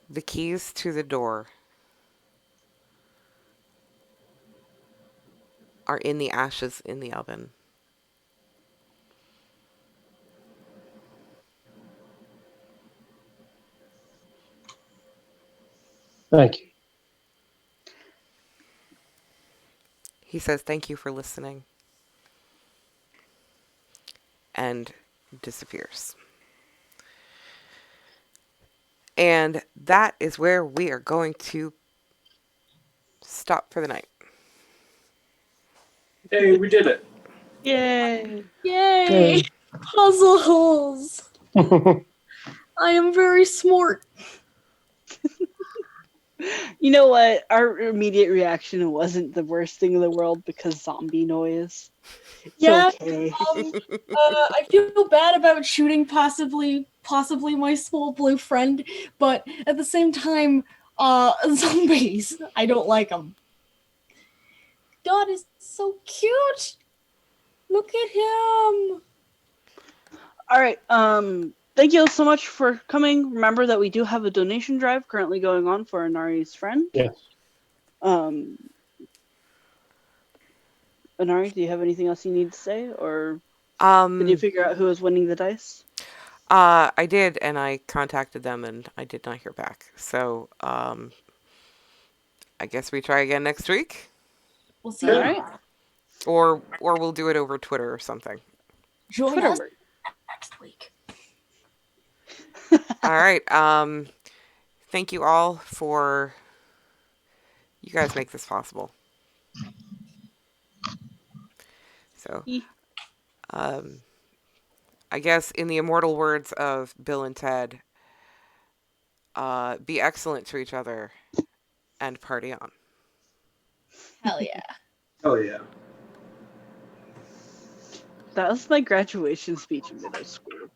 The keys to the door are in the ashes in the oven. thank you. He says, "Thank you for listening," and disappears. And that is where we are going to stop for the night. Hey, we did it. Yay! Yay! Puzzles! I am very smart. You know what? Our immediate reaction wasn't the worst thing in the world because zombie noise. It's Yeah. okay. I feel bad about shooting possibly my small blue friend, but at the same time, zombies. I don't like them. God is so cute. Look at him. All right. Thank you so much for coming. Remember that we do have a donation drive currently going on for Anari's friend. Yes. Anari, do you have anything else you need to say, or did you Um, figure out who was winning the dice? I did, and I contacted them, and I did not hear back. So, I guess we try again next week, We'll see All you right. or we'll do it over Twitter or something. join Twitter us work. next week. All right. Thank you all for you guys make this possible. So, Ye- um, I guess in the immortal words of Bill and Ted, be excellent to each other and party on. Hell yeah. Oh yeah. That was my graduation speech in middle school.